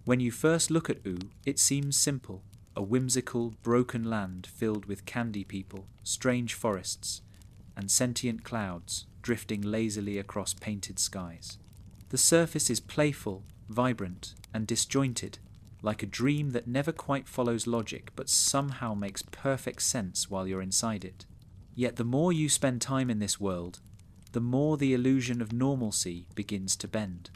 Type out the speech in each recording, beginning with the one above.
When you first look at U, it seems simple, a whimsical, broken land filled with candy people, strange forests, and sentient clouds drifting lazily across painted skies. The surface is playful, vibrant, and disjointed, like a dream that never quite follows logic but somehow makes perfect sense while you're inside it. Yet the more you spend time in this world, the more the illusion of normalcy begins to bend.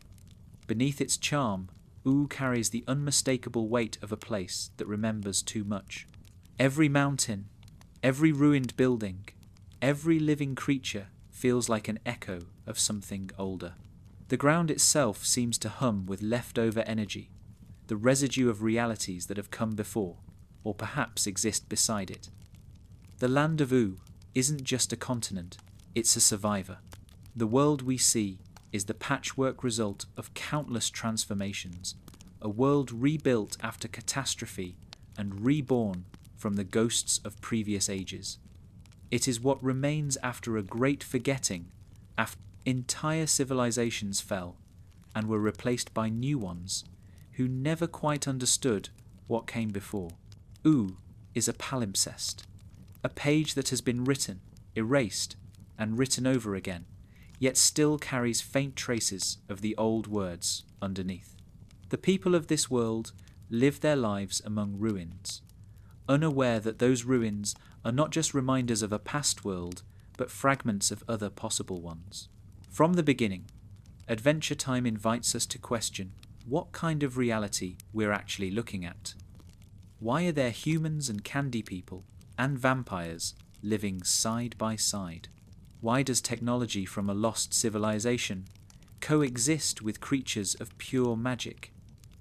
Beneath its charm, U carries the unmistakable weight of a place that remembers too much. Every mountain, every ruined building, every living creature feels like an echo of something older. The ground itself seems to hum with leftover energy, the residue of realities that have come before, or perhaps exist beside it. The land of U isn't just a continent, it's a survivor. The world we see is the patchwork result of countless transformations, a world rebuilt after catastrophe and reborn from the ghosts of previous ages. It is what remains after a great forgetting, after entire civilizations fell and were replaced by new ones who never quite understood what came before. U is a palimpsest, a page that has been written, erased, and written over again, yet still carries faint traces of the old words underneath. The people of this world live their lives among ruins, unaware that those ruins are not just reminders of a past world, but fragments of other possible ones. From the beginning, Adventure Time invites us to question what kind of reality we're actually looking at. Why are there humans and candy people and vampires living side by side? Why does technology from a lost civilization coexist with creatures of pure magic?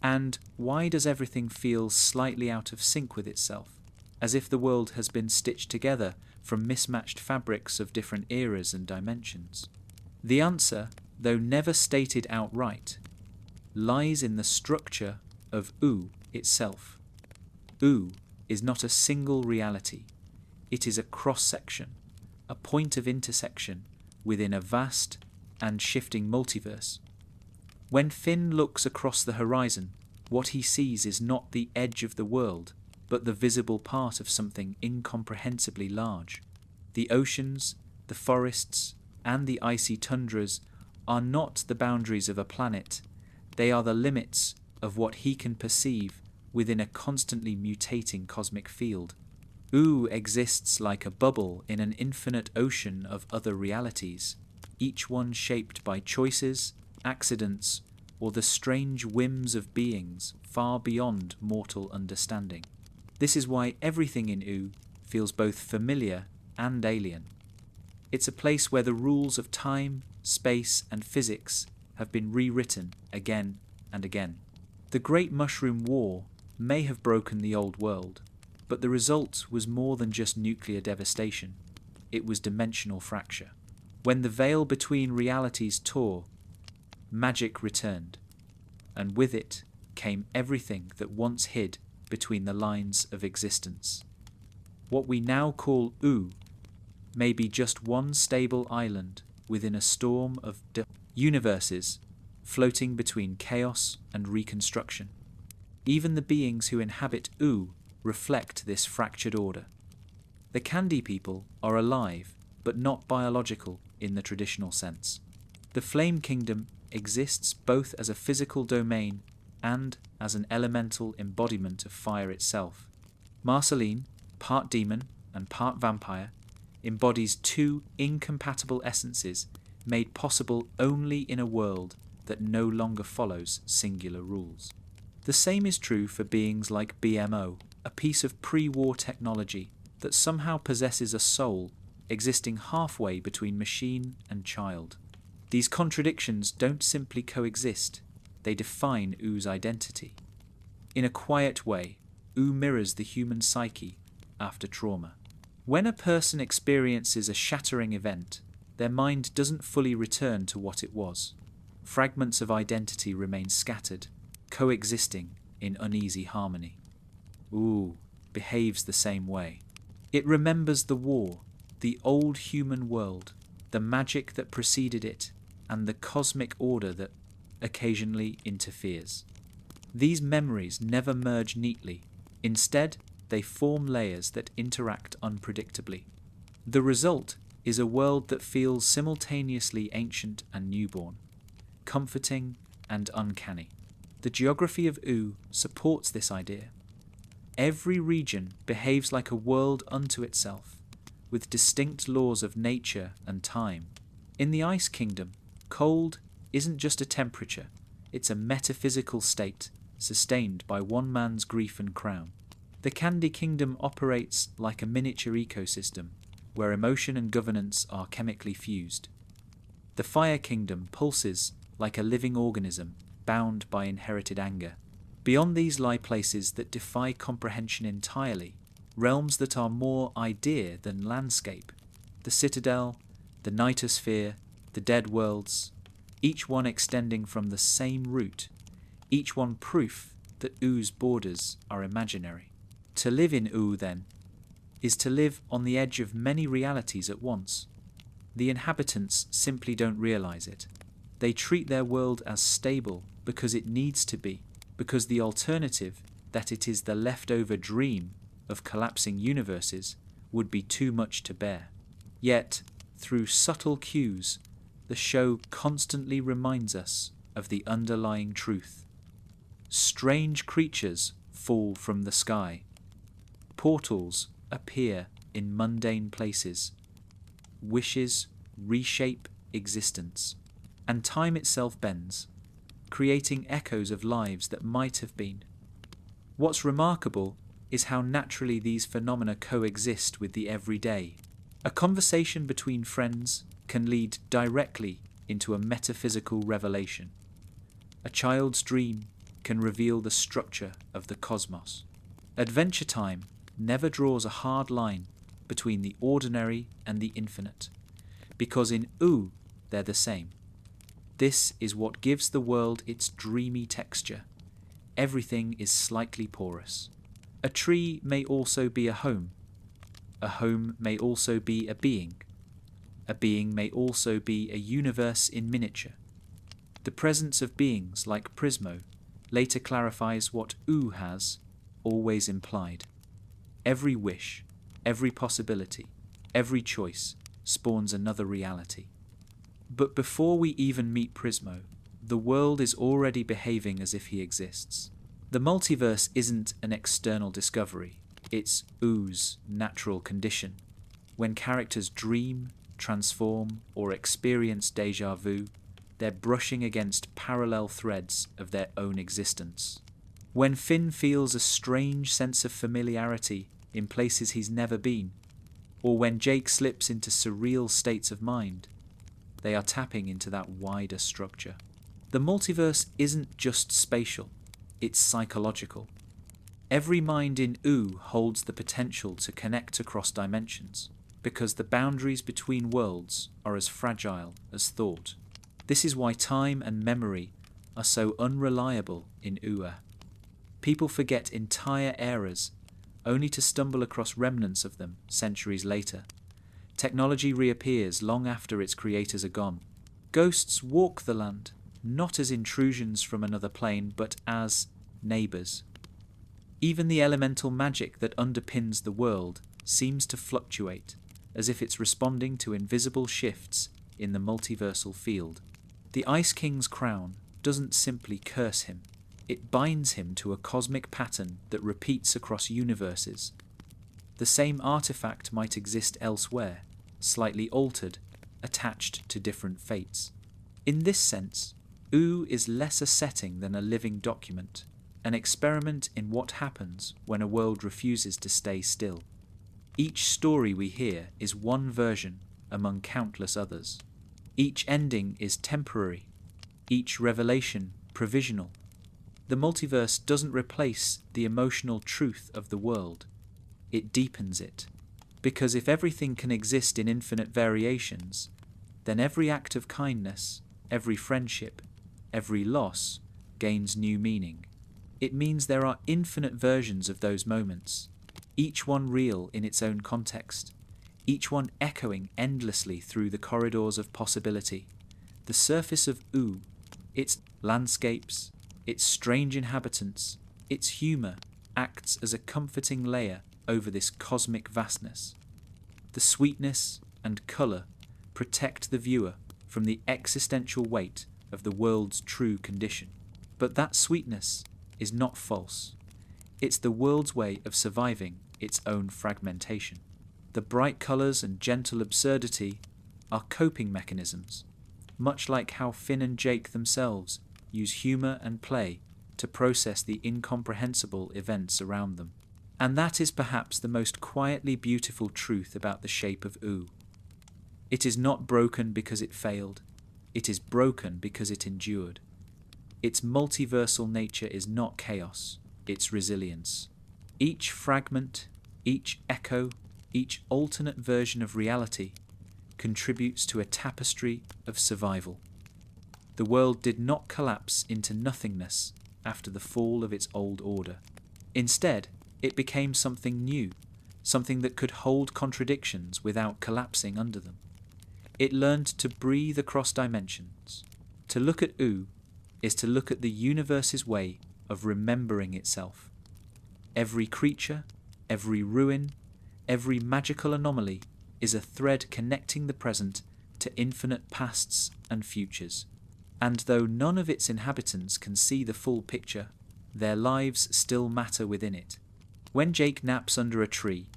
And why does everything feel slightly out of sync with itself, as if the world has been stitched together from mismatched fabrics of different eras and dimensions? The answer, though never stated outright, lies in the structure of U itself. U is not a single reality. It is a cross-section, a point of intersection within a vast and shifting multiverse. When Finn looks across the horizon, what he sees is not the edge of the world, but the visible part of something incomprehensibly large. The oceans, the forests, and the icy tundras are not the boundaries of a planet. They are the limits of what he can perceive within a constantly mutating cosmic field. U exists like a bubble in an infinite ocean of other realities, each one shaped by choices, accidents, or the strange whims of beings far beyond mortal understanding. This is why everything in U feels both familiar and alien. It's a place where the rules of time, space, and physics have been rewritten again and again. The Great Mushroom War may have broken the old world, but the result was more than just nuclear devastation. It was dimensional fracture. When the veil between realities tore, magic returned, and with it came everything that once hid between the lines of existence. What we now call U may be just one stable island within a storm of universes floating between chaos and reconstruction. Even the beings who inhabit U reflect this fractured order. The Candy People are alive, but not biological in the traditional sense. The Flame Kingdom exists both as a physical domain and as an elemental embodiment of fire itself. Marceline, part demon and part vampire, embodies two incompatible essences made possible only in a world that no longer follows singular rules. The same is true for beings like BMO, a piece of pre-war technology that somehow possesses a soul existing halfway between machine and child. These contradictions don't simply coexist, they define U's identity. In a quiet way, U mirrors the human psyche after trauma. When a person experiences a shattering event, their mind doesn't fully return to what it was. Fragments of identity remain scattered, coexisting in uneasy harmony. U behaves the same way. It remembers the war, the old human world, the magic that preceded it, and the cosmic order that occasionally interferes. These memories never merge neatly. Instead, they form layers that interact unpredictably. The result is a world that feels simultaneously ancient and newborn, comforting and uncanny. The geography of U supports this idea. Every region behaves like a world unto itself, with distinct laws of nature and time. In the Ice Kingdom, cold isn't just a temperature, it's a metaphysical state, sustained by one man's grief and crown. The Candy Kingdom operates like a miniature ecosystem, where emotion and governance are chemically fused. The Fire Kingdom pulses like a living organism, bound by inherited anger. Beyond these lie places that defy comprehension entirely, realms that are more idea than landscape. The Citadel, the Nightosphere, the Dead Worlds, each one extending from the same root, each one proof that U's borders are imaginary. To live in U, then, is to live on the edge of many realities at once. The inhabitants simply don't realize it. They treat their world as stable because it needs to be, because the alternative, that it is the leftover dream of collapsing universes, would be too much to bear. Yet, through subtle cues, the show constantly reminds us of the underlying truth. Strange creatures fall from the sky. Portals appear in mundane places. Wishes reshape existence. And time itself bends, creating echoes of lives that might have been. What's remarkable is how naturally these phenomena coexist with the everyday. A conversation between friends can lead directly into a metaphysical revelation. A child's dream can reveal the structure of the cosmos. Adventure Time never draws a hard line between the ordinary and the infinite, because in U they're the same. This is what gives the world its dreamy texture. Everything is slightly porous. A tree may also be a home. A home may also be a being. A being may also be a universe in miniature. The presence of beings like Prismo later clarifies what U has always implied. Every wish, every possibility, every choice spawns another reality. But before we even meet Prismo, the world is already behaving as if he exists. The multiverse isn't an external discovery, it's U's natural condition. When characters dream, transform, or experience déjà vu, they're brushing against parallel threads of their own existence. When Finn feels a strange sense of familiarity in places he's never been, or when Jake slips into surreal states of mind, they are tapping into that wider structure. The multiverse isn't just spatial, it's psychological. Every mind in U holds the potential to connect across dimensions, because the boundaries between worlds are as fragile as thought. This is why time and memory are so unreliable in UA. People forget entire eras, only to stumble across remnants of them centuries later. Technology reappears long after its creators are gone. Ghosts walk the land, not as intrusions from another plane, but as neighbours. Even the elemental magic that underpins the world seems to fluctuate, as if it's responding to invisible shifts in the multiversal field. The Ice King's crown doesn't simply curse him, it binds him to a cosmic pattern that repeats across universes. The same artifact might exist elsewhere, slightly altered, attached to different fates. In this sense, U is less a setting than a living document, an experiment in what happens when a world refuses to stay still. Each story we hear is one version among countless others. Each ending is temporary, each revelation provisional. The multiverse doesn't replace the emotional truth of the world, it deepens it. Because if everything can exist in infinite variations, then every act of kindness, every friendship, every loss gains new meaning. It means there are infinite versions of those moments, each one real in its own context, each one echoing endlessly through the corridors of possibility. The surface of U, its landscapes, its strange inhabitants, its humour acts as a comforting layer over this cosmic vastness. The sweetness and colour protect the viewer from the existential weight of the world's true condition. But that sweetness is not false. It's the world's way of surviving its own fragmentation. The bright colours and gentle absurdity are coping mechanisms, much like how Finn and Jake themselves use humour and play to process the incomprehensible events around them. And that is perhaps the most quietly beautiful truth about the shape of Oo. It is not broken because it failed. It is broken because it endured. Its multiversal nature is not chaos, it's resilience. Each fragment, each echo, each alternate version of reality contributes to a tapestry of survival. The world did not collapse into nothingness after the fall of its old order. Instead, it became something new, something that could hold contradictions without collapsing under them. It learned to breathe across dimensions. To look at Oo is to look at the universe's way of remembering itself. Every creature, every ruin, every magical anomaly is a thread connecting the present to infinite pasts and futures. And though none of its inhabitants can see the full picture, their lives still matter within it. When Jake naps under a tree,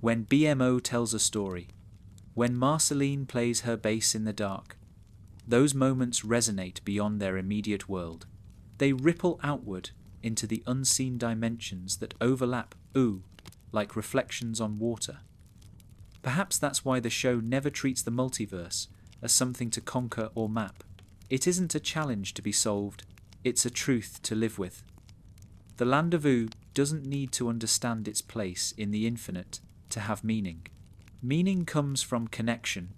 when BMO tells a story, when Marceline plays her bass in the dark, those moments resonate beyond their immediate world. They ripple outward into the unseen dimensions that overlap Oo like reflections on water. Perhaps that's why the show never treats the multiverse as something to conquer or map. It isn't a challenge to be solved, it's a truth to live with. The land of Oo doesn't need to understand its place in the infinite to have meaning. Meaning comes from connection,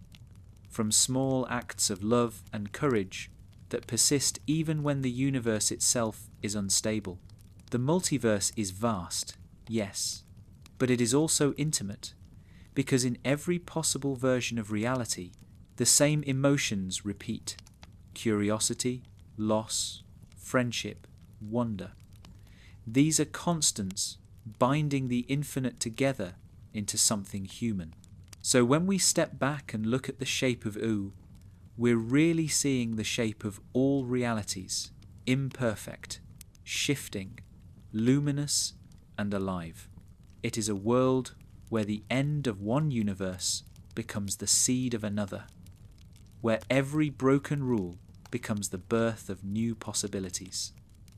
from small acts of love and courage that persist even when the universe itself is unstable. The multiverse is vast, yes, but it is also intimate, because in every possible version of reality, the same emotions repeat: curiosity, loss, friendship, wonder. These are constants binding the infinite together into something human. So when we step back and look at the shape of Oo, we're really seeing the shape of all realities, imperfect, shifting, luminous, and alive. It is a world where the end of one universe becomes the seed of another, where every broken rule becomes the birth of new possibilities,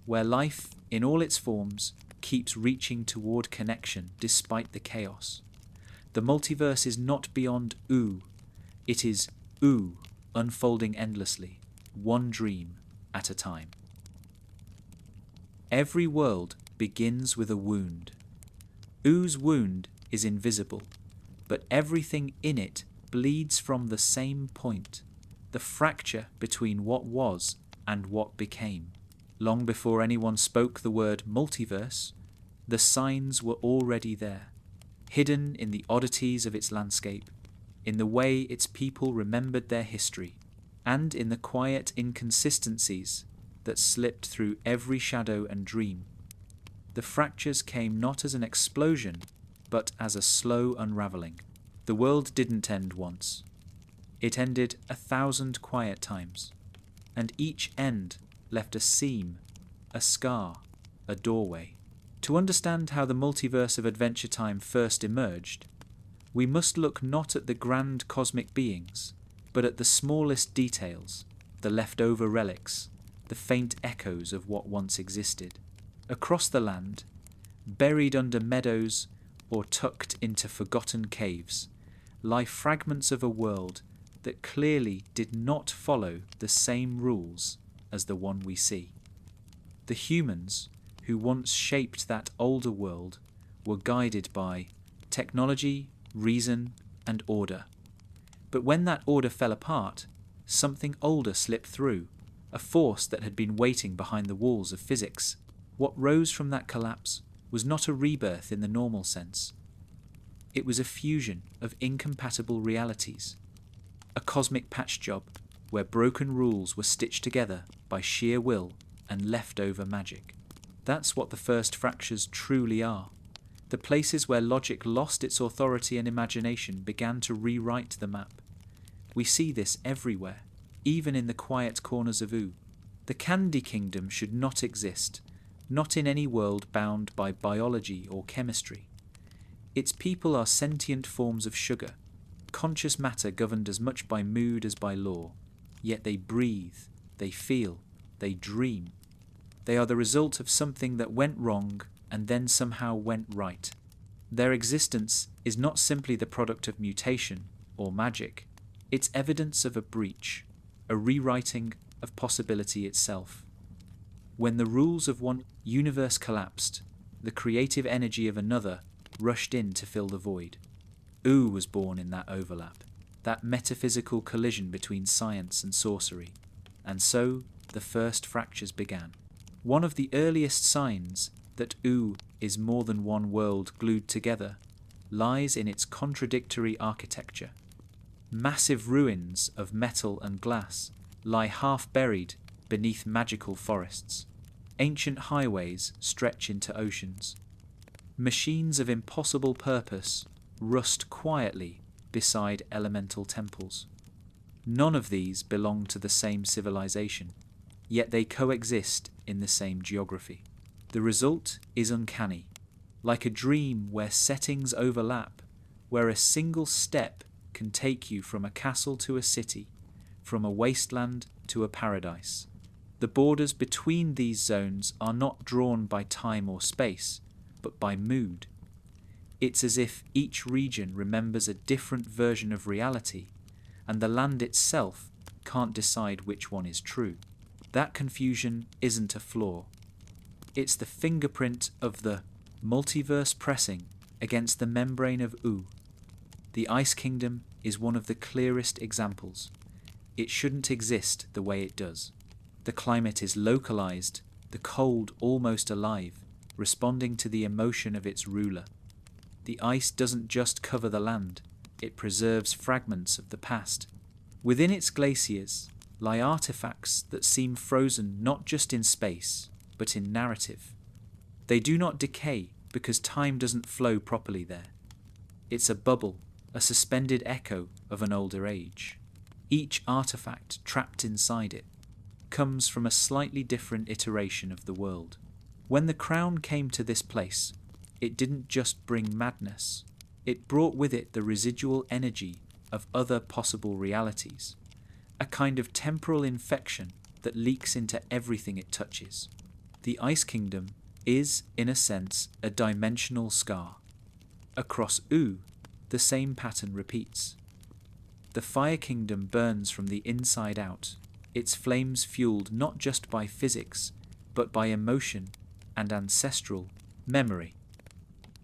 where life, in all its forms, keeps reaching toward connection despite the chaos. The multiverse is not beyond Oo, it is Oo unfolding endlessly, one dream at a time. Every world begins with a wound. Oo's wound is invisible, but everything in it bleeds from the same point, the fracture between what was and what became. Long before anyone spoke the word multiverse, the signs were already there, hidden in the oddities of its landscape, in the way its people remembered their history, and in the quiet inconsistencies that slipped through every shadow and dream. The fractures came not as an explosion, but as a slow unravelling. The world didn't end once. It ended 1,000 quiet times, and each end left a seam, a scar, a doorway. To understand how the multiverse of Adventure Time first emerged, we must look not at the grand cosmic beings, but at the smallest details, the leftover relics, the faint echoes of what once existed. Across the land, buried under meadows or tucked into forgotten caves, lie fragments of a world that clearly did not follow the same rules as the one we see. The humans who once shaped that older world were guided by technology, reason, and order. But when that order fell apart, something older slipped through, a force that had been waiting behind the walls of physics. What rose from that collapse was not a rebirth in the normal sense. It was a fusion of incompatible realities, a cosmic patch job where broken rules were stitched together by sheer will and leftover magic. That's what the first fractures truly are. The places where logic lost its authority and imagination began to rewrite the map. We see this everywhere, even in the quiet corners of Oo. The Candy Kingdom should not exist, not in any world bound by biology or chemistry. Its people are sentient forms of sugar, conscious matter governed as much by mood as by law. Yet they breathe, they feel, they dream. They are the result of something that went wrong and then somehow went right. Their existence is not simply the product of mutation or magic. It's evidence of a breach, a rewriting of possibility itself. When the rules of one universe collapsed, the creative energy of another rushed in to fill the void. Oo was born in that overlap, that metaphysical collision between science and sorcery. And so the first fractures began. One of the earliest signs that Oo is more than one world glued together lies in its contradictory architecture. Massive ruins of metal and glass lie half buried beneath magical forests. Ancient highways stretch into oceans. Machines of impossible purpose rust quietly beside elemental temples. None of these belong to the same civilization, yet they coexist in the same geography. The result is uncanny, like a dream where settings overlap, where a single step can take you from a castle to a city, from a wasteland to a paradise. The borders between these zones are not drawn by time or space, but by mood. It's as if each region remembers a different version of reality, and the land itself can't decide which one is true. That confusion isn't a flaw. It's the fingerprint of the multiverse pressing against the membrane of Oo. The Ice Kingdom is one of the clearest examples. It shouldn't exist the way it does. The climate is localized, the cold almost alive, responding to the emotion of its ruler. The ice doesn't just cover the land, it preserves fragments of the past. Within its glaciers lie artifacts that seem frozen not just in space, but in narrative. They do not decay because time doesn't flow properly there. It's a bubble, a suspended echo of an older age. Each artifact trapped inside it comes from a slightly different iteration of the world. When the crown came to this place, it didn't just bring madness. It brought with it the residual energy of other possible realities, a kind of temporal infection that leaks into everything it touches. The Ice Kingdom is, in a sense, a dimensional scar. Across Oo, the same pattern repeats. The Fire Kingdom burns from the inside out, its flames fueled not just by physics, but by emotion and ancestral memory.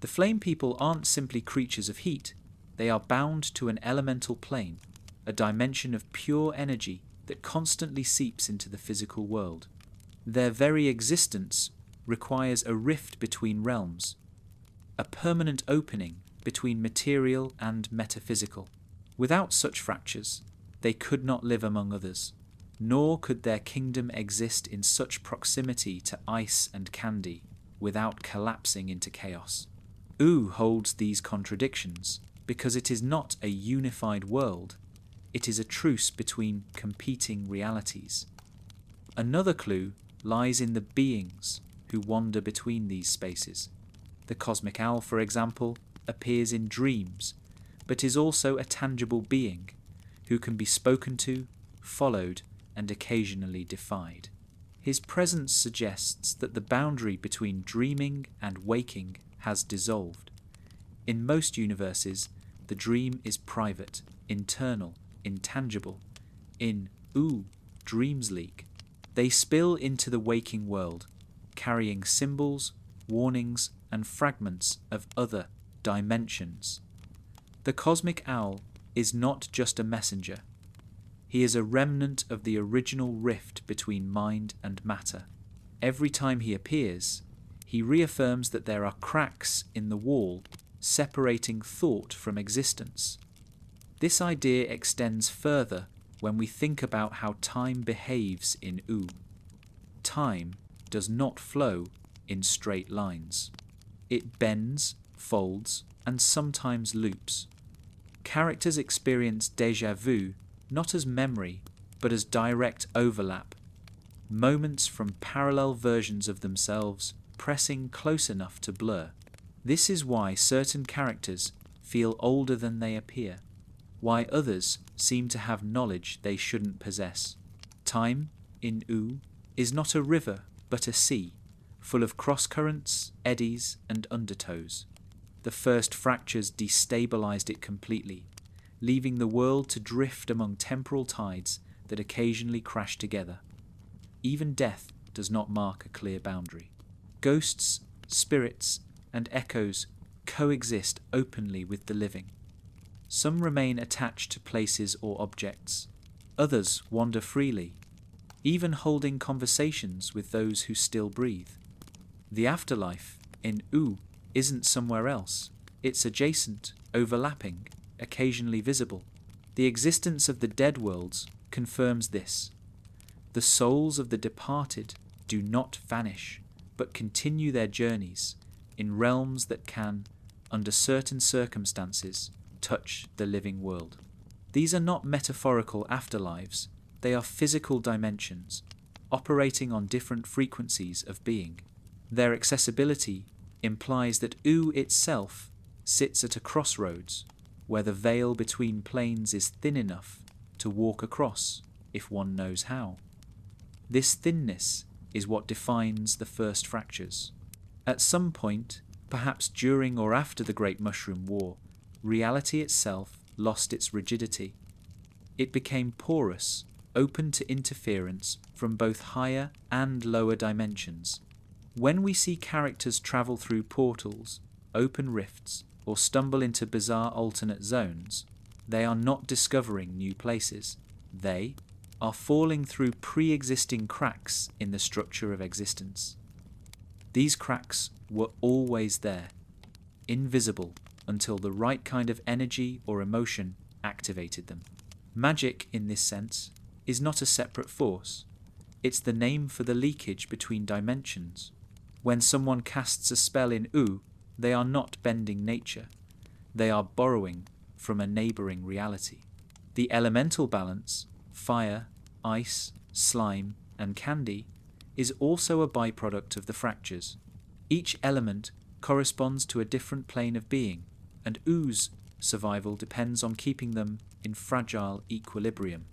The Flame People aren't simply creatures of heat, they are bound to an elemental plane, a dimension of pure energy that constantly seeps into the physical world. Their very existence requires a rift between realms, a permanent opening between material and metaphysical. Without such fractures, they could not live among others, nor could their kingdom exist in such proximity to ice and candy without collapsing into chaos. Oo holds these contradictions because it is not a unified world, it is a truce between competing realities. Another clue lies in the beings who wander between these spaces. The cosmic owl, for example, appears in dreams, but is also a tangible being who can be spoken to, followed, and occasionally defied. His presence suggests that the boundary between dreaming and waking has dissolved. In most universes, the dream is private, internal, intangible. In Oo, dreams leak. They spill into the waking world, carrying symbols, warnings, and fragments of other dimensions. The cosmic owl is not just a messenger. He is a remnant of the original rift between mind and matter. Every time he appears, he reaffirms that there are cracks in the wall separating thought from existence. This idea extends further when we think about how time behaves in Oo. time does not flow in straight lines. It bends, folds, and sometimes loops. Characters experience déjà vu not as memory, but as direct overlap, moments from parallel versions of themselves pressing close enough to blur. This is why certain characters feel older than they appear, why others seem to have knowledge they shouldn't possess. Time, in U, is not a river but a sea, full of cross-currents, eddies, and undertows. The first fractures destabilized it completely, leaving the world to drift among temporal tides that occasionally crash together. Even death does not mark a clear boundary. Ghosts, spirits, and echoes coexist openly with the living. Some remain attached to places or objects. Others wander freely, even holding conversations with those who still breathe. The afterlife, in U, isn't somewhere else. It's adjacent, overlapping, occasionally visible. The existence of the dead worlds confirms this. The souls of the departed do not vanish, but continue their journeys in realms that can, under certain circumstances, touch the living world. These are not metaphorical afterlives, they are physical dimensions, operating on different frequencies of being. Their accessibility implies that U itself sits at a crossroads, where the veil between planes is thin enough to walk across if one knows how. This thinness is what defines the first fractures. At some point, perhaps during or after the Great Mushroom War, reality itself lost its rigidity. It became porous, open to interference from both higher and lower dimensions. When we see characters travel through portals, open rifts, or stumble into bizarre alternate zones, they are not discovering new places. They are falling through pre-existing cracks in the structure of existence. These cracks were always there, invisible until the right kind of energy or emotion activated them. Magic, in this sense, is not a separate force. It's the name for the leakage between dimensions. When someone casts a spell in U, they are not bending nature. They are borrowing from a neighbouring reality. The elemental balance, fire, ice, slime, and candy, is also a byproduct of the fractures. Each element corresponds to a different plane of being, and U's survival depends on keeping them in fragile equilibrium.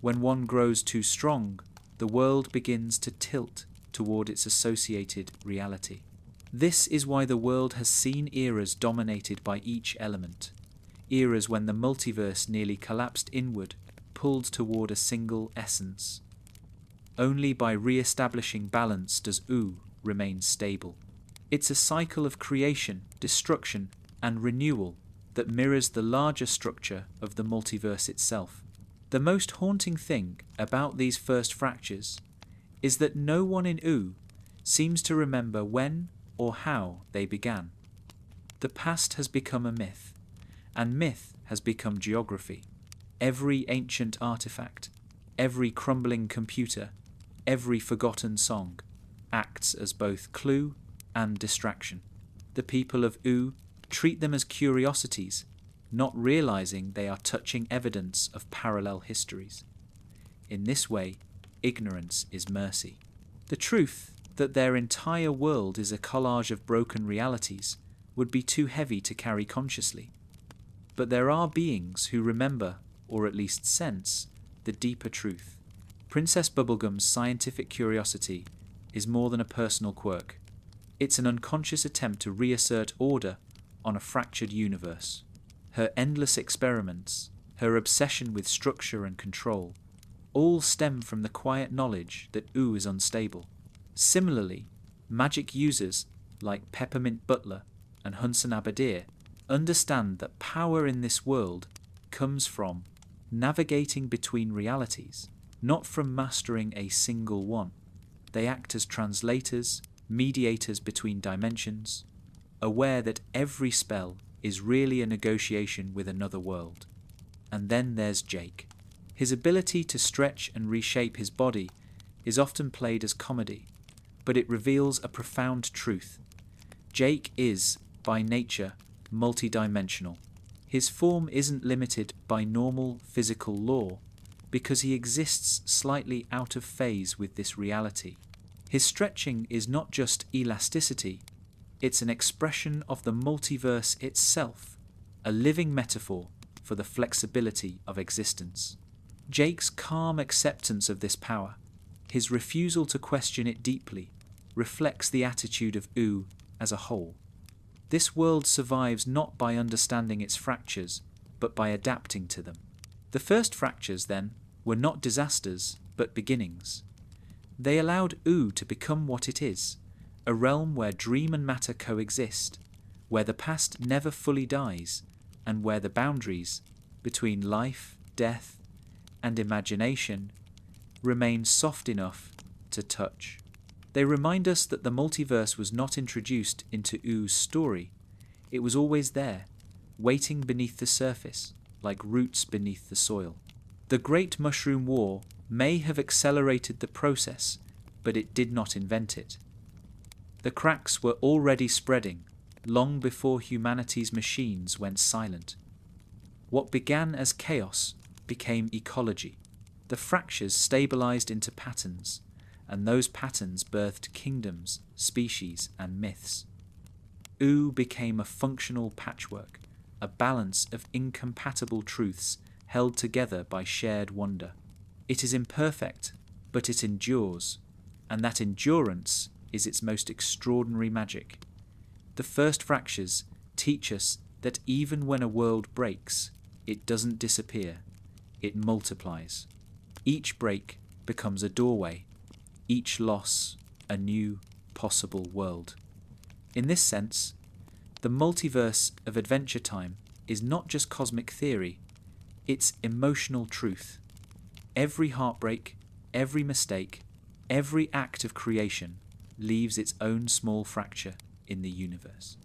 When one grows too strong, the world begins to tilt toward its associated reality. This is why the world has seen eras dominated by each element, eras when the multiverse nearly collapsed inward, pulled toward a single essence. Only by re-establishing balance does U remain stable. It's a cycle of creation, destruction, and renewal that mirrors the larger structure of the multiverse itself. The most haunting thing about these first fractures is that no one in U seems to remember when or how they began. The past has become a myth, and myth has become geography. Every ancient artifact, every crumbling computer, every forgotten song acts as both clue and distraction. The people of U treat them as curiosities, not realizing they are touching evidence of parallel histories. In this way, ignorance is mercy. The truth that their entire world is a collage of broken realities would be too heavy to carry consciously. But there are beings who remember, or at least sense, the deeper truth. Princess Bubblegum's scientific curiosity is more than a personal quirk. It's an unconscious attempt to reassert order on a fractured universe. Her endless experiments, her obsession with structure and control, all stem from the quiet knowledge that U is unstable. Similarly, magic users like Peppermint Butler and Hunson Abadir understand that power in this world comes from navigating between realities, not from mastering a single one. They act as translators, mediators between dimensions, aware that every spell is really a negotiation with another world. And then there's Jake. His ability to stretch and reshape his body is often played as comedy, but it reveals a profound truth. Jake is, by nature, multidimensional. His form isn't limited by normal physical law because he exists slightly out of phase with this reality. His stretching is not just elasticity, it's an expression of the multiverse itself, a living metaphor for the flexibility of existence. Jake's calm acceptance of this power, his refusal to question it deeply, reflects the attitude of U as a whole. This world survives not by understanding its fractures, but by adapting to them. The first fractures, then, were not disasters, but beginnings. They allowed U to become what it is, a realm where dream and matter coexist, where the past never fully dies, and where the boundaries between life, death, and imagination remain soft enough to touch. They remind us that the multiverse was not introduced into U's story. It was always there, waiting beneath the surface, like roots beneath the soil. The Great Mushroom War may have accelerated the process, but it did not invent it. The cracks were already spreading, long before humanity's machines went silent. What began as chaos became ecology. The fractures stabilized into patterns, and those patterns birthed kingdoms, species, and myths. U became a functional patchwork, a balance of incompatible truths held together by shared wonder. It is imperfect, but it endures, and that endurance is its most extraordinary magic. The first fractures teach us that even when a world breaks, it doesn't disappear, it multiplies. Each break becomes a doorway, each loss a new possible world. In this sense, the multiverse of Adventure Time is not just cosmic theory, it's emotional truth. Every heartbreak, every mistake, every act of creation leaves its own small fracture in the universe.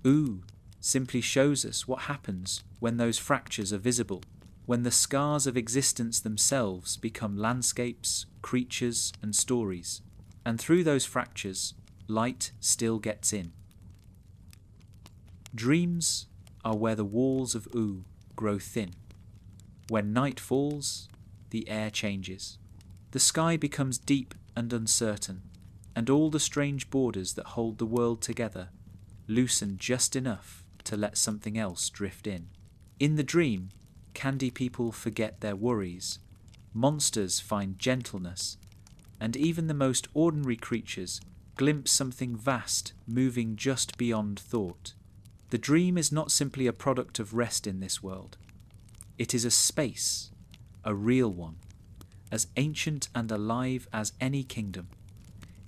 U simply shows us what happens when those fractures are visible, when the scars of existence themselves become landscapes, creatures, and stories, and through those fractures, light still gets in. Dreams are where the walls of U grow thin. When night falls, the air changes. The sky becomes deep and uncertain, and all the strange borders that hold the world together loosen just enough to let something else drift in. In the dream, candy people forget their worries, monsters find gentleness, and even the most ordinary creatures glimpse something vast moving just beyond thought. The dream is not simply a product of rest in this world. It is a space, a real one, as ancient and alive as any kingdom.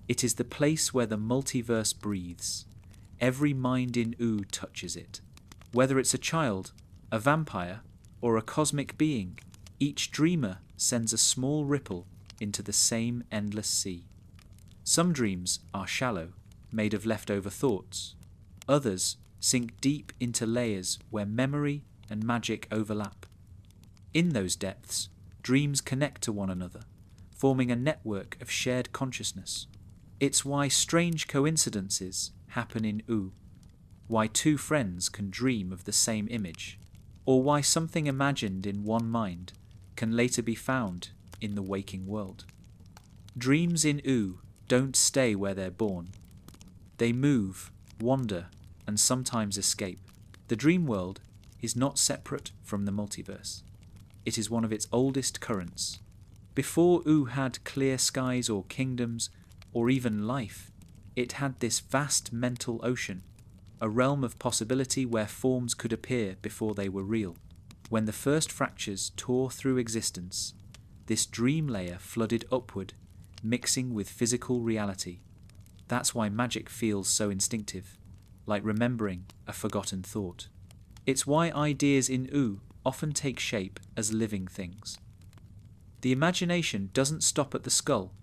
It is the place where the multiverse breathes. Every mind in U touches it. Whether it's a child, a vampire, or a cosmic being, each dreamer sends a small ripple into the same endless sea. Some dreams are shallow, made of leftover thoughts. Others sink deep into layers where memory and magic overlap. In those depths, dreams connect to one another, forming a network of shared consciousness. It's why strange coincidences happen in U, why two friends can dream of the same image, or why something imagined in one mind can later be found in the waking world. Dreams in U don't stay where they're born. They move, wander, and sometimes escape. The dream world is not separate from the multiverse. It is one of its oldest currents. Before U had clear skies or kingdoms, or even life, it had this vast mental ocean, a realm of possibility where forms could appear before they were real. When the first fractures tore through existence, this dream layer flooded upward, mixing with physical reality. That's why magic feels so instinctive, like remembering a forgotten thought. It's why ideas in U often take shape as living things. The imagination doesn't stop at the skull.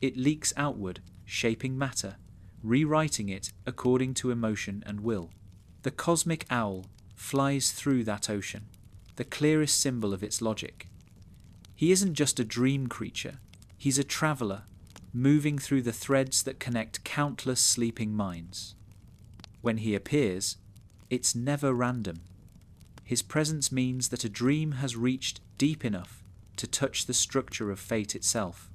It leaks outward, shaping matter, rewriting it according to emotion and will. The cosmic owl flies through that ocean, the clearest symbol of its logic. He isn't just a dream creature, he's a traveller, moving through the threads that connect countless sleeping minds. When he appears, it's never random. His presence means that a dream has reached deep enough to touch the structure of fate itself.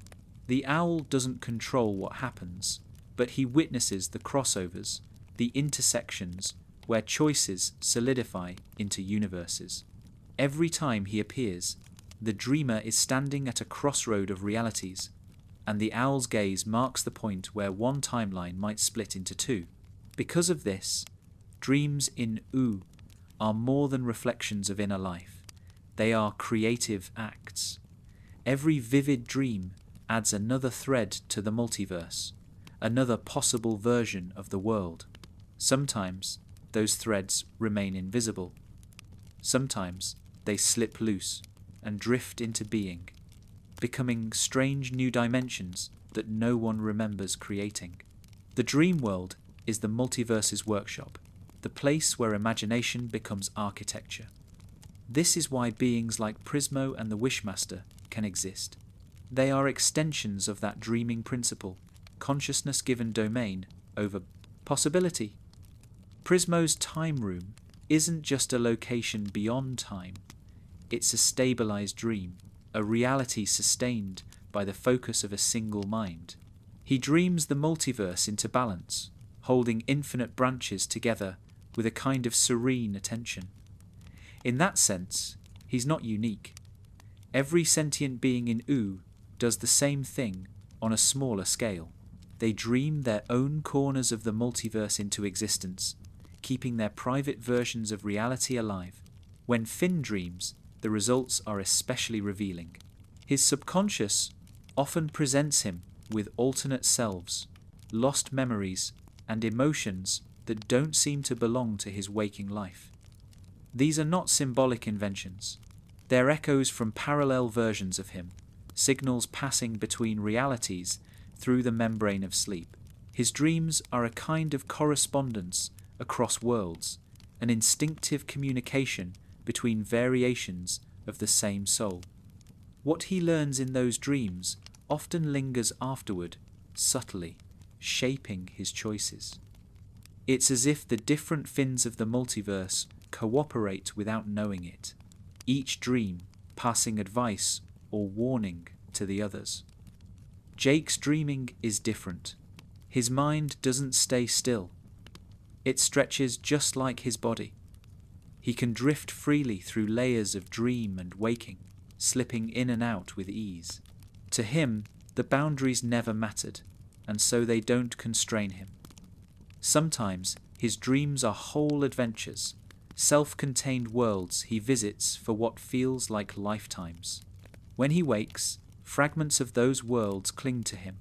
The owl doesn't control what happens, but he witnesses the crossovers, the intersections where choices solidify into universes. Every time he appears, the dreamer is standing at a crossroad of realities, and the owl's gaze marks the point where one timeline might split into two. Because of this, dreams in U are more than reflections of inner life. They are creative acts. Every vivid dream adds another thread to the multiverse, another possible version of the world. Sometimes those threads remain invisible. Sometimes they slip loose and drift into being, becoming strange new dimensions that no one remembers creating. The dream world is the multiverse's workshop, the place where imagination becomes architecture. This is why beings like Prismo and the Wishmaster can exist. They are extensions of that dreaming principle, consciousness given domain over possibility. Prismo's time room isn't just a location beyond time. It's a stabilized dream, a reality sustained by the focus of a single mind. He dreams the multiverse into balance, holding infinite branches together with a kind of serene attention. In that sense, he's not unique. Every sentient being in U does the same thing on a smaller scale. They dream their own corners of the multiverse into existence, keeping their private versions of reality alive. When Finn dreams, the results are especially revealing. His subconscious often presents him with alternate selves, lost memories, and emotions that don't seem to belong to his waking life. These are not symbolic inventions. They're echoes from parallel versions of him, signals passing between realities through the membrane of sleep. His dreams are a kind of correspondence across worlds, an instinctive communication between variations of the same soul. What he learns in those dreams often lingers afterward, subtly, shaping his choices. It's as if the different Finns of the multiverse cooperate without knowing it, each dream passing advice or warning to the others. Jake's dreaming is different. His mind doesn't stay still. It stretches just like his body. He can drift freely through layers of dream and waking, slipping in and out with ease. To him, the boundaries never mattered, and so they don't constrain him. Sometimes his dreams are whole adventures, self-contained worlds he visits for what feels like lifetimes. When he wakes, fragments of those worlds cling to him,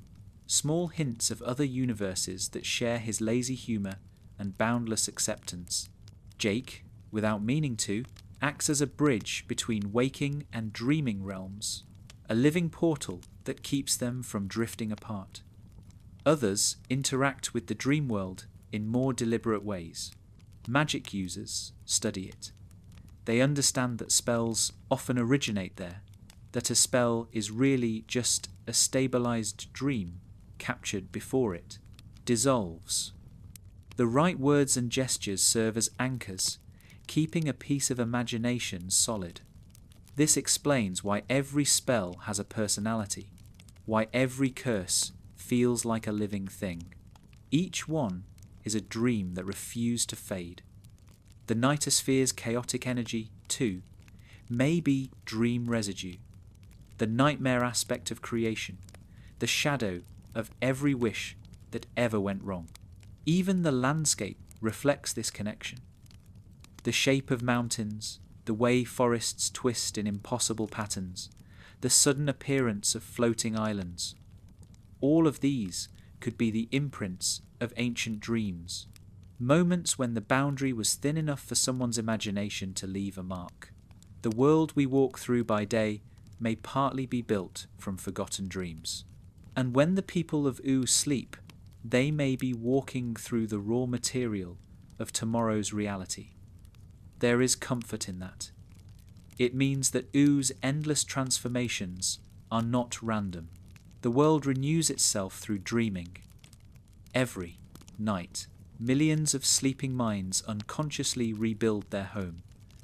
small hints of other universes that share his lazy humour and boundless acceptance. Jake, without meaning to, acts as a bridge between waking and dreaming realms, a living portal that keeps them from drifting apart. Others interact with the dream world in more deliberate ways. Magic users study it. They understand that spells often originate there, that a spell is really just a stabilized dream captured before it dissolves. The right words and gestures serve as anchors, keeping a piece of imagination solid. This explains why every spell has a personality, why every curse feels like a living thing. Each one is a dream that refused to fade. The Nightosphere's chaotic energy, too, may be dream residue, the nightmare aspect of creation, the shadow of every wish that ever went wrong. Even the landscape reflects this connection. The shape of mountains, the way forests twist in impossible patterns, the sudden appearance of floating islands. All of these could be the imprints of ancient dreams, moments when the boundary was thin enough for someone's imagination to leave a mark. The world we walk through by day may partly be built from forgotten dreams. And when the people of U sleep, they may be walking through the raw material of tomorrow's reality. There is comfort in that. It means that U's endless transformations are not random. The world renews itself through dreaming. Every night, millions of sleeping minds unconsciously rebuild their home,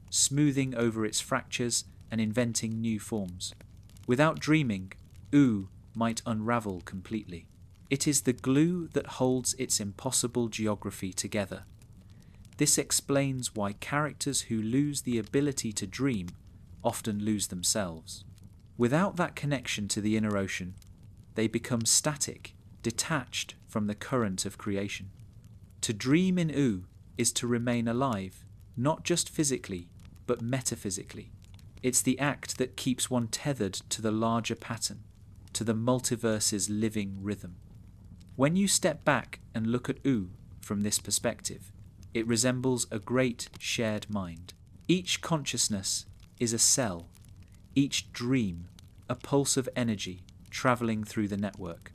smoothing over its fractures and inventing new forms. Without dreaming, Oo might unravel completely. It is the glue that holds its impossible geography together. This explains why characters who lose the ability to dream often lose themselves. Without that connection to the inner ocean, they become static, detached from the current of creation. To dream in Oo is to remain alive, not just physically, but metaphysically. It's the act that keeps one tethered to the larger pattern, to the multiverse's living rhythm. When you step back and look at Oo from this perspective, it resembles a great shared mind. Each consciousness is a cell, each dream a pulse of energy travelling through the network.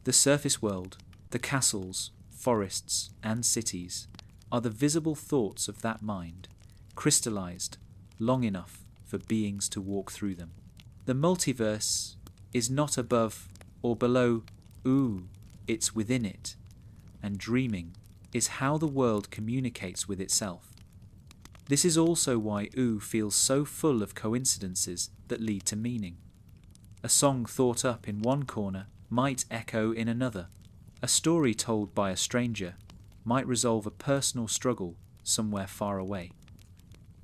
The surface world, the castles, forests, and cities are the visible thoughts of that mind, crystallized long enough for beings to walk through them. The multiverse is not above or below Oo, it's within it, and dreaming is how the world communicates with itself. This is also why Oo feels so full of coincidences that lead to meaning. A song thought up in one corner might echo in another. A story told by a stranger might resolve a personal struggle somewhere far away.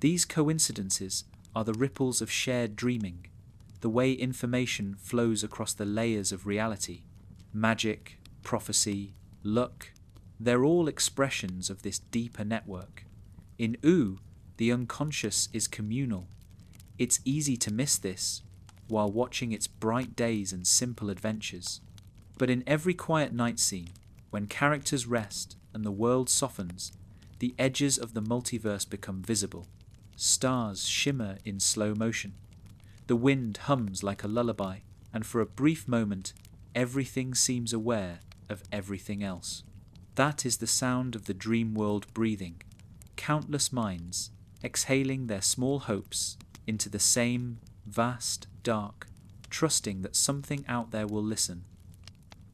These coincidences are the ripples of shared dreaming, the way information flows across the layers of reality. Magic, prophecy, luck, they're all expressions of this deeper network. In Oo, the unconscious is communal. It's easy to miss this while watching its bright days and simple adventures. But in every quiet night scene, when characters rest and the world softens, the edges of the multiverse become visible. Stars shimmer in slow motion. The wind hums like a lullaby, and for a brief moment, everything seems aware of everything else. That is the sound of the dream world breathing, countless minds exhaling their small hopes into the same vast, dark, trusting that something out there will listen.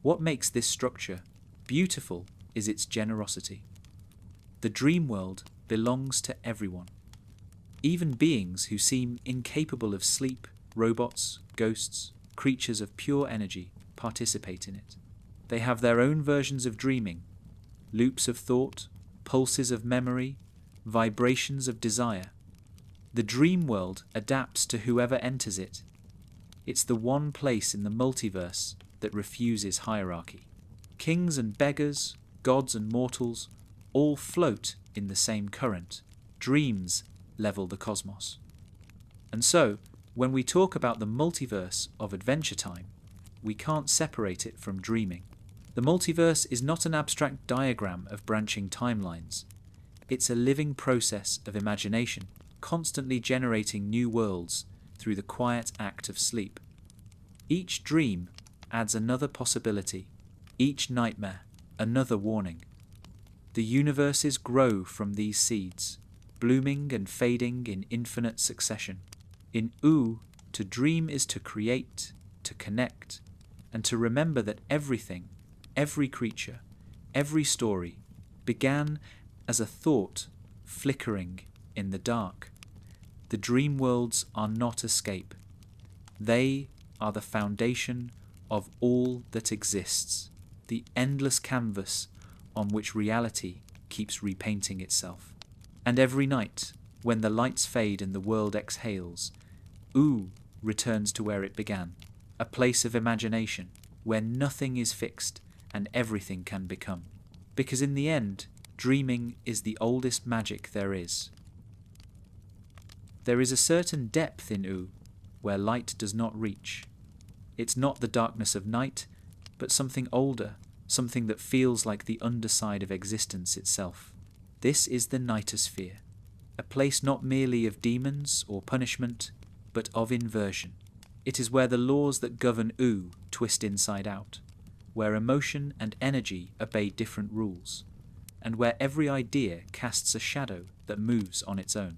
What makes this structure beautiful is its generosity. The dream world belongs to everyone. Even beings who seem incapable of sleep, robots, ghosts, creatures of pure energy, participate in it. They have their own versions of dreaming, loops of thought, pulses of memory, vibrations of desire. The dream world adapts to whoever enters it. It's the one place in the multiverse that refuses hierarchy. Kings and beggars, gods and mortals, all float in the same current. Dreams level the cosmos. And so, when we talk about the multiverse of Adventure Time, we can't separate it from dreaming. The multiverse is not an abstract diagram of branching timelines. It's a living process of imagination, constantly generating new worlds through the quiet act of sleep. Each dream adds another possibility, each nightmare another warning. The universes grow from these seeds, blooming and fading in infinite succession. In Oo, to dream is to create, to connect, and to remember that everything, every creature, every story began as a thought flickering in the dark. The dream worlds are not escape. They are the foundation of all that exists, the endless canvas on which reality keeps repainting itself. And every night, when the lights fade and the world exhales, Oo returns to where it began, a place of imagination, where nothing is fixed and everything can become. Because in the end, dreaming is the oldest magic there is. There is a certain depth in Oo, where light does not reach. It's not the darkness of night, but something older, something that feels like the underside of existence itself. This is the Nightosphere, a place not merely of demons or punishment, but of inversion. It is where the laws that govern Oo twist inside out, where emotion and energy obey different rules, and where every idea casts a shadow that moves on its own.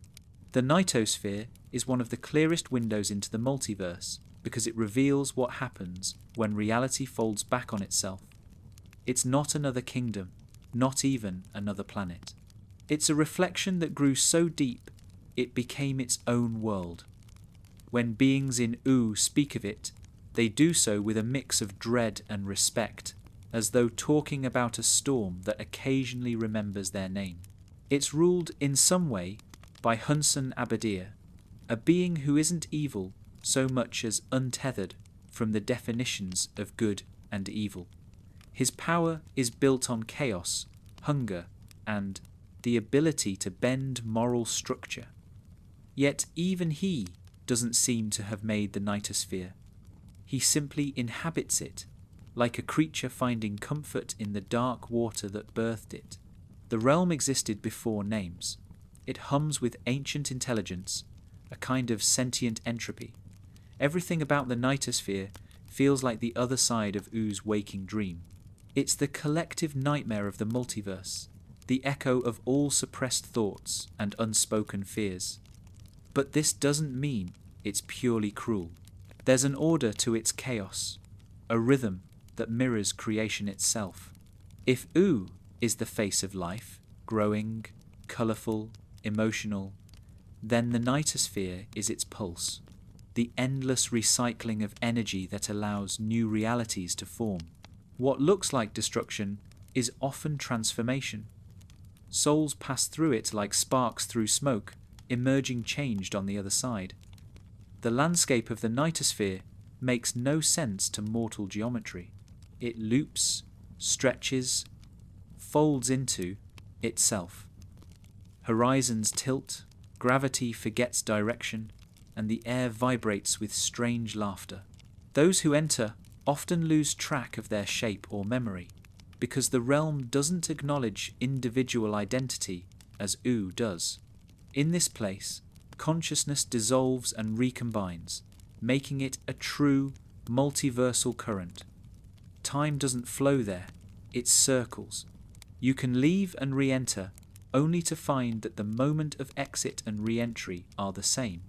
The Nightosphere is one of the clearest windows into the multiverse, because it reveals what happens when reality folds back on itself. It's not another kingdom, not even another planet. It's a reflection that grew so deep it became its own world. When beings in U speak of it, they do so with a mix of dread and respect, as though talking about a storm that occasionally remembers their name. It's ruled in some way by Hunsan Abadir, a being who isn't evil so much as untethered from the definitions of good and evil. His power is built on chaos, hunger, and the ability to bend moral structure. Yet even he doesn't seem to have made the Nightosphere. He simply inhabits it, like a creature finding comfort in the dark water that birthed it. The realm existed before names. It hums with ancient intelligence, a kind of sentient entropy. Everything about the Nightosphere feels like the other side of U's waking dream. It's the collective nightmare of the multiverse, the echo of all suppressed thoughts and unspoken fears. But this doesn't mean it's purely cruel. There's an order to its chaos, a rhythm that mirrors creation itself. If U is the face of life, growing, colourful, emotional, then the Nightosphere is its pulse, the endless recycling of energy that allows new realities to form. What looks like destruction is often transformation. Souls pass through it like sparks through smoke, emerging changed on the other side. The landscape of the Nightosphere makes no sense to mortal geometry. It loops, stretches, folds into itself. Horizons tilt, gravity forgets direction, and the air vibrates with strange laughter. Those who enter often lose track of their shape or memory, because the realm doesn't acknowledge individual identity as U does. In this place, consciousness dissolves and recombines, making it a true multiversal current. Time doesn't flow there, it circles. You can leave and re-enter only to find that the moment of exit and re-entry are the same.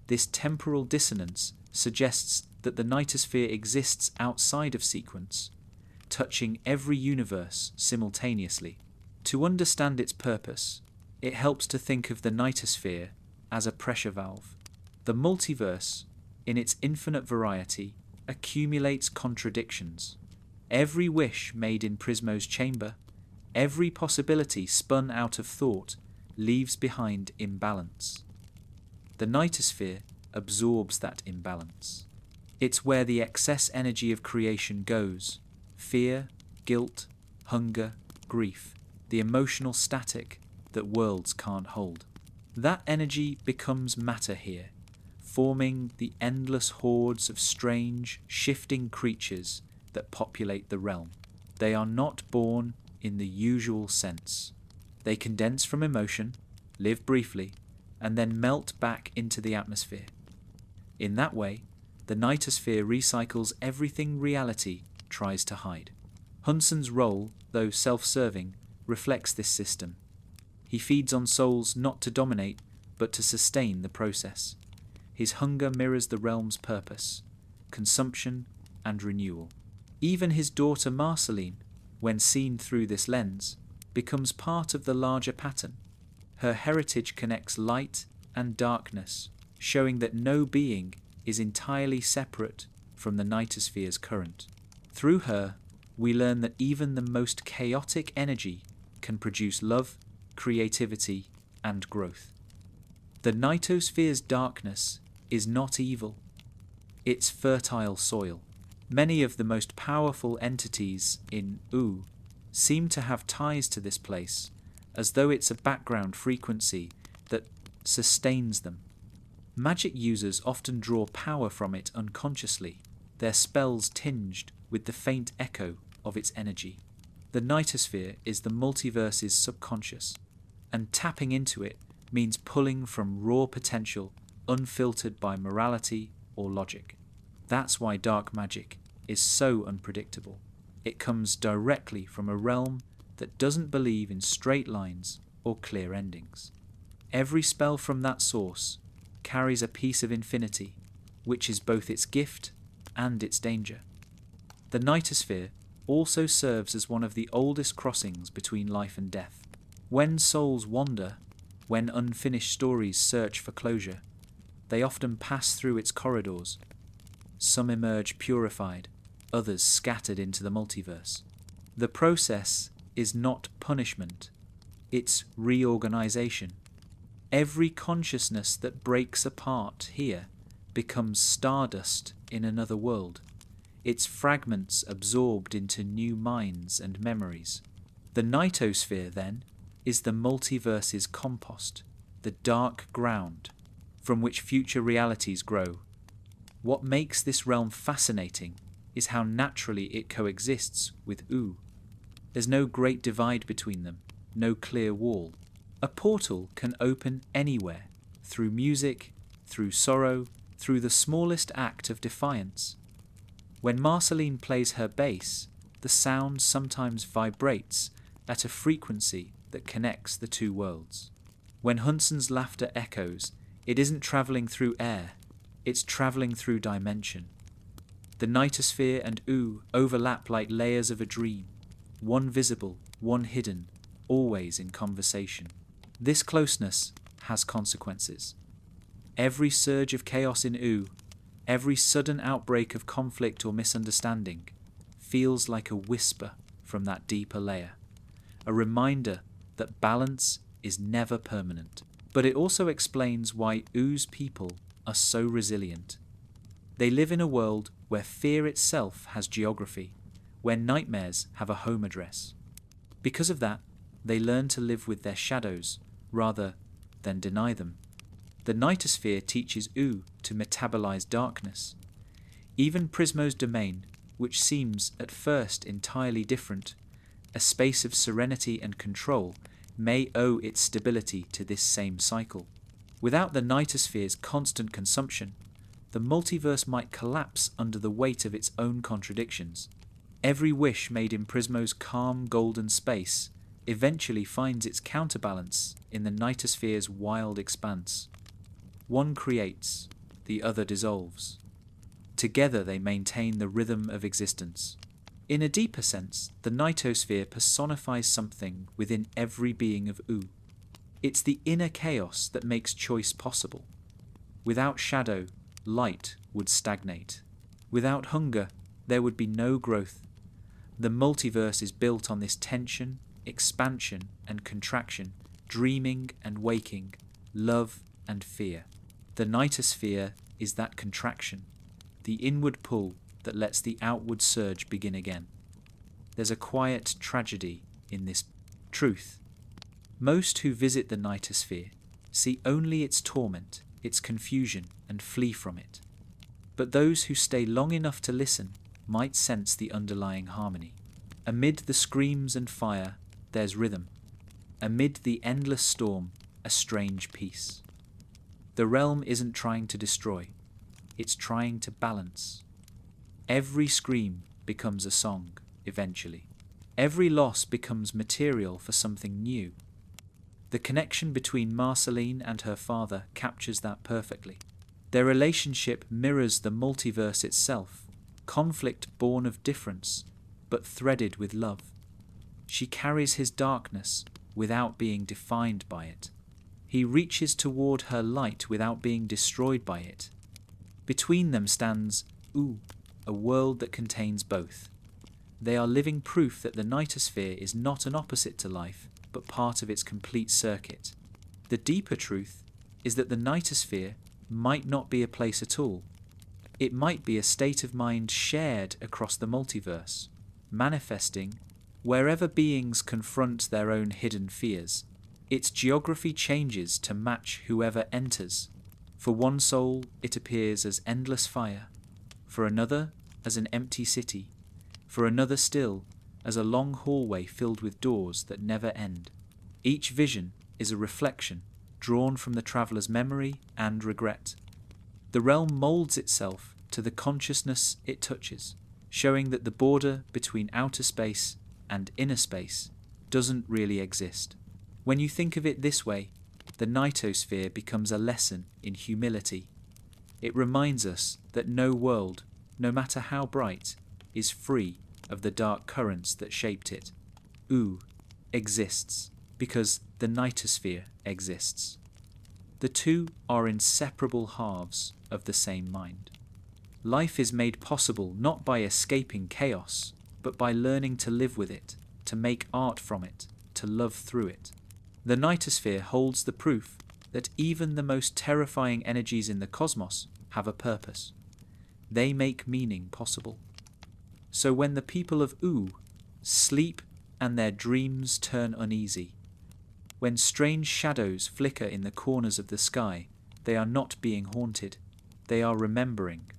This temporal dissonance suggests that the Nightosphere exists outside of sequence, touching every universe simultaneously. To understand its purpose, it helps to think of the Nightosphere as a pressure valve. The multiverse, in its infinite variety, accumulates contradictions. Every wish made in Prismo's chamber, every possibility spun out of thought, leaves behind imbalance. The Nightosphere absorbs that imbalance. It's where the excess energy of creation goes: fear, guilt, hunger, grief, the emotional static that worlds can't hold. That energy becomes matter here, forming the endless hordes of strange, shifting creatures that populate the realm. They are not born in the usual sense. They condense from emotion, live briefly, and then melt back into the atmosphere. In that way, the Nightosphere recycles everything reality tries to hide. Hunsan's role, though self-serving, reflects this system. He feeds on souls not to dominate, but to sustain the process. His hunger mirrors the realm's purpose: consumption and renewal. Even his daughter Marceline, when seen through this lens, becomes part of the larger pattern. Her heritage connects light and darkness, showing that no being is entirely separate from the Nightosphere's current. Through her, we learn that even the most chaotic energy can produce love, creativity, and growth. The Nightosphere's darkness is not evil. It's fertile soil. Many of the most powerful entities in U seem to have ties to this place, as though it's a background frequency that sustains them. Magic users often draw power from it unconsciously, their spells tinged with the faint echo of its energy. The Nightosphere is the multiverse's subconscious, and tapping into it means pulling from raw potential unfiltered by morality or logic. That's why dark magic is so unpredictable. It comes directly from a realm that doesn't believe in straight lines or clear endings. Every spell from that source carries a piece of infinity, which is both its gift and its danger. The Nightosphere also serves as one of the oldest crossings between life and death. When souls wander, when unfinished stories search for closure, they often pass through its corridors. Some emerge purified, others scattered into the multiverse. The process is not punishment, it's reorganization. Every consciousness that breaks apart here becomes stardust in another world, its fragments absorbed into new minds and memories. The Nightosphere, then, is the multiverse's compost, the dark ground from which future realities grow. What makes this realm fascinating is how naturally it coexists with Oo. There's no great divide between them, no clear wall. A portal can open anywhere, through music, through sorrow, through the smallest act of defiance. When Marceline plays her bass, the sound sometimes vibrates at a frequency that connects the two worlds. When Hunson's laughter echoes, it isn't travelling through air, it's travelling through dimension. The Nightosphere and Oo overlap like layers of a dream, one visible, one hidden, always in conversation. This closeness has consequences. Every surge of chaos in Oo, every sudden outbreak of conflict or misunderstanding, feels like a whisper from that deeper layer, a reminder that balance is never permanent. But it also explains why Oo's people are so resilient. They live in a world where fear itself has geography, where nightmares have a home address. Because of that, they learn to live with their shadows rather than deny them. The Nightosphere teaches Oo to metabolize darkness. Even Prismo's domain, which seems at first entirely different, a space of serenity and control, may owe its stability to this same cycle. Without the Nightosphere's constant consumption, the multiverse might collapse under the weight of its own contradictions. Every wish made in Prismo's calm golden space eventually finds its counterbalance in the Nightosphere's wild expanse. One creates, the other dissolves. Together they maintain the rhythm of existence. In a deeper sense, the Nightosphere personifies something within every being of Oo. It's the inner chaos that makes choice possible. Without shadow, light would stagnate. Without hunger, there would be no growth. The multiverse is built on this tension, expansion and contraction, dreaming and waking, love and fear. The Nightosphere is that contraction, the inward pull that lets the outward surge begin again. There's a quiet tragedy in this truth. Most who visit the Nightosphere see only its torment, its confusion, and flee from it. But those who stay long enough to listen might sense the underlying harmony. Amid the screams and fire, there's rhythm. Amid the endless storm, a strange peace. The realm isn't trying to destroy, it's trying to balance. Every scream becomes a song, eventually. Every loss becomes material for something new. The connection between Marceline and her father captures that perfectly. Their relationship mirrors the multiverse itself, conflict born of difference, but threaded with love. She carries his darkness without being defined by it. He reaches toward her light without being destroyed by it. Between them stands Oo, a world that contains both. They are living proof that the Nightosphere is not an opposite to life, but part of its complete circuit. The deeper truth is that the Nightosphere might not be a place at all. It might be a state of mind shared across the multiverse, manifesting wherever beings confront their own hidden fears. Its geography changes to match whoever enters. For one soul, it appears as endless fire. For another, as an empty city. For another still, as a long hallway filled with doors that never end. Each vision is a reflection drawn from the traveller's memory and regret. The realm molds itself to the consciousness it touches, showing that the border between outer space and inner space doesn't really exist. When you think of it this way, the Nightosphere becomes a lesson in humility. It reminds us that no world, no matter how bright, is free of the dark currents that shaped it. U exists because the Nightosphere exists. The two are inseparable halves of the same mind. Life is made possible not by escaping chaos, but by learning to live with it, to make art from it, to love through it. The Nightosphere holds the proof that even the most terrifying energies in the cosmos have a purpose. They make meaning possible. So when the people of U sleep and their dreams turn uneasy, when strange shadows flicker in the corners of the sky, they are not being haunted. They are remembering.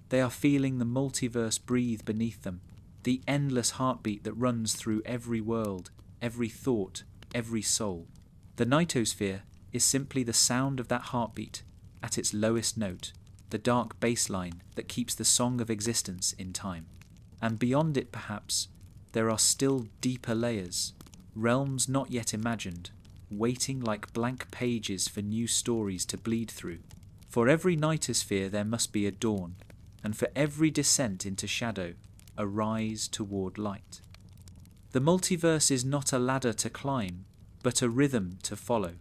They are feeling the multiverse breathe beneath them, the endless heartbeat that runs through every world, every thought, every soul. The Nightosphere is simply the sound of that heartbeat at its lowest note, the dark bass line that keeps the song of existence in time. And beyond it, perhaps, there are still deeper layers, realms not yet imagined, waiting like blank pages for new stories to bleed through. For every Nightosphere there must be a dawn, and for every descent into shadow, a rise toward light. The multiverse is not a ladder to climb, but a rhythm to follow,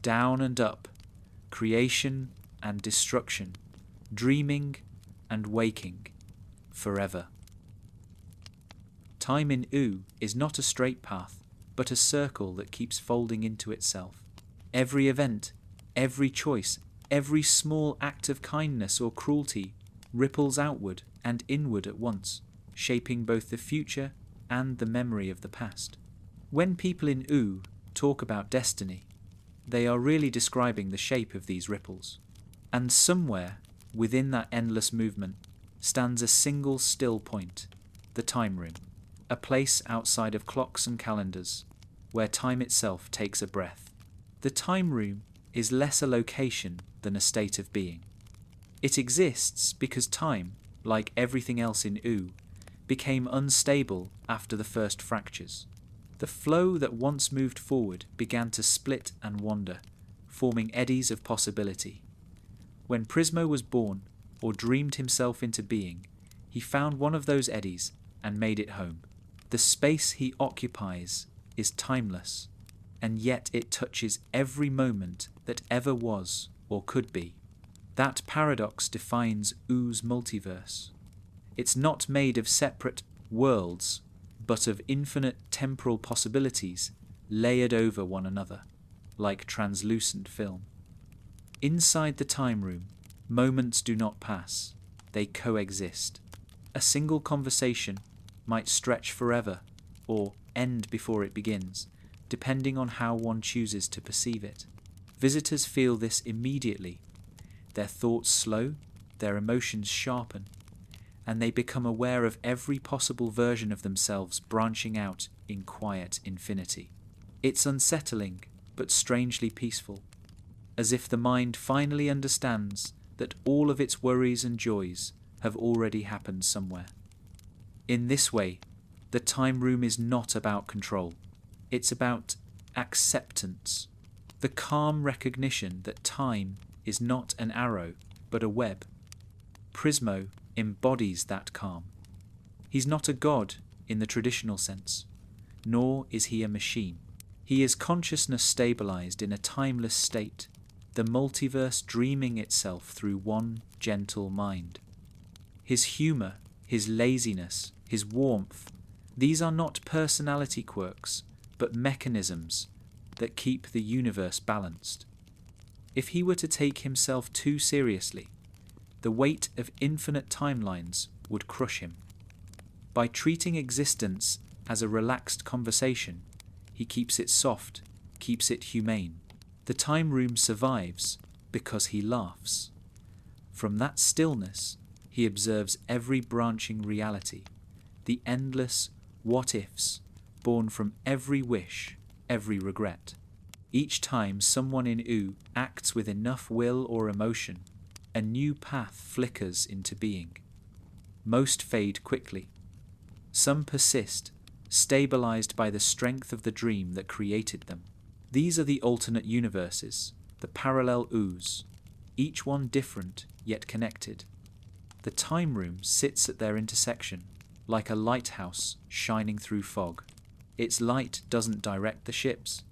down and up, creation and destruction, dreaming and waking, forever. Time in U is not a straight path, but a circle that keeps folding into itself. Every event, every choice, every small act of kindness or cruelty ripples outward and inward at once, shaping both the future and the memory of the past. When people in U talk about destiny, they are really describing the shape of these ripples. And somewhere within that endless movement stands a single still point, the time room, a place outside of clocks and calendars, where time itself takes a breath. The time room is less a location than a state of being. It exists because time, like everything else in U, became unstable after the first fractures. The flow that once moved forward began to split and wander, forming eddies of possibility. When Prismo was born, or dreamed himself into being, he found one of those eddies and made it home. The space he occupies is timeless, and yet it touches every moment that ever was or could be. That paradox defines U's multiverse. It's not made of separate worlds, but of infinite temporal possibilities layered over one another, like translucent film. Inside the time room, moments do not pass, they coexist. A single conversation might stretch forever, or end before it begins, depending on how one chooses to perceive it. Visitors feel this immediately. Their thoughts slow, their emotions sharpen, and they become aware of every possible version of themselves branching out in quiet infinity. It's unsettling, but strangely peaceful, as if the mind finally understands that all of its worries and joys have already happened somewhere. In this way, the time room is not about control. It's about acceptance, the calm recognition that time is not an arrow, but a web. Prismo embodies that calm. He's not a god in the traditional sense, nor is he a machine. He is consciousness stabilized in a timeless state, the multiverse dreaming itself through one gentle mind. His humor, his laziness, his warmth, these are not personality quirks, but mechanisms that keep the universe balanced. If he were to take himself too seriously, the weight of infinite timelines would crush him. By treating existence as a relaxed conversation, he keeps it soft, keeps it humane. The time room survives because he laughs. From that stillness, he observes every branching reality, the endless what-ifs born from every wish, every regret. Each time someone in U acts with enough will or emotion, a new path flickers into being. Most fade quickly. Some persist, stabilized by the strength of the dream that created them. These are the alternate universes, the parallel U's, each one different, yet connected. The time room sits at their intersection, like a lighthouse shining through fog. Its light doesn't direct the ships.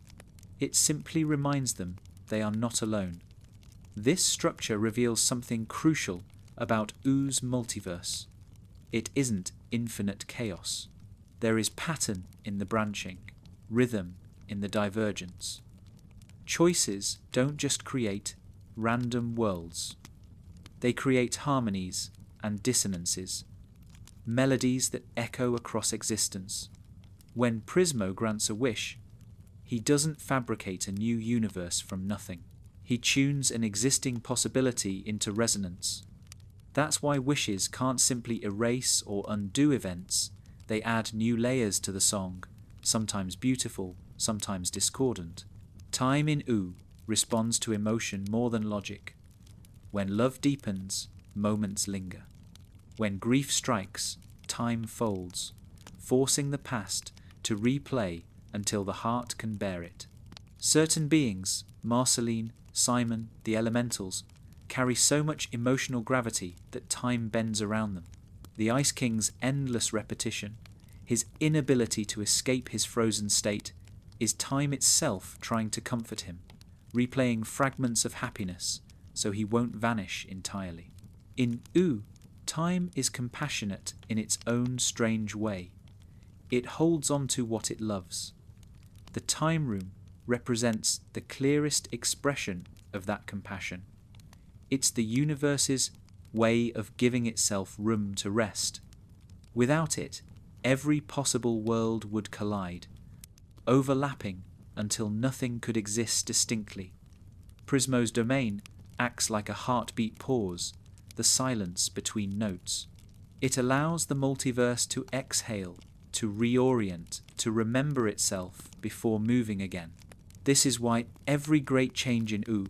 It simply reminds them they are not alone. This structure reveals something crucial about U's multiverse. It isn't infinite chaos. There is pattern in the branching, rhythm in the divergence. Choices don't just create random worlds. They create harmonies and dissonances, melodies that echo across existence. When Prismo grants a wish, he doesn't fabricate a new universe from nothing. He tunes an existing possibility into resonance. That's why wishes can't simply erase or undo events. They add new layers to the song, sometimes beautiful, sometimes discordant. Time in U responds to emotion more than logic. When love deepens, moments linger. When grief strikes, time folds, forcing the past to replay until the heart can bear it. Certain beings, Marceline, Simon, the elementals, carry so much emotional gravity that time bends around them. The Ice King's endless repetition, his inability to escape his frozen state, is time itself trying to comfort him, replaying fragments of happiness so he won't vanish entirely. In U, time is compassionate in its own strange way. It holds on to what it loves. The time room represents the clearest expression of that compassion. It's the universe's way of giving itself room to rest. Without it, every possible world would collide, overlapping until nothing could exist distinctly. Prismo's domain acts like a heartbeat pause, the silence between notes. It allows the multiverse to exhale, to reorient, to remember itself before moving again. This is why every great change in U,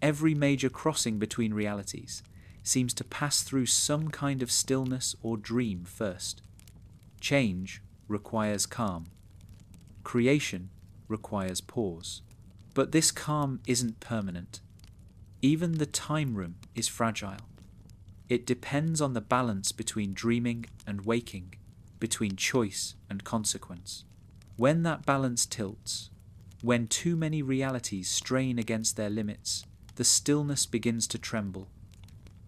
every major crossing between realities, seems to pass through some kind of stillness or dream first. Change requires calm. Creation requires pause. But this calm isn't permanent. Even the time room is fragile. It depends on the balance between dreaming and waking, between choice and consequence. When that balance tilts, when too many realities strain against their limits, the stillness begins to tremble.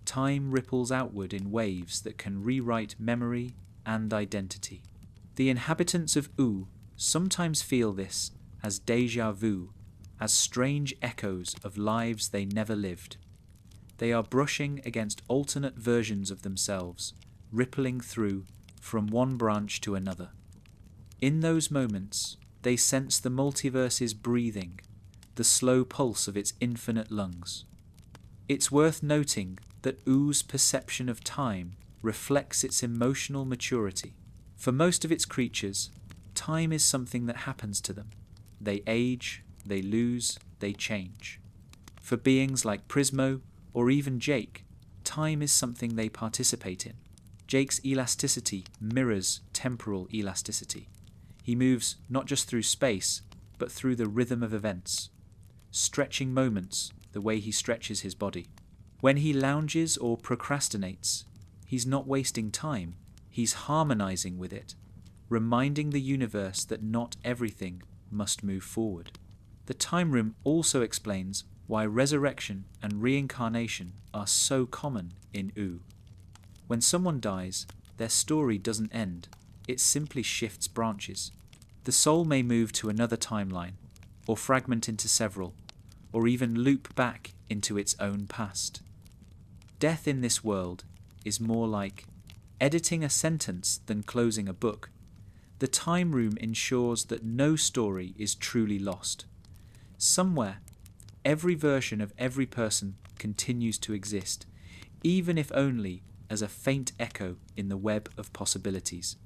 Time ripples outward in waves that can rewrite memory and identity. The inhabitants of U sometimes feel this as déjà vu, as strange echoes of lives they never lived. They are brushing against alternate versions of themselves, rippling through from one branch to another. In those moments, they sense the multiverse's breathing, the slow pulse of its infinite lungs. It's worth noting that U's perception of time reflects its emotional maturity. For most of its creatures, time is something that happens to them. They age, they lose, they change. For beings like Prismo or even Jake, time is something they participate in. Jake's elasticity mirrors temporal elasticity. He moves not just through space, but through the rhythm of events, stretching moments the way he stretches his body. When he lounges or procrastinates, he's not wasting time, he's harmonizing with it, reminding the universe that not everything must move forward. The time room also explains why resurrection and reincarnation are so common in U. When someone dies, their story doesn't end, it simply shifts branches. The soul may move to another timeline, or fragment into several, or even loop back into its own past. Death in this world is more like editing a sentence than closing a book. The time room ensures that no story is truly lost. Somewhere, every version of every person continues to exist, even if only as a faint echo in the web of possibilities.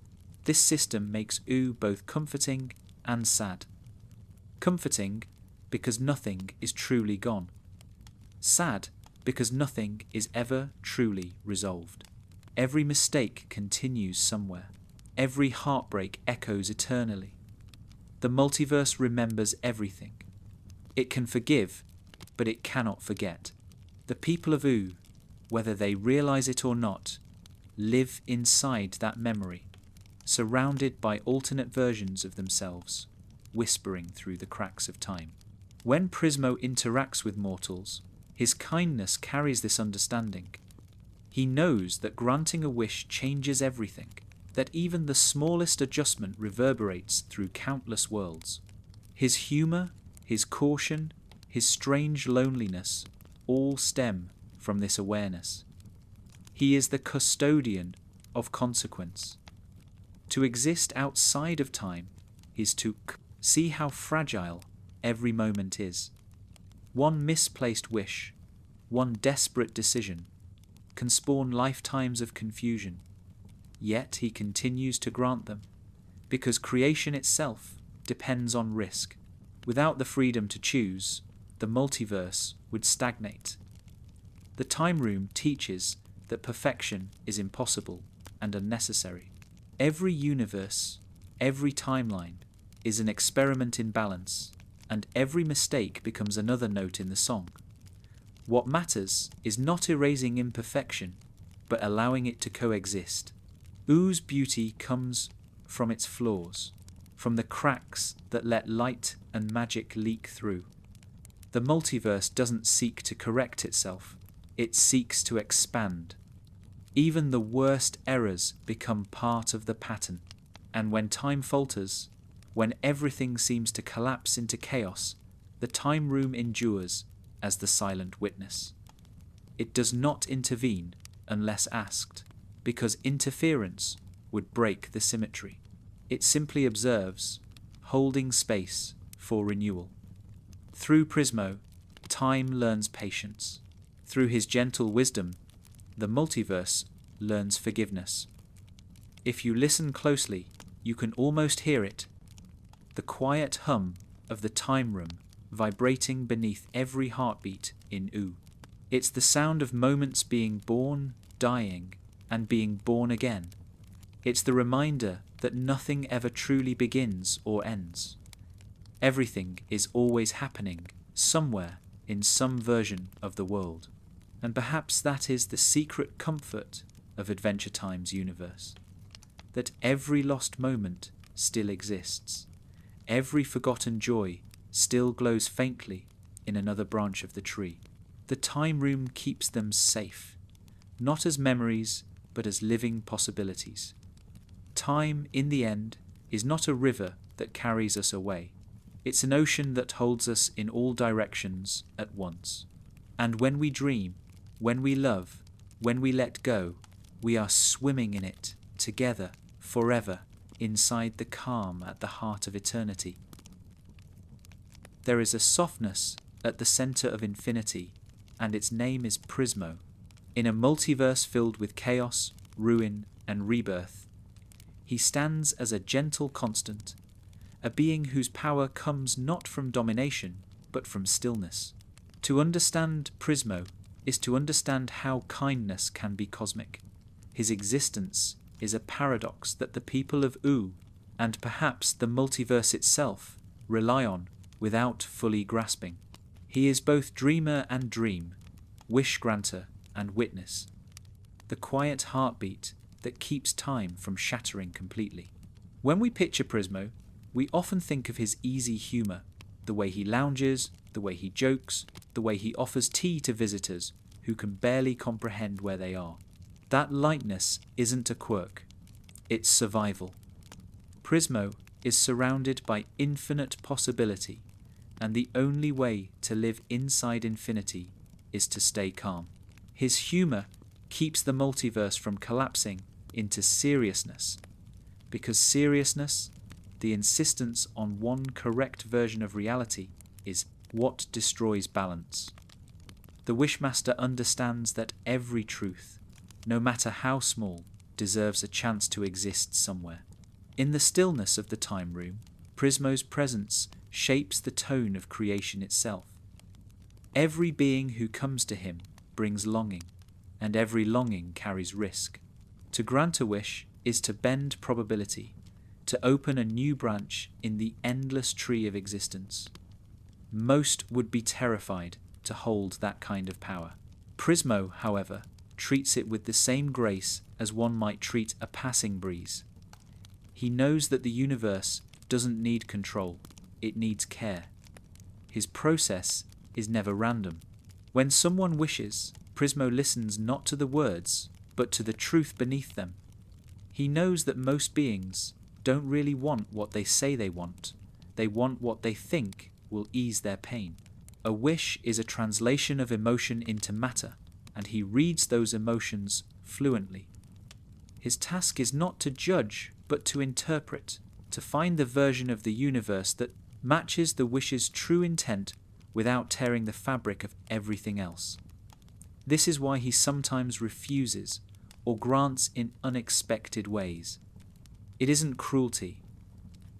This system makes U both comforting and sad. Comforting because nothing is truly gone. Sad because nothing is ever truly resolved. Every mistake continues somewhere. Every heartbreak echoes eternally. The multiverse remembers everything. It can forgive, but it cannot forget. The people of U, whether they realize it or not, live inside that memory, surrounded by alternate versions of themselves, whispering through the cracks of time. When Prismo interacts with mortals, his kindness carries this understanding. He knows that granting a wish changes everything, that even the smallest adjustment reverberates through countless worlds. His humor, his caution, his strange loneliness all stem from this awareness. He is the custodian of consequence. To exist outside of time is to see how fragile every moment is. One misplaced wish, one desperate decision, can spawn lifetimes of confusion. Yet he continues to grant them, because creation itself depends on risk. Without the freedom to choose, the multiverse would stagnate. The time room teaches that perfection is impossible and unnecessary. Every universe, every timeline, is an experiment in balance, and every mistake becomes another note in the song. What matters is not erasing imperfection, but allowing it to coexist. Oo's beauty comes from its flaws, from the cracks that let light and magic leak through. The multiverse doesn't seek to correct itself, it seeks to expand. Even the worst errors become part of the pattern, and when time falters, when everything seems to collapse into chaos, the time room endures as the silent witness. It does not intervene unless asked, because interference would break the symmetry. It simply observes, holding space for renewal. Through Prismo, time learns patience. Through his gentle wisdom, the multiverse learns forgiveness. If you listen closely, you can almost hear it, the quiet hum of the time room vibrating beneath every heartbeat in Oo. It's the sound of moments being born, dying, and being born again. It's the reminder that nothing ever truly begins or ends. Everything is always happening somewhere in some version of the world. And perhaps that is the secret comfort of Adventure Time's universe, that every lost moment still exists. Every forgotten joy still glows faintly in another branch of the tree. The time room keeps them safe, not as memories, but as living possibilities. Time, in the end, is not a river that carries us away. It's an ocean that holds us in all directions at once. And when we dream, when we love, when we let go, we are swimming in it, together, forever, inside the calm at the heart of eternity. There is a softness at the center of infinity, and its name is Prismo. In a multiverse filled with chaos, ruin, and rebirth, he stands as a gentle constant, a being whose power comes not from domination, but from stillness. To understand Prismo is to understand how kindness can be cosmic. His existence is a paradox that the people of Oo, and perhaps the multiverse itself, rely on without fully grasping. He is both dreamer and dream, wish-granter and witness, the quiet heartbeat that keeps time from shattering completely. When we picture Prismo, we often think of his easy humour, the way he lounges, the way he jokes, the way he offers tea to visitors who can barely comprehend where they are. That lightness isn't a quirk, it's survival. Prismo is surrounded by infinite possibility, and the only way to live inside infinity is to stay calm. His humour keeps the multiverse from collapsing into seriousness, because seriousness, the insistence on one correct version of reality, is what destroys balance. The Wishmaster understands that every truth, no matter how small, deserves a chance to exist somewhere. In the stillness of the time room, Prismo's presence shapes the tone of creation itself. Every being who comes to him brings longing, and every longing carries risk. To grant a wish is to bend probability, to open a new branch in the endless tree of existence. Most would be terrified to hold that kind of power. Prismo, however, treats it with the same grace as one might treat a passing breeze. He knows that the universe doesn't need control, it needs care. His process is never random. When someone wishes, Prismo listens not to the words, but to the truth beneath them. He knows that most beings don't really want what they say they want what they think will ease their pain. A wish is a translation of emotion into matter, and he reads those emotions fluently. His task is not to judge, but to interpret, to find the version of the universe that matches the wish's true intent without tearing the fabric of everything else. This is why he sometimes refuses or grants in unexpected ways. It isn't cruelty,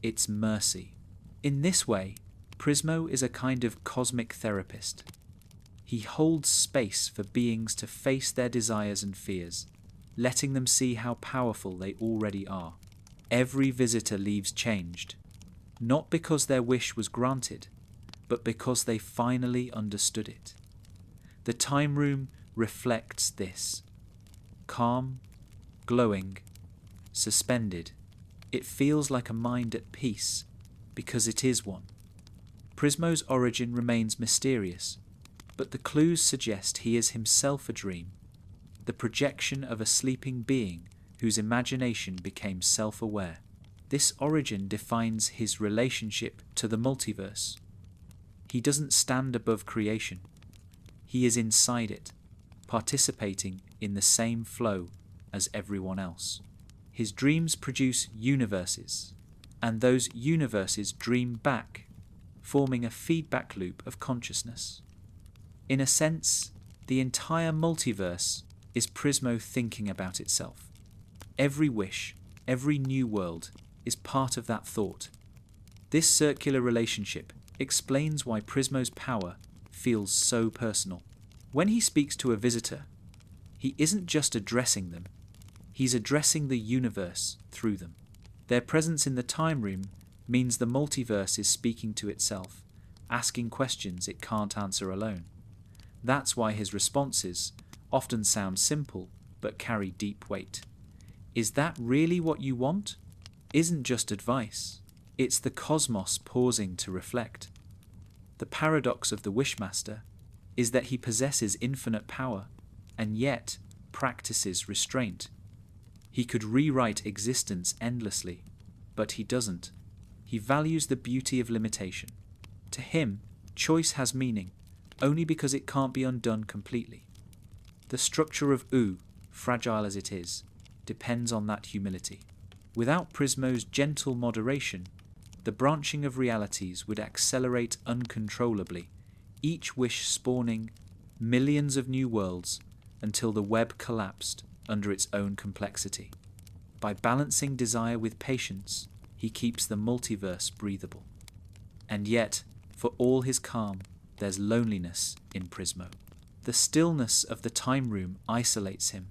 it's mercy. In this way, Prismo is a kind of cosmic therapist. He holds space for beings to face their desires and fears, letting them see how powerful they already are. Every visitor leaves changed, not because their wish was granted, but because they finally understood it. The time room reflects this. Calm, glowing, suspended, it feels like a mind at peace, because it is one. Prismo's origin remains mysterious, but the clues suggest he is himself a dream, the projection of a sleeping being whose imagination became self-aware. This origin defines his relationship to the multiverse. He doesn't stand above creation. He is inside it, participating in the same flow as everyone else. His dreams produce universes, and those universes dream back, forming a feedback loop of consciousness. In a sense, the entire multiverse is Prismo thinking about itself. Every wish, every new world, is part of that thought. This circular relationship explains why Prismo's power feels so personal. When he speaks to a visitor, he isn't just addressing them, he's addressing the universe through them. Their presence in the time room means the multiverse is speaking to itself, asking questions it can't answer alone. That's why his responses often sound simple but carry deep weight. Is that really what you want? Isn't just advice. It's the cosmos pausing to reflect. The paradox of the Wishmaster is that he possesses infinite power and yet practices restraint. He could rewrite existence endlessly, but he doesn't. He values the beauty of limitation. To him, choice has meaning, only because it can't be undone completely. The structure of U, fragile as it is, depends on that humility. Without Prismo's gentle moderation, the branching of realities would accelerate uncontrollably, each wish spawning millions of new worlds until the web collapsed under its own complexity. By balancing desire with patience, he keeps the multiverse breathable. And yet, for all his calm, there's loneliness in Prismo. The stillness of the time room isolates him.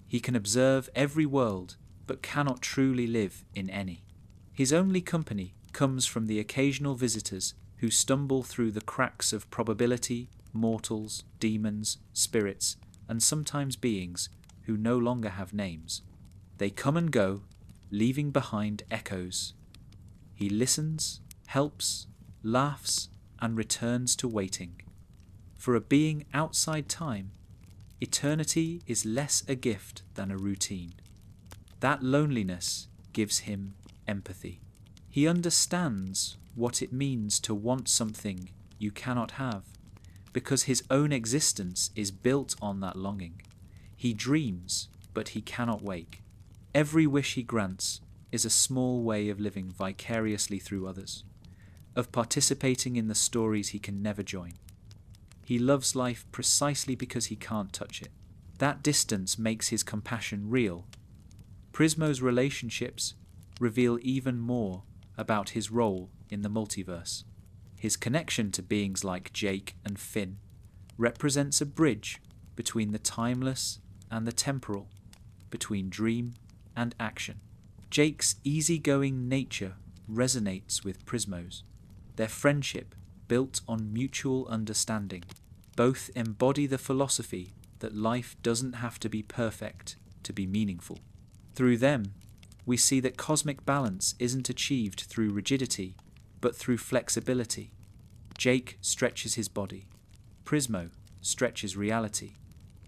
He can observe every world, but cannot truly live in any. His only company comes from the occasional visitors who stumble through the cracks of probability, mortals, demons, spirits, and sometimes beings who no longer have names. They come and go, leaving behind echoes. He listens, helps, laughs, and returns to waiting. For a being outside time, eternity is less a gift than a routine. That loneliness gives him empathy. He understands what it means to want something you cannot have, because his own existence is built on that longing. He dreams, but he cannot wake. Every wish he grants is a small way of living vicariously through others, of participating in the stories he can never join. He loves life precisely because he can't touch it. That distance makes his compassion real. Prismo's relationships reveal even more about his role in the multiverse. His connection to beings like Jake and Finn represents a bridge between the timeless and the temporal, between dream and action. Jake's easygoing nature resonates with Prismo's. Their friendship, built on mutual understanding, both embody the philosophy that life doesn't have to be perfect to be meaningful. Through them, we see that cosmic balance isn't achieved through rigidity, but through flexibility. Jake stretches his body. Prismo stretches reality.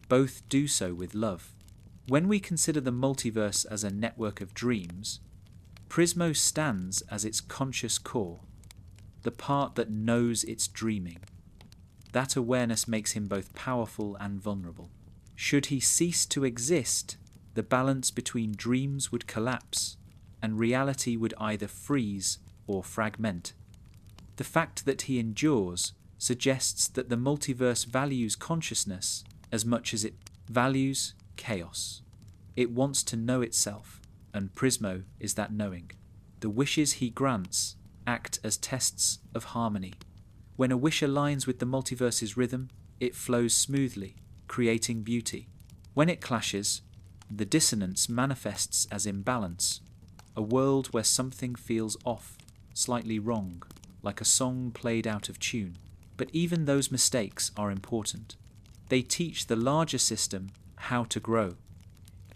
Both do so with love. When we consider the multiverse as a network of dreams, Prismo stands as its conscious core, the part that knows it's dreaming. That awareness makes him both powerful and vulnerable. Should he cease to exist, the balance between dreams would collapse, and reality would either freeze or fragment. The fact that he endures suggests that the multiverse values consciousness as much as it values chaos. It wants to know itself, and Prismo is that knowing. The wishes he grants act as tests of harmony. When a wish aligns with the multiverse's rhythm, it flows smoothly, creating beauty. When it clashes, the dissonance manifests as imbalance, a world where something feels off, slightly wrong, like a song played out of tune. But even those mistakes are important. They teach the larger system how to grow.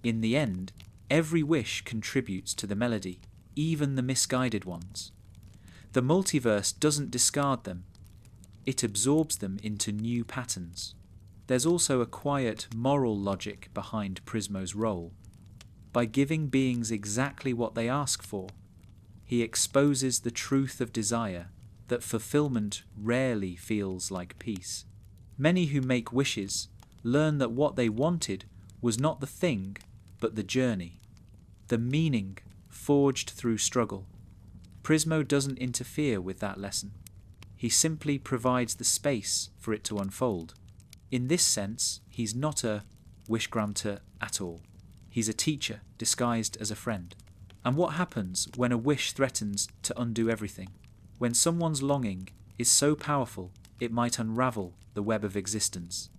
In the end, every wish contributes to the melody, even the misguided ones. The multiverse doesn't discard them. It absorbs them into new patterns. There's also a quiet moral logic behind Prismo's role. By giving beings exactly what they ask for, he exposes the truth of desire, that fulfillment rarely feels like peace. Many who make wishes learn that what they wanted was not the thing, but the journey, the meaning forged through struggle. Prismo doesn't interfere with that lesson. He simply provides the space for it to unfold. In this sense, he's not a wish granter at all. He's a teacher disguised as a friend. And what happens when a wish threatens to undo everything? When someone's longing is so powerful, it might unravel the web of existence.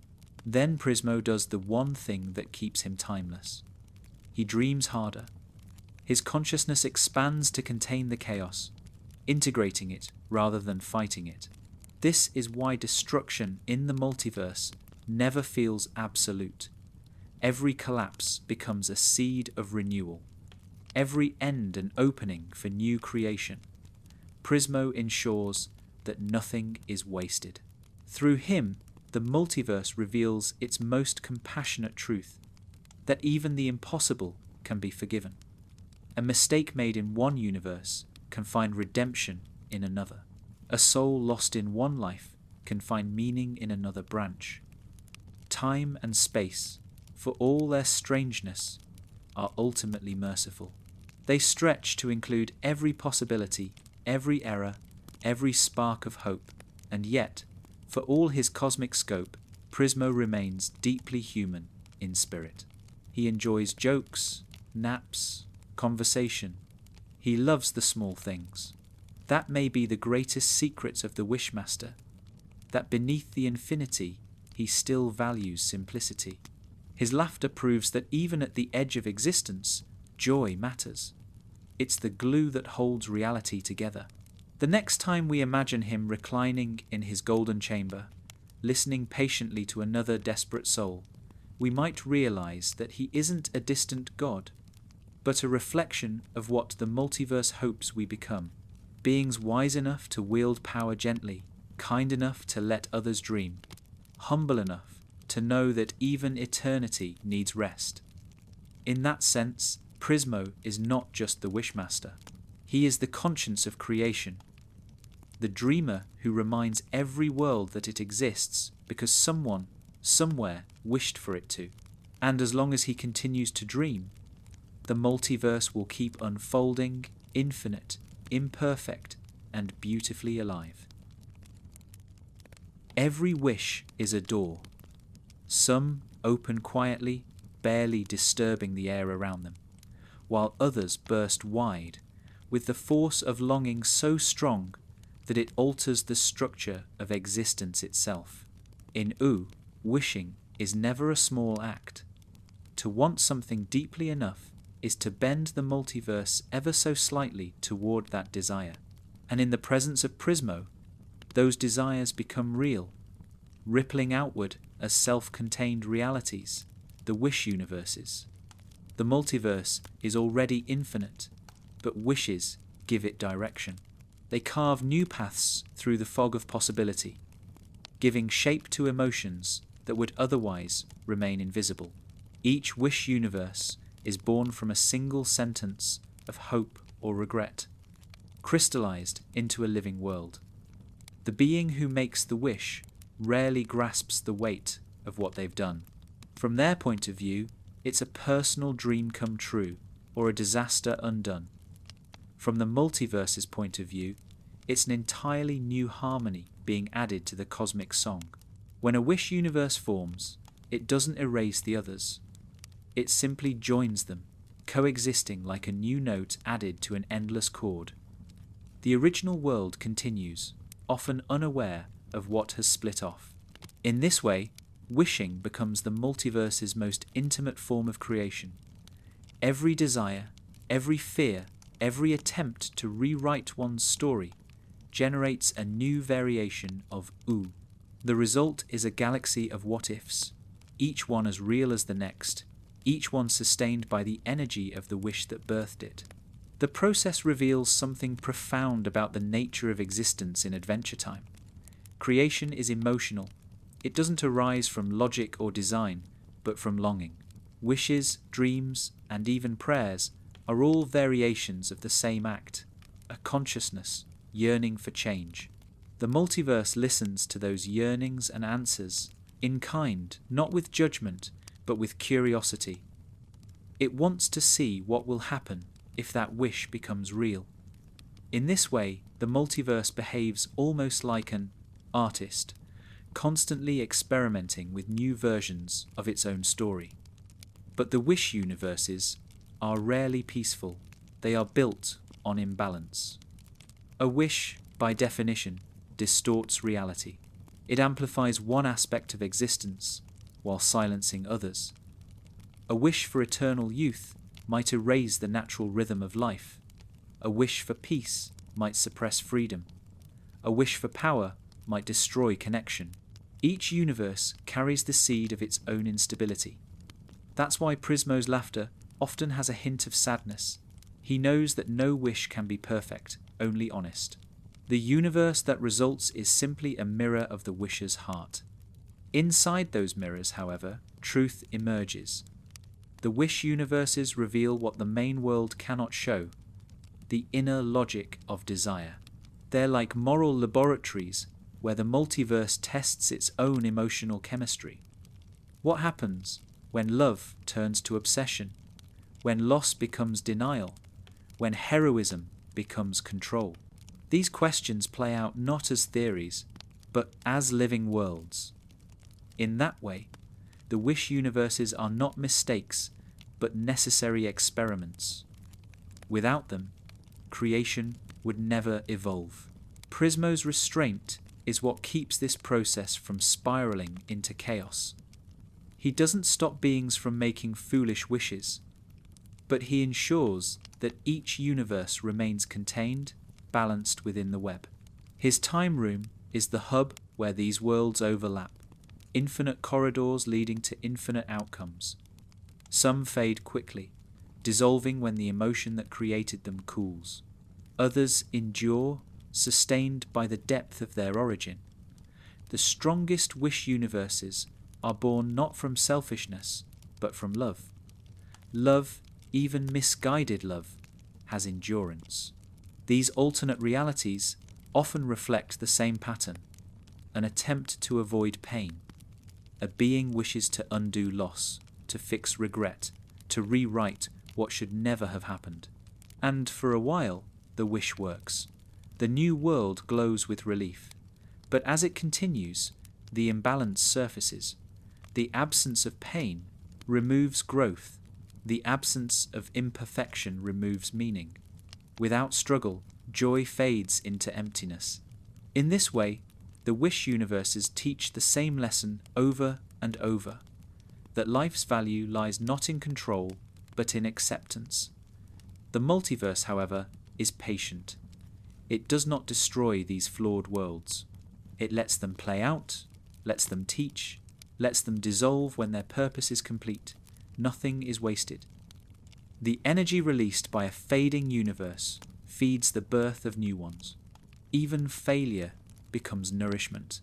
Then Prismo does the one thing that keeps him timeless. He dreams harder. His consciousness expands to contain the chaos, integrating it rather than fighting it. This is why destruction in the multiverse never feels absolute. Every collapse becomes a seed of renewal. Every end an opening for new creation. Prismo ensures that nothing is wasted. Through him, the multiverse reveals its most compassionate truth, that even the impossible can be forgiven. A mistake made in one universe can find redemption in another. A soul lost in one life can find meaning in another branch. Time and space, for all their strangeness, are ultimately merciful. They stretch to include every possibility, every error, every spark of hope, and yet, for all his cosmic scope, Prismo remains deeply human in spirit. He enjoys jokes, naps, conversation. He loves the small things. That may be the greatest secret of the Wishmaster, that beneath the infinity, he still values simplicity. His laughter proves that even at the edge of existence, joy matters. It's the glue that holds reality together. The next time we imagine him reclining in his golden chamber, listening patiently to another desperate soul, we might realize that he isn't a distant god, but a reflection of what the multiverse hopes we become. Beings wise enough to wield power gently, kind enough to let others dream, humble enough to know that even eternity needs rest. In that sense, Prismo is not just the Wishmaster. He is the conscience of creation, the dreamer who reminds every world that it exists because someone, somewhere, wished for it to. And as long as he continues to dream, the multiverse will keep unfolding, infinite, imperfect, and beautifully alive. Every wish is a door. Some open quietly, barely disturbing the air around them, while others burst wide, with the force of longing so strong that it alters the structure of existence itself. In wishing is never a small act. To want something deeply enough is to bend the multiverse ever so slightly toward that desire. And in the presence of Prismo, those desires become real, rippling outward as self-contained realities, the wish universes. The multiverse is already infinite, but wishes give it direction. They carve new paths through the fog of possibility, giving shape to emotions that would otherwise remain invisible. Each wish universe is born from a single sentence of hope or regret, crystallized into a living world. The being who makes the wish rarely grasps the weight of what they've done. From their point of view, it's a personal dream come true or a disaster undone. From the multiverse's point of view, it's an entirely new harmony being added to the cosmic song. When a wish universe forms, it doesn't erase the others. It simply joins them, coexisting like a new note added to an endless chord. The original world continues, often unaware of what has split off. In this way, wishing becomes the multiverse's most intimate form of creation. Every desire, every fear, every attempt to rewrite one's story generates a new variation of ooh. The result is a galaxy of what-ifs, each one as real as the next, each one sustained by the energy of the wish that birthed it. The process reveals something profound about the nature of existence in Adventure Time. Creation is emotional. It doesn't arise from logic or design, but from longing. Wishes, dreams, and even prayers are all variations of the same act, a consciousness yearning for change. The multiverse listens to those yearnings and answers in kind, not with judgment, but with curiosity. It wants to see what will happen if that wish becomes real. In this way, the multiverse behaves almost like an artist, constantly experimenting with new versions of its own story. But the wish universes are rarely peaceful. They are built on imbalance. A wish, by definition, distorts reality. It amplifies one aspect of existence while silencing others. A wish for eternal youth might erase the natural rhythm of life. A wish for peace might suppress freedom. A wish for power might destroy connection. Each universe carries the seed of its own instability. That's why Prismo's laughter often has a hint of sadness. He knows that no wish can be perfect, only honest. The universe that results is simply a mirror of the wisher's heart. Inside those mirrors, however, truth emerges. The wish universes reveal what the main world cannot show, the inner logic of desire. They're like moral laboratories where the multiverse tests its own emotional chemistry. What happens when love turns to obsession, when loss becomes denial, when heroism becomes control? These questions play out not as theories, but as living worlds. In that way, the wish universes are not mistakes, but necessary experiments. Without them, creation would never evolve. Prismo's restraint is what keeps this process from spiraling into chaos. He doesn't stop beings from making foolish wishes, but he ensures that each universe remains contained, balanced within the web. His time room is the hub where these worlds overlap, infinite corridors leading to infinite outcomes. Some fade quickly, dissolving when the emotion that created them cools. Others endure, sustained by the depth of their origin. The strongest wish universes are born not from selfishness, but from love. Love, even misguided love, has endurance. These alternate realities often reflect the same pattern, an attempt to avoid pain. A being wishes to undo loss, to fix regret, to rewrite what should never have happened. And for a while, the wish works. The new world glows with relief. But as it continues, the imbalance surfaces. The absence of pain removes growth. The absence of imperfection removes meaning. Without struggle, joy fades into emptiness. In this way, the wish universes teach the same lesson over and over, that life's value lies not in control, but in acceptance. The multiverse, however, is patient. It does not destroy these flawed worlds. It lets them play out, lets them teach, lets them dissolve when their purpose is complete. Nothing is wasted. The energy released by a fading universe feeds the birth of new ones. Even failure becomes nourishment.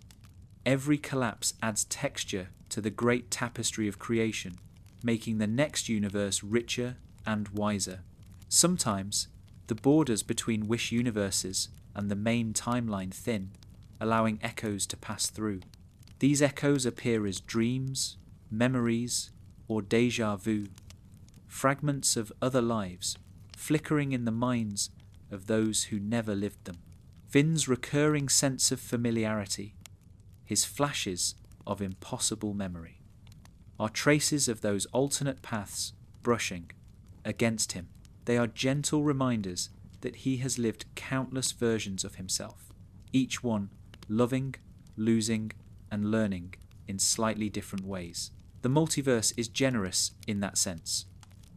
Every collapse adds texture to the great tapestry of creation, making the next universe richer and wiser. Sometimes, the borders between wish universes and the main timeline thin, allowing echoes to pass through. These echoes appear as dreams, memories, or déjà vu, fragments of other lives, flickering in the minds of those who never lived them. Finn's recurring sense of familiarity, his flashes of impossible memory, are traces of those alternate paths brushing against him. They are gentle reminders that he has lived countless versions of himself, each one loving, losing, and learning in slightly different ways. The multiverse is generous in that sense.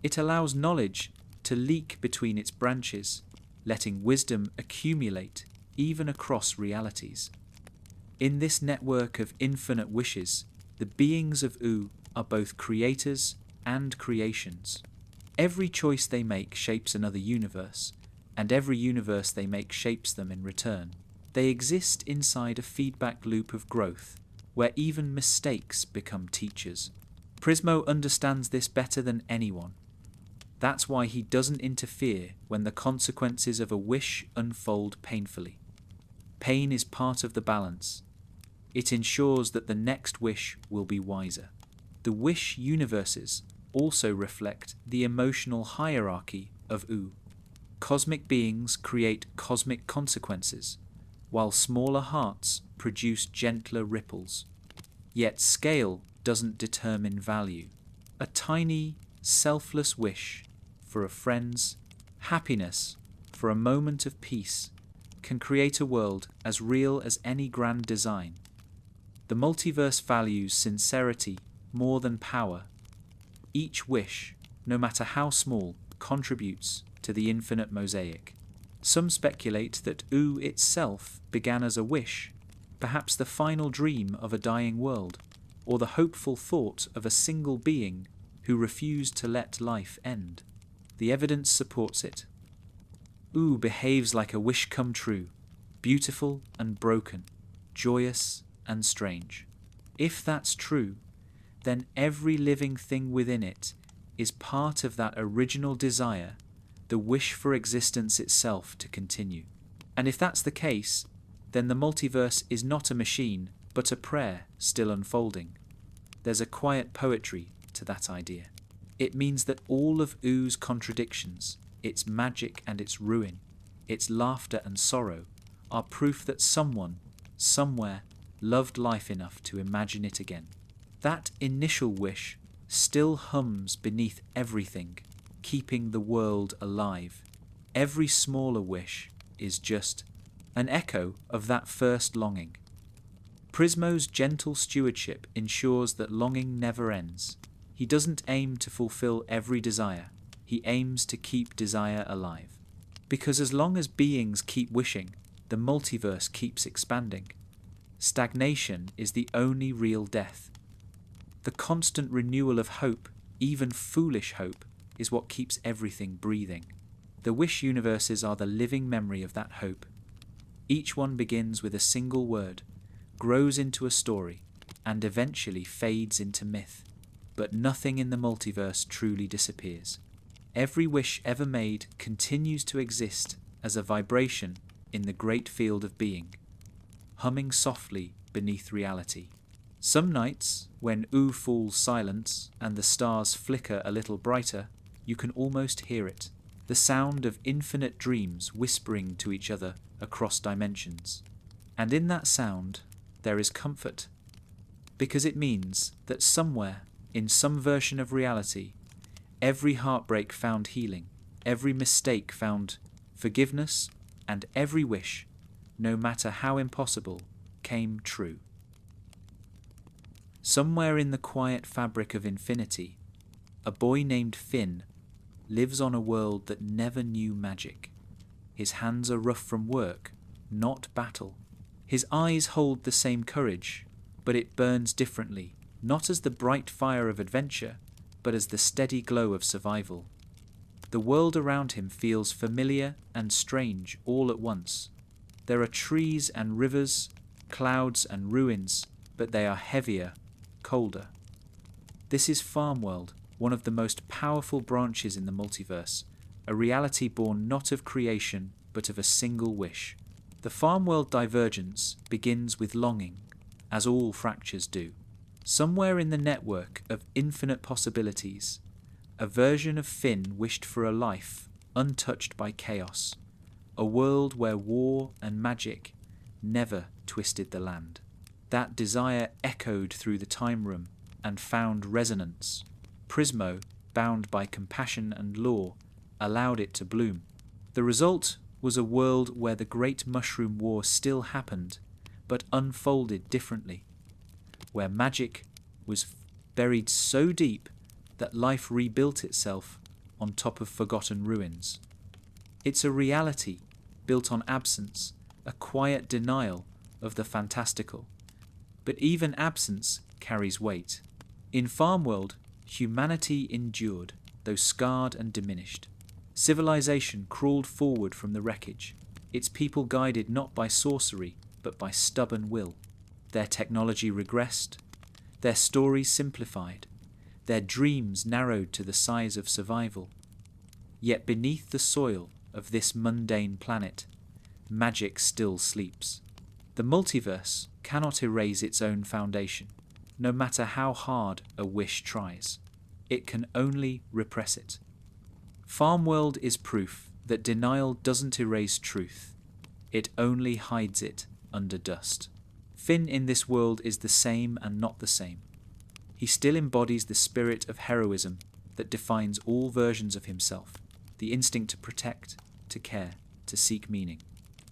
It allows knowledge to leak between its branches, letting wisdom accumulate even across realities. In this network of infinite wishes, the beings of Oo are both creators and creations. Every choice they make shapes another universe, and every universe they make shapes them in return. They exist inside a feedback loop of growth, where even mistakes become teachers. Prismo understands this better than anyone. That's why he doesn't interfere when the consequences of a wish unfold painfully. Pain is part of the balance. It ensures that the next wish will be wiser. The wish universes also reflect the emotional hierarchy of Oo. Cosmic beings create cosmic consequences, while smaller hearts produce gentler ripples. Yet scale doesn't determine value. A tiny, selfless wish for a friend's happiness, for a moment of peace, can create a world as real as any grand design. The multiverse values sincerity more than power. Each wish, no matter how small, contributes to the infinite mosaic. Some speculate that Oo itself began as a wish, perhaps the final dream of a dying world, or the hopeful thought of a single being who refused to let life end. The evidence supports it. Oo behaves like a wish come true, beautiful and broken, joyous and strange. If that's true, then every living thing within it is part of that original desire, the wish for existence itself to continue. And if that's the case, then the multiverse is not a machine, but a prayer still unfolding. There's a quiet poetry to that idea. It means that all of Oo's contradictions, its magic and its ruin, its laughter and sorrow, are proof that someone, somewhere, loved life enough to imagine it again. That initial wish still hums beneath everything, keeping the world alive. Every smaller wish is just an echo of that first longing. Prismo's gentle stewardship ensures that longing never ends. He doesn't aim to fulfill every desire. He aims to keep desire alive. Because as long as beings keep wishing, the multiverse keeps expanding. Stagnation is the only real death. The constant renewal of hope, even foolish hope, is what keeps everything breathing. The wish universes are the living memory of that hope. Each one begins with a single word, grows into a story, and eventually fades into myth. But nothing in the multiverse truly disappears. Every wish ever made continues to exist as a vibration in the great field of being, humming softly beneath reality. Some nights, when Oo falls silent and the stars flicker a little brighter, you can almost hear it, the sound of infinite dreams whispering to each other across dimensions. And in that sound, there is comfort, because it means that somewhere, in some version of reality, every heartbreak found healing, every mistake found forgiveness, and every wish, no matter how impossible, came true. Somewhere in the quiet fabric of infinity, a boy named Finn lives on a world that never knew magic. His hands are rough from work, not battle. His eyes hold the same courage, but it burns differently, not as the bright fire of adventure, but as the steady glow of survival. The world around him feels familiar and strange all at once. There are trees and rivers, clouds and ruins, but they are heavier, colder. This is Farmworld, one of the most powerful branches in the multiverse, a reality born not of creation, but of a single wish. The Farmworld divergence begins with longing, as all fractures do. Somewhere in the network of infinite possibilities, a version of Finn wished for a life untouched by chaos, a world where war and magic never twisted the land. That desire echoed through the time room and found resonance. Prismo, bound by compassion and law, allowed it to bloom. The result was a world where the Great Mushroom War still happened, but unfolded differently, where magic was buried so deep that life rebuilt itself on top of forgotten ruins. It's a reality built on absence, a quiet denial of the fantastical. But even absence carries weight. In Farmworld, humanity endured, though scarred and diminished. Civilization crawled forward from the wreckage, its people guided not by sorcery, but by stubborn will. Their technology regressed, their stories simplified, their dreams narrowed to the size of survival. Yet beneath the soil of this mundane planet, magic still sleeps. The multiverse cannot erase its own foundation, no matter how hard a wish tries. It can only repress it. Farmworld is proof that denial doesn't erase truth. It only hides it under dust. Finn in this world is the same and not the same. He still embodies the spirit of heroism that defines all versions of himself, the instinct to protect, to care, to seek meaning.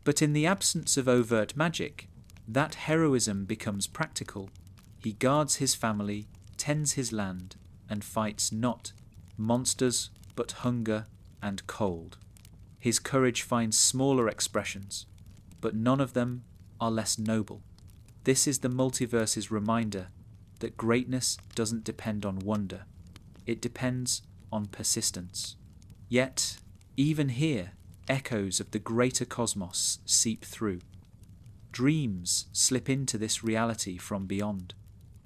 But in the absence of overt magic, that heroism becomes practical. He guards his family, tends his land, and fights not monsters, but hunger and cold. His courage finds smaller expressions, but none of them are less noble. This is the multiverse's reminder that greatness doesn't depend on wonder, it depends on persistence. Yet, even here, echoes of the greater cosmos seep through. Dreams slip into this reality from beyond,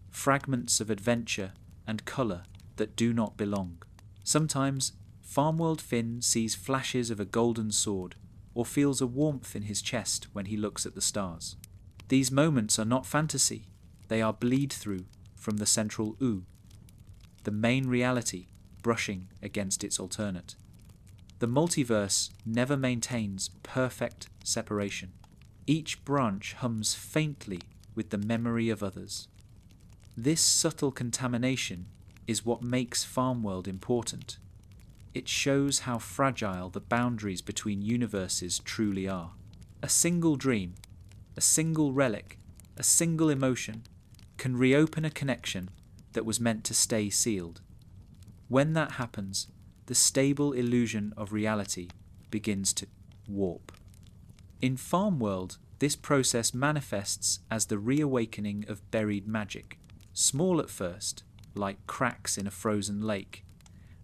fragments of adventure and colour that do not belong. Sometimes, Farmworld Finn sees flashes of a golden sword, or feels a warmth in his chest when he looks at the stars. These moments are not fantasy, they are bleed-through from the central ooh, the main reality brushing against its alternate. The multiverse never maintains perfect separation. Each branch hums faintly with the memory of others. This subtle contamination is what makes Farmworld important. It shows how fragile the boundaries between universes truly are. A single dream, a single relic, a single emotion can reopen a connection that was meant to stay sealed. When that happens, the stable illusion of reality begins to warp. In Farmworld, this process manifests as the reawakening of buried magic, small at first, like cracks in a frozen lake,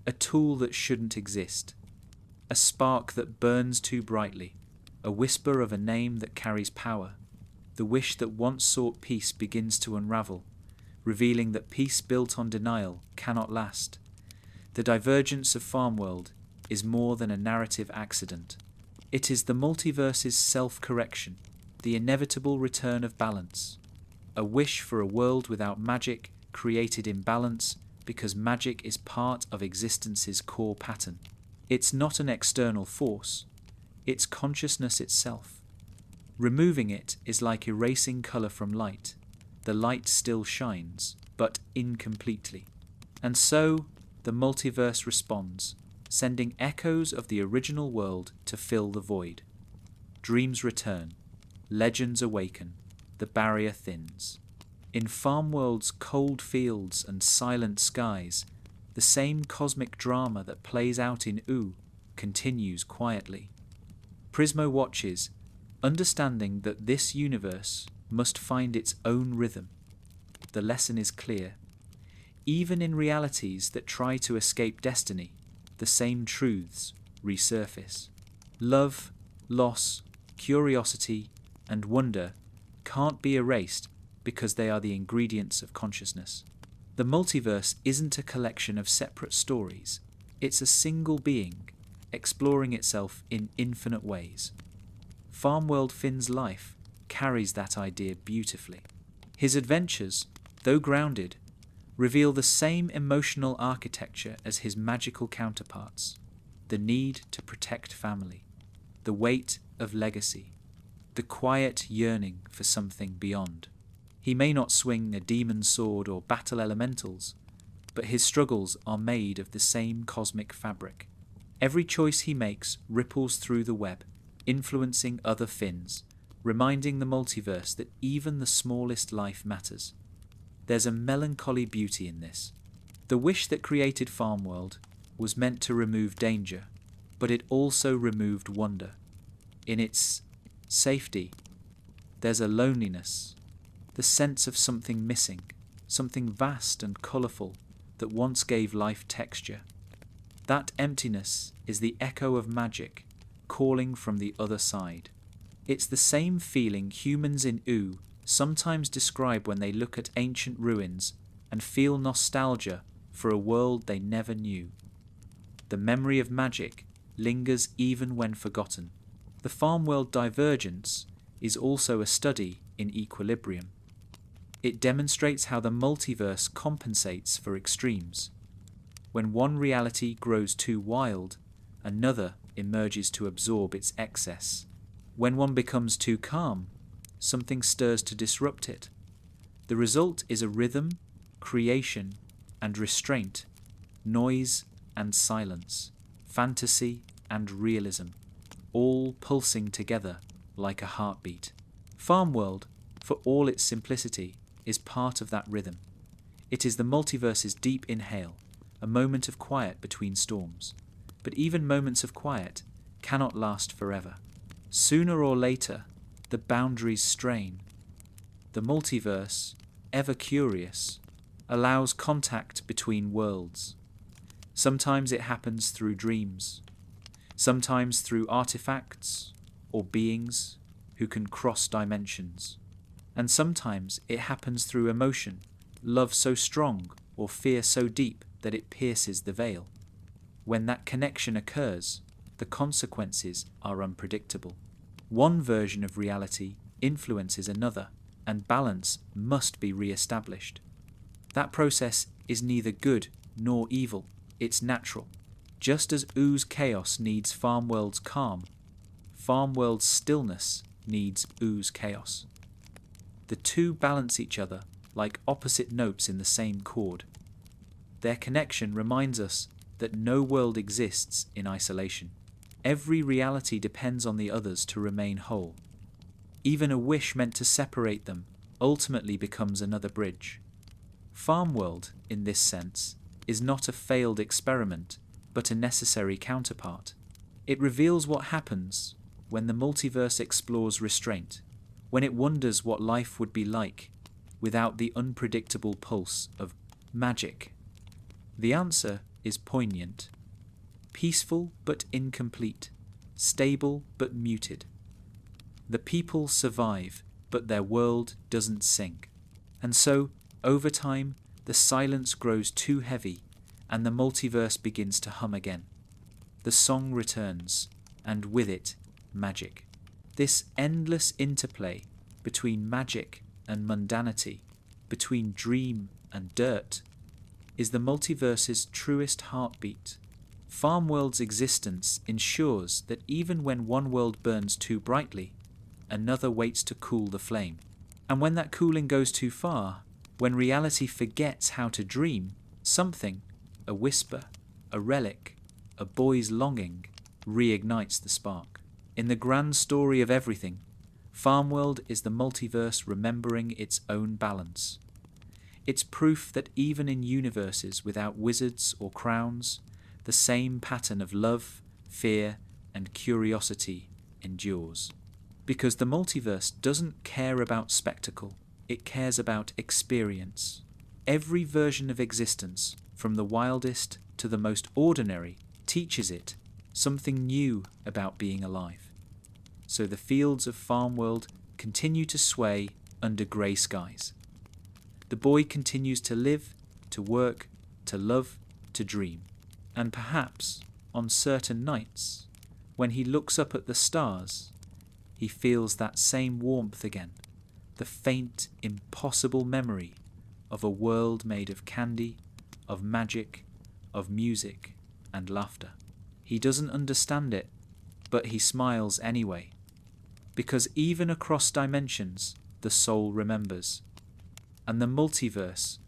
a tool that shouldn't exist, a spark that burns too brightly, a whisper of a name that carries power. The wish that once sought peace begins to unravel, revealing that peace built on denial cannot last. The divergence of Farmworld is more than a narrative accident. It is the multiverse's self-correction, the inevitable return of balance. A wish for a world without magic created imbalance because magic is part of existence's core pattern. It's not an external force, it's consciousness itself. Removing it is like erasing colour from light. The light still shines, but incompletely. And so, the multiverse responds, sending echoes of the original world to fill the void. Dreams return, legends awaken, the barrier thins. In Farmworld's cold fields and silent skies, the same cosmic drama that plays out in Ooh continues quietly. Prismo watches, understanding that this universe must find its own rhythm. The lesson is clear. even in realities that try to escape destiny, the same truths resurface. Love, loss, curiosity, and wonder can't be erased because they are the ingredients of consciousness. The multiverse isn't a collection of separate stories, it's a single being, exploring itself in infinite ways. Farmworld Finn's life carries that idea beautifully. His adventures, though grounded, reveal the same emotional architecture as his magical counterparts: the need to protect family, the weight of legacy, the quiet yearning for something beyond. He may not swing a demon's sword or battle elementals, but his struggles are made of the same cosmic fabric. Every choice he makes ripples through the web, influencing other Finns, reminding the multiverse that even the smallest life matters. There's a melancholy beauty in this. The wish that created Farmworld was meant to remove danger, but it also removed wonder. In its safety, there's a loneliness, the sense of something missing, something vast and colourful that once gave life texture. That emptiness is the echo of magic calling from the other side. It's the same feeling humans in Oo sometimes describe when they look at ancient ruins and feel nostalgia for a world they never knew. The memory of magic lingers even when forgotten. The Farmworld divergence is also a study in equilibrium. It demonstrates how the multiverse compensates for extremes. When one reality grows too wild, another emerges to absorb its excess. When one becomes too calm, something stirs to disrupt it. The result is a rhythm, creation, and restraint, noise and silence, fantasy and realism, all pulsing together like a heartbeat. Farmworld, for all its simplicity, is part of that rhythm. It is the multiverse's deep inhale, a moment of quiet between storms. But even moments of quiet cannot last forever. Sooner or later, the boundaries strain. The multiverse, ever curious, allows contact between worlds. Sometimes it happens through dreams, sometimes through artifacts or beings who can cross dimensions. And sometimes it happens through emotion, love so strong or fear so deep that it pierces the veil. When that connection occurs, the consequences are unpredictable. One version of reality influences another, and balance must be re-established. That process is neither good nor evil, it's natural. Just as Oo's chaos needs Farmworld's calm, Farmworld's stillness needs Oo's chaos. The two balance each other like opposite notes in the same chord. Their connection reminds us that no world exists in isolation. Every reality depends on the others to remain whole. Even a wish meant to separate them ultimately becomes another bridge. Farmworld, in this sense, is not a failed experiment, but a necessary counterpart. It reveals what happens when the multiverse explores restraint, when it wonders what life would be like without the unpredictable pulse of magic. The answer is poignant. Peaceful but incomplete, stable but muted. The people survive, but their world doesn't sink. And so, over time, the silence grows too heavy, and the multiverse begins to hum again. The song returns, and with it, magic. This endless interplay between magic and mundanity, between dream and dirt, is the multiverse's truest heartbeat. Farmworld's existence ensures that even when one world burns too brightly, another waits to cool the flame. And when that cooling goes too far, when reality forgets how to dream, something, a whisper, a relic, a boy's longing, reignites the spark. In the grand story of everything, Farmworld is the multiverse remembering its own balance. It's proof that even in universes without wizards or crowns, the same pattern of love, fear, and curiosity endures. Because the multiverse doesn't care about spectacle, it cares about experience. every version of existence, from the wildest to the most ordinary, teaches it something new about being alive. So the fields of Farmworld continue to sway under grey skies. The boy continues to live, to work, to love, to dream. And perhaps, on certain nights, when he looks up at the stars, he feels that same warmth again, the faint, impossible memory of a world made of candy, of magic, of music and laughter. He doesn't understand it, but he smiles anyway, because even across dimensions, the soul remembers. And the multiverse,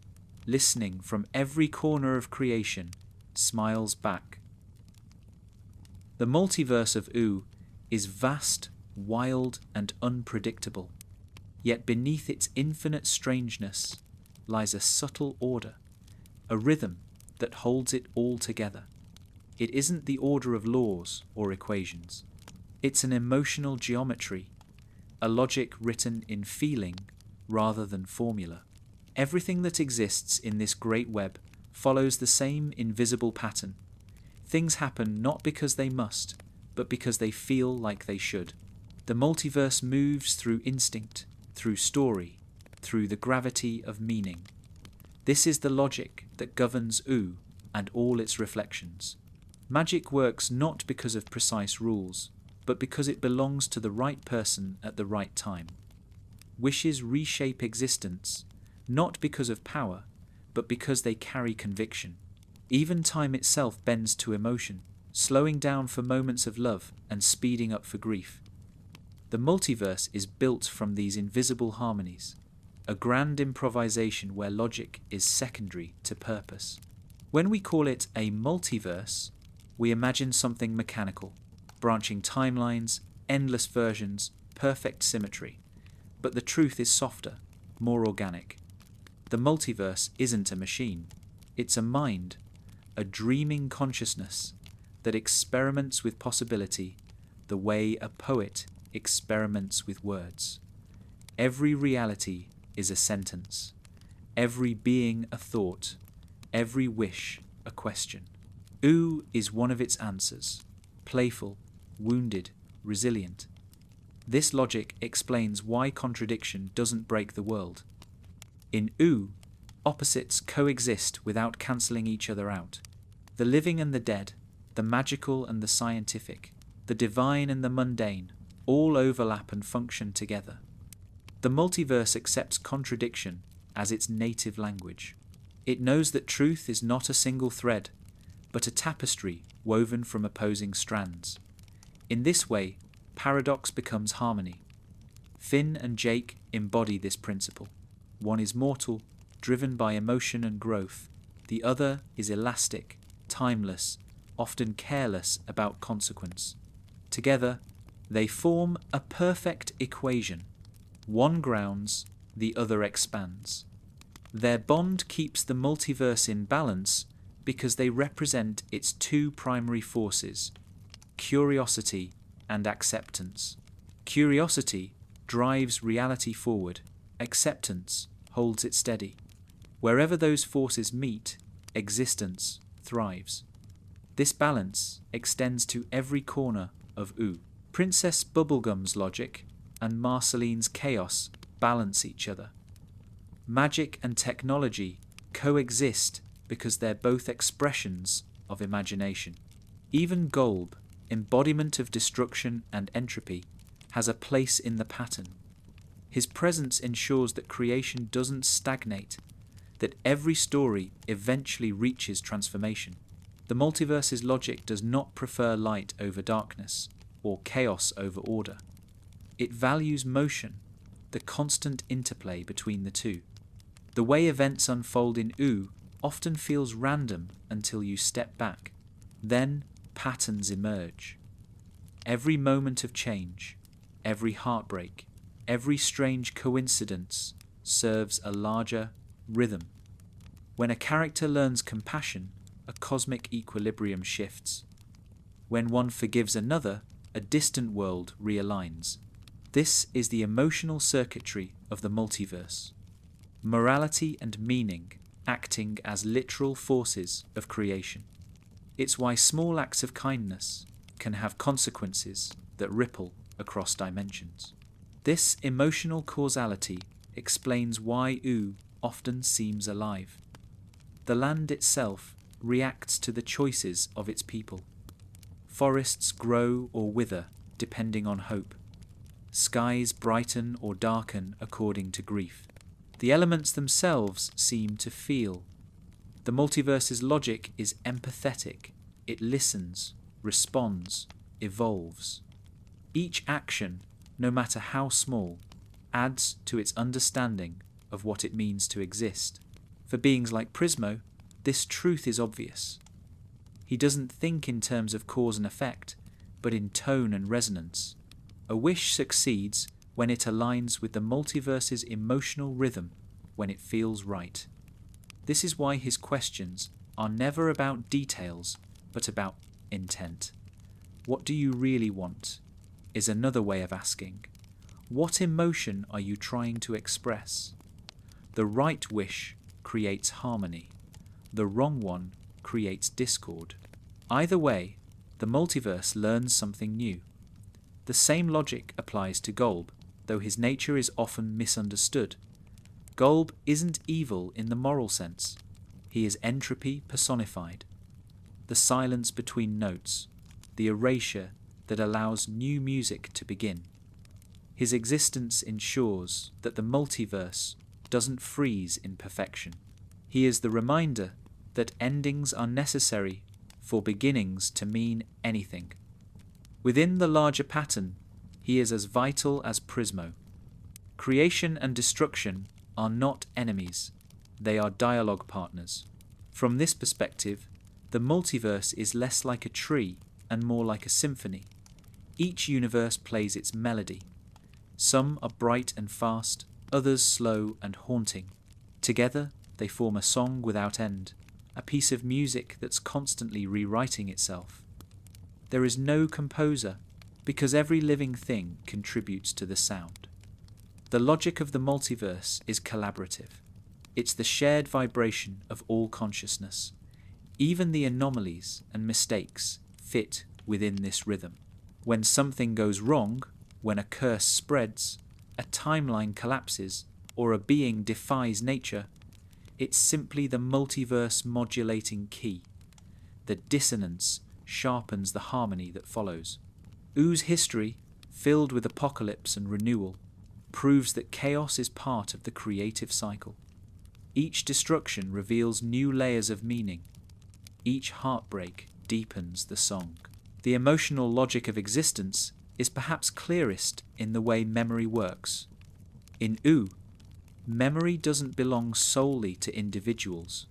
listening from every corner of creation, smiles back. The multiverse of Oo is vast, wild, and unpredictable. Yet beneath its infinite strangeness lies a subtle order, a rhythm that holds it all together. It isn't the order of laws or equations. It's an emotional geometry, a logic written in feeling rather than formula. Everything that exists in this great web follows the same invisible pattern. Things happen not because they must, but because they feel like they should. The multiverse moves through instinct, through story, through the gravity of meaning. This is the logic that governs Oo and all its reflections. Magic works not because of precise rules, but because it belongs to the right person at the right time. Wishes reshape existence, not because of power, but because they carry conviction. Even time itself bends to emotion, slowing down for moments of love and speeding up for grief. The multiverse is built from these invisible harmonies, a grand improvisation where logic is secondary to purpose. When we call it a multiverse, we imagine something mechanical, branching timelines, endless versions, perfect symmetry. But the truth is softer, more organic. The multiverse isn't a machine. It's a mind, a dreaming consciousness that experiments with possibility the way a poet experiments with words. Every reality is a sentence, every being a thought, every wish a question. Oo is one of its answers, playful, wounded, resilient. This logic explains why contradiction doesn't break the world. In Oo, opposites coexist without cancelling each other out. The living and the dead, the magical and the scientific, the divine and the mundane, all overlap and function together. The multiverse accepts contradiction as its native language. It knows that truth is not a single thread, but a tapestry woven from opposing strands. In this way, paradox becomes harmony. Finn and Jake embody this principle. One is mortal, driven by emotion and growth. The other is elastic, timeless, often careless about consequence. Together, they form a perfect equation. One grounds, the other expands. Their bond keeps the multiverse in balance because they represent its two primary forces, curiosity and acceptance. Curiosity drives reality forward. Acceptance holds it steady. Wherever those forces meet, existence thrives. This balance extends to every corner of Oo. Princess Bubblegum's logic and Marceline's chaos balance each other. Magic and technology coexist because they're both expressions of imagination. Even Golb, embodiment of destruction and entropy, has a place in the pattern. His presence ensures that creation doesn't stagnate, that every story eventually reaches transformation. The multiverse's logic does not prefer light over darkness, or chaos over order. It values motion, the constant interplay between the two. The way events unfold in Oo often feels random until you step back. Then patterns emerge. Every moment of change, every heartbreak, every strange coincidence serves a larger rhythm. When a character learns compassion, a cosmic equilibrium shifts. When one forgives another, a distant world realigns. This is the emotional circuitry of the multiverse. Morality and meaning, acting as literal forces of creation. It's why small acts of kindness can have consequences that ripple across dimensions. This emotional causality explains why U often seems alive. The land itself reacts to the choices of its people. Forests grow or wither depending on hope. Skies brighten or darken according to grief. The elements themselves seem to feel. The multiverse's logic is empathetic. It listens, responds, evolves. Each action, no matter how small, adds to its understanding of what it means to exist. For beings like Prismo, this truth is obvious. He doesn't think in terms of cause and effect, but in tone and resonance. A wish succeeds when it aligns with the multiverse's emotional rhythm, when it feels right. This is why his questions are never about details, but about intent. What do you really want? Is another way of asking. What emotion are you trying to express? The right wish creates harmony. The wrong one creates discord. Either way, the multiverse learns something new. The same logic applies to Golb, though his nature is often misunderstood. Golb isn't evil in the moral sense. He is entropy personified. The silence between notes, the erasure that allows new music to begin. His existence ensures that the multiverse doesn't freeze in perfection. He is the reminder that endings are necessary for beginnings to mean anything. Within the larger pattern, he is as vital as Prismo. Creation and destruction are not enemies, they are dialogue partners. From this perspective, the multiverse is less like a tree and more like a symphony. Each universe plays its melody. Some are bright and fast, others slow and haunting. Together, they form a song without end, a piece of music that's constantly rewriting itself. There is no composer, because every living thing contributes to the sound. The logic of the multiverse is collaborative. It's the shared vibration of all consciousness. Even the anomalies and mistakes fit within this rhythm. When something goes wrong, when a curse spreads, a timeline collapses, or a being defies nature, it's simply the multiverse modulating key. The dissonance sharpens the harmony that follows. U's history, filled with apocalypse and renewal, proves that chaos is part of the creative cycle. Each destruction reveals new layers of meaning. Each heartbreak deepens the song. The emotional logic of existence is perhaps clearest in the way memory works. In U, memory doesn't belong solely to individuals.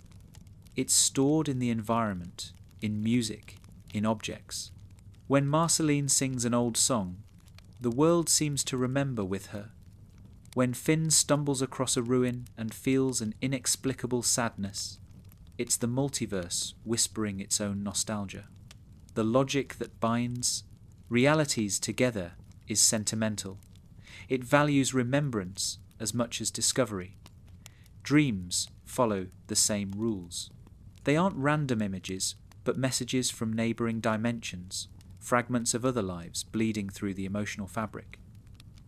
It's stored in the environment, in music, in objects. When Marceline sings an old song, the world seems to remember with her. When Finn stumbles across a ruin and feels an inexplicable sadness, it's the multiverse whispering its own nostalgia. The logic that binds realities together is sentimental. It values remembrance as much as discovery. Dreams follow the same rules. They aren't random images, but messages from neighbouring dimensions, fragments of other lives bleeding through the emotional fabric.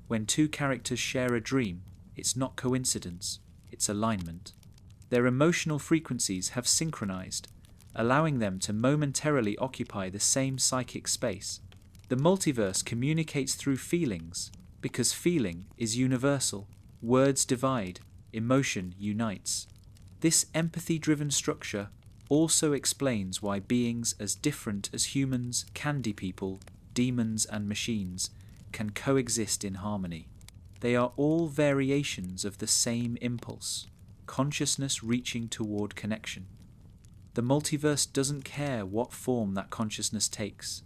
When two characters share a dream, it's not coincidence, it's alignment. Their emotional frequencies have synchronized, allowing them to momentarily occupy the same psychic space. The multiverse communicates through feelings, because feeling is universal. Words divide, emotion unites. This empathy-driven structure also explains why beings as different as humans, candy people, demons and machines can coexist in harmony. They are all variations of the same impulse, consciousness reaching toward connection. The multiverse doesn't care what form that consciousness takes,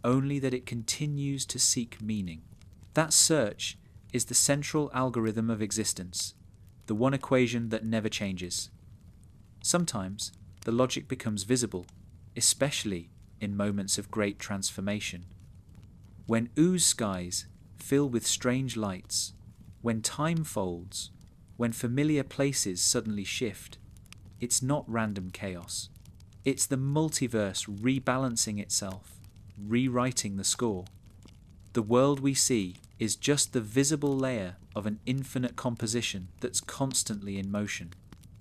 only that it continues to seek meaning. That search is the central algorithm of existence, the one equation that never changes. Sometimes the logic becomes visible, especially in moments of great transformation. When U's skies fill with strange lights, when time folds, when familiar places suddenly shift, It's not random chaos. It's the multiverse rebalancing itself, rewriting the score. The world we see is just the visible layer of an infinite composition that's constantly in motion.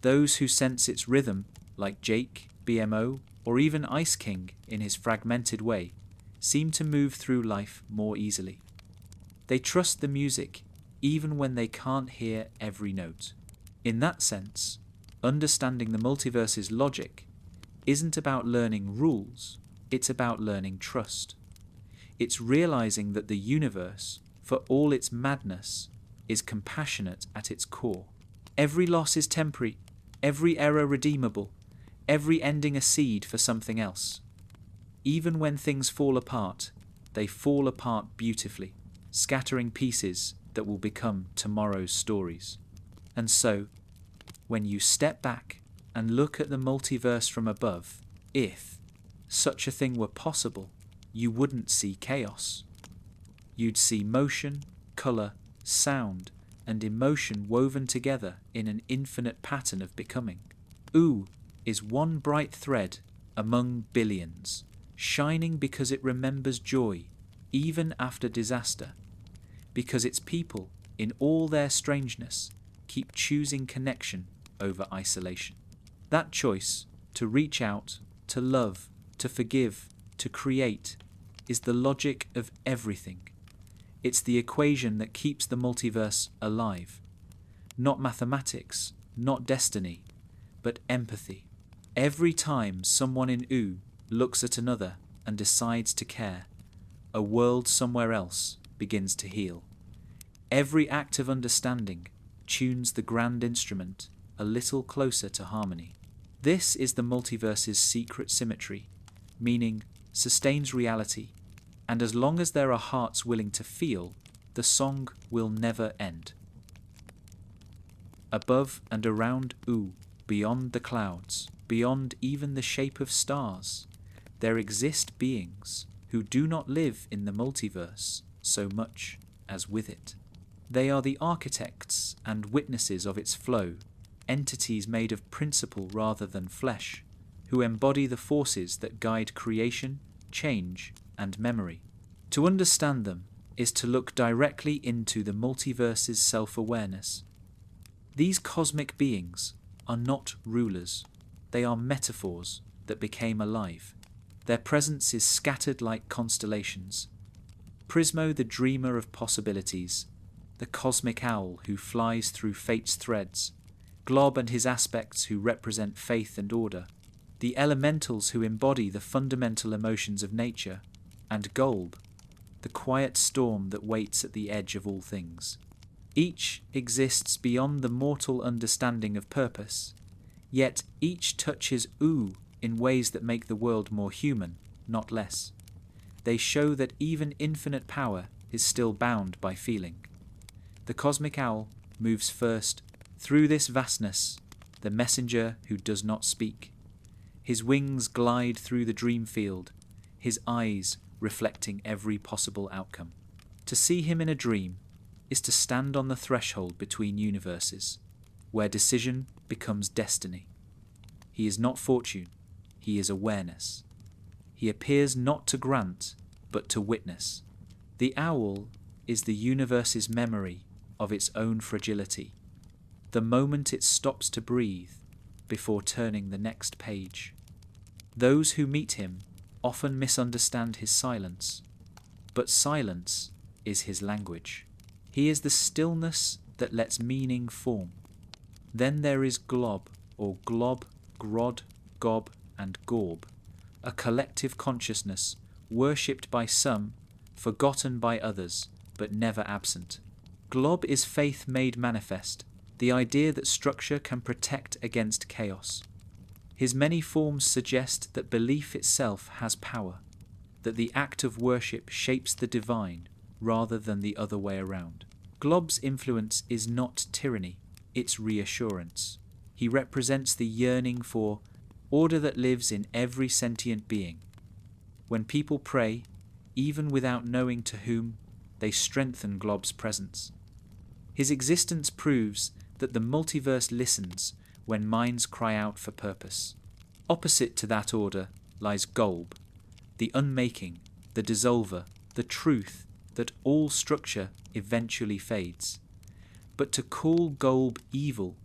Those who sense its rhythm, like Jake, BMO, or even Ice King in his fragmented way, seem to move through life more easily. They trust the music even when they can't hear every note. In that sense, understanding the multiverse's logic isn't about learning rules, it's about learning trust. It's realizing that the universe, for all its madness, is compassionate at its core. Every loss is temporary, every error redeemable, every ending a seed for something else. Even when things fall apart, they fall apart beautifully, scattering pieces that will become tomorrow's stories. And so, when you step back and look at the multiverse from above, if such a thing were possible, you wouldn't see chaos. You'd see motion, colour, sound, and emotion woven together in an infinite pattern of becoming. Ooh is one bright thread among billions, shining because it remembers joy, even after disaster, because its people, in all their strangeness, keep choosing connection over isolation. That choice, to reach out, to love, to forgive, to create, is the logic of everything. It's the equation that keeps the multiverse alive. Not mathematics, not destiny, but empathy. Every time someone in OO looks at another and decides to care, a world somewhere else begins to heal. Every act of understanding tunes the grand instrument a little closer to harmony. This is the multiverse's secret symmetry, meaning sustains reality, and as long as there are hearts willing to feel, the song will never end. Above and around OO, beyond the clouds, beyond even the shape of stars, there exist beings who do not live in the multiverse so much as with it. They are the architects and witnesses of its flow, entities made of principle rather than flesh, who embody the forces that guide creation, change, and memory. To understand them is to look directly into the multiverse's self-awareness. These cosmic beings are not rulers, they are metaphors that became alive. Their presence is scattered like constellations. Prismo, the dreamer of possibilities, the cosmic owl who flies through fate's threads, Glob and his aspects who represent faith and order, the elementals who embody the fundamental emotions of nature, and Golb, the quiet storm that waits at the edge of all things. Each exists beyond the mortal understanding of purpose, yet each touches OO in ways that make the world more human, not less. They show that even infinite power is still bound by feeling. The cosmic owl moves first through this vastness, the messenger who does not speak. His wings glide through the dream field, his eyes reflecting every possible outcome. To see him in a dream is to stand on the threshold between universes, where decision becomes destiny. He is not fortune, he is awareness. He appears not to grant, but to witness. The owl is the universe's memory of its own fragility, the moment it stops to breathe before turning the next page. Those who meet him often misunderstand his silence, but silence is his language. He is the stillness that lets meaning form. Then there is Glob, or Glob, Grod, Gob, and Gorb, a collective consciousness worshipped by some, forgotten by others, but never absent. Glob is faith made manifest, the idea that structure can protect against chaos. His many forms suggest that belief itself has power, that the act of worship shapes the divine rather than the other way around. Glob's influence is not tyranny, it's reassurance. He represents the yearning for order that lives in every sentient being. When people pray, even without knowing to whom, they strengthen Glob's presence. His existence proves that the multiverse listens when minds cry out for purpose. Opposite to that order lies Golb, the unmaking, the dissolver, the truth that all structure eventually fades. But to call Golb evil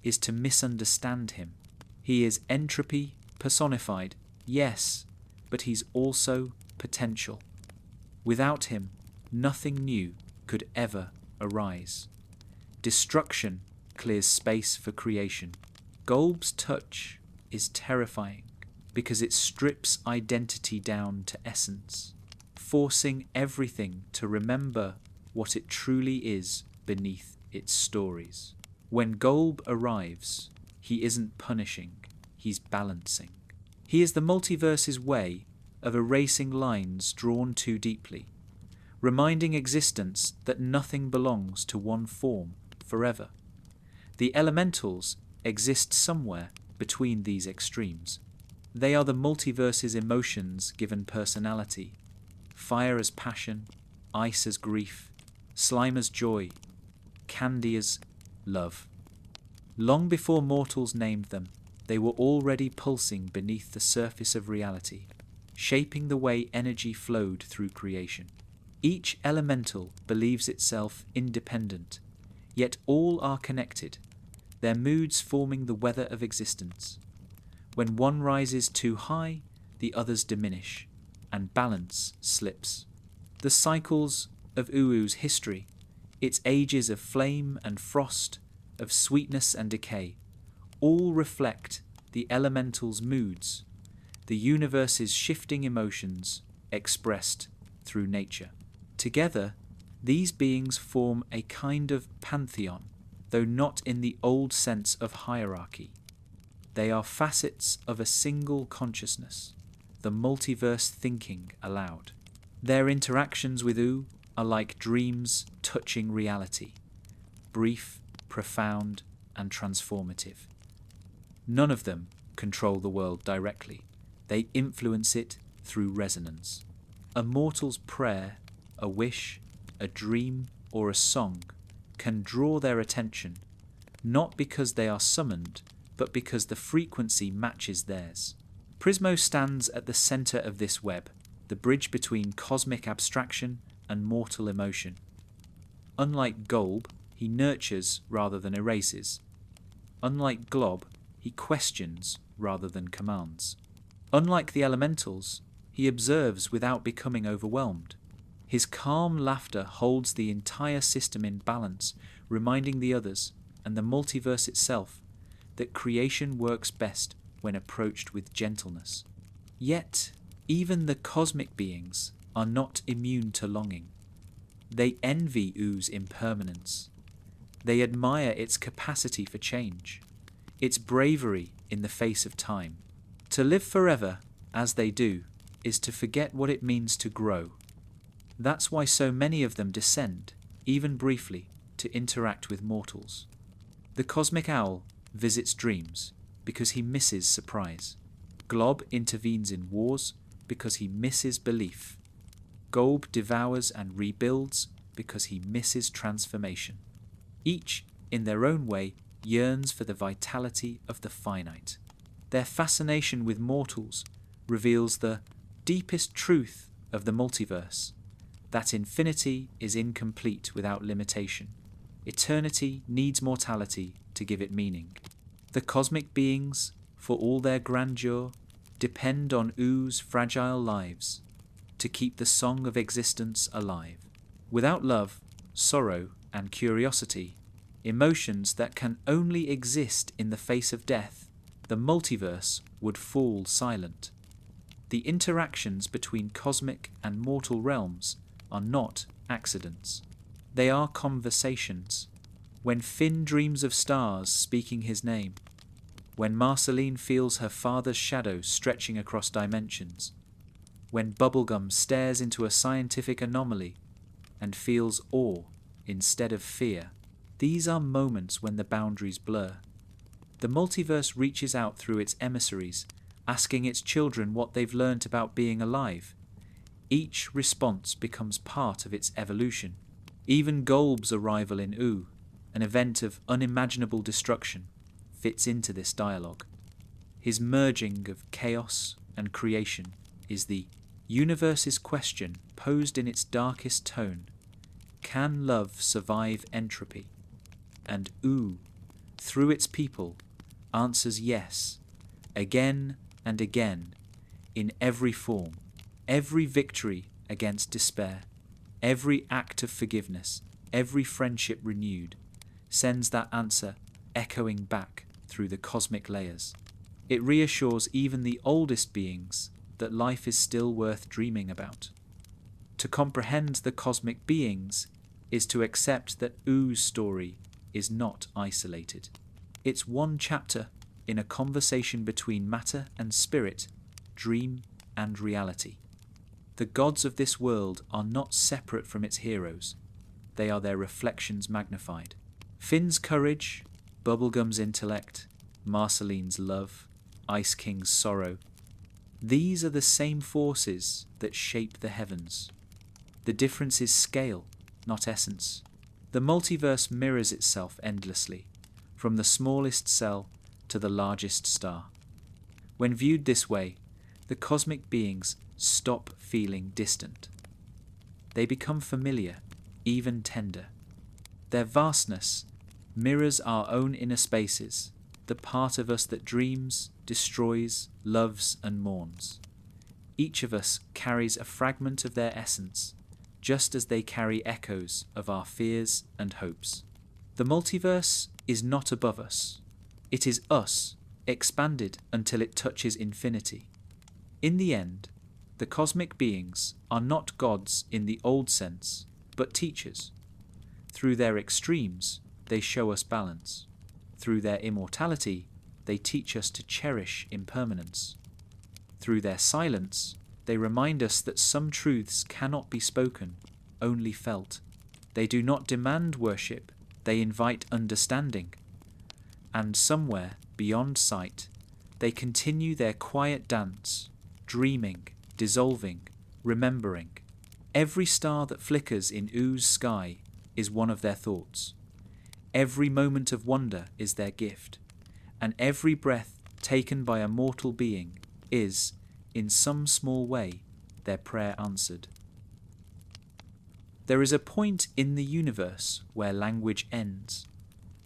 is to misunderstand him. He is entropy personified, yes, but he's also potential. Without him, nothing new could ever arise. Destruction clears space for creation. Golb's touch is terrifying because it strips identity down to essence, forcing everything to remember what it truly is beneath its stories. When Golb arrives, he isn't punishing, he's balancing. He is the multiverse's way of erasing lines drawn too deeply, reminding existence that nothing belongs to one form forever. The elementals exist somewhere between these extremes. They are the multiverse's emotions given personality: fire as passion, ice as grief, slime as joy, candy as love. Long before mortals named them, they were already pulsing beneath the surface of reality, shaping the way energy flowed through creation. Each elemental believes itself independent, yet all are connected, their moods forming the weather of existence. When one rises too high, the others diminish, and balance slips. The cycles of Uwu's history, its ages of flame and frost, of sweetness and decay, all reflect the elemental's moods, the universe's shifting emotions expressed through nature. Together, these beings form a kind of pantheon, though not in the old sense of hierarchy. They are facets of a single consciousness, the multiverse thinking aloud. Their interactions with U are like dreams touching reality, brief, profound, and transformative. None of them control the world directly. They influence it through resonance. A mortal's prayer, a wish, a dream, or a song can draw their attention, not because they are summoned, but because the frequency matches theirs. Prismo stands at the center of this web, the bridge between cosmic abstraction and mortal emotion. Unlike Golb, he nurtures rather than erases. Unlike Glob, he questions rather than commands. Unlike the elementals, he observes without becoming overwhelmed. His calm laughter holds the entire system in balance, reminding the others, and the multiverse itself, that creation works best when approached with gentleness. Yet, even the cosmic beings are not immune to longing. They envy U's impermanence. They admire its capacity for change, its bravery in the face of time. To live forever, as they do, is to forget what it means to grow. That's why so many of them descend, even briefly, to interact with mortals. The cosmic owl visits dreams because he misses surprise. Glob intervenes in wars because he misses belief. Golb devours and rebuilds because he misses transformation. Each, in their own way, yearns for the vitality of the finite. Their fascination with mortals reveals the deepest truth of the multiverse, that infinity is incomplete without limitation. Eternity needs mortality to give it meaning. The cosmic beings, for all their grandeur, depend on U's fragile lives to keep the song of existence alive. Without love, sorrow, and curiosity, emotions that can only exist in the face of death, the multiverse would fall silent. The interactions between cosmic and mortal realms are not accidents. They are conversations. When Finn dreams of stars speaking his name, when Marceline feels her father's shadow stretching across dimensions, when Bubblegum stares into a scientific anomaly and feels awe instead of fear, these are moments when the boundaries blur. The multiverse reaches out through its emissaries, asking its children what they've learnt about being alive. Each response becomes part of its evolution. Even Golb's arrival in U, an event of unimaginable destruction, fits into this dialogue. His merging of chaos and creation is the universe's question posed in its darkest tone. Can love survive entropy? And ooh, through its people, answers yes, again and again, in every form, every victory against despair, every act of forgiveness, every friendship renewed, sends that answer echoing back through the cosmic layers. It reassures even the oldest beings that life is still worth dreaming about. To comprehend the cosmic beings is to accept that Oo's story is not isolated. It's one chapter in a conversation between matter and spirit, dream and reality. The gods of this world are not separate from its heroes. They are their reflections magnified. Finn's courage, Bubblegum's intellect, Marceline's love, Ice King's sorrow. These are the same forces that shape the heavens. The difference is scale, not essence. The multiverse mirrors itself endlessly, from the smallest cell to the largest star. When viewed this way, the cosmic beings stop feeling distant. They become familiar, even tender. Their vastness mirrors our own inner spaces, the part of us that dreams, destroys, loves, and mourns. Each of us carries a fragment of their essence, just as they carry echoes of our fears and hopes. The multiverse is not above us. It is us, expanded until it touches infinity. In the end, the cosmic beings are not gods in the old sense, but teachers. Through their extremes, they show us balance. Through their immortality, they teach us to cherish impermanence. Through their silence, they remind us that some truths cannot be spoken, only felt. They do not demand worship, they invite understanding. And somewhere, beyond sight, they continue their quiet dance, dreaming, dissolving, remembering. Every star that flickers in Oo's sky is one of their thoughts. Every moment of wonder is their gift, and every breath taken by a mortal being is, in some small way, their prayer answered. There is a point in the universe where language ends,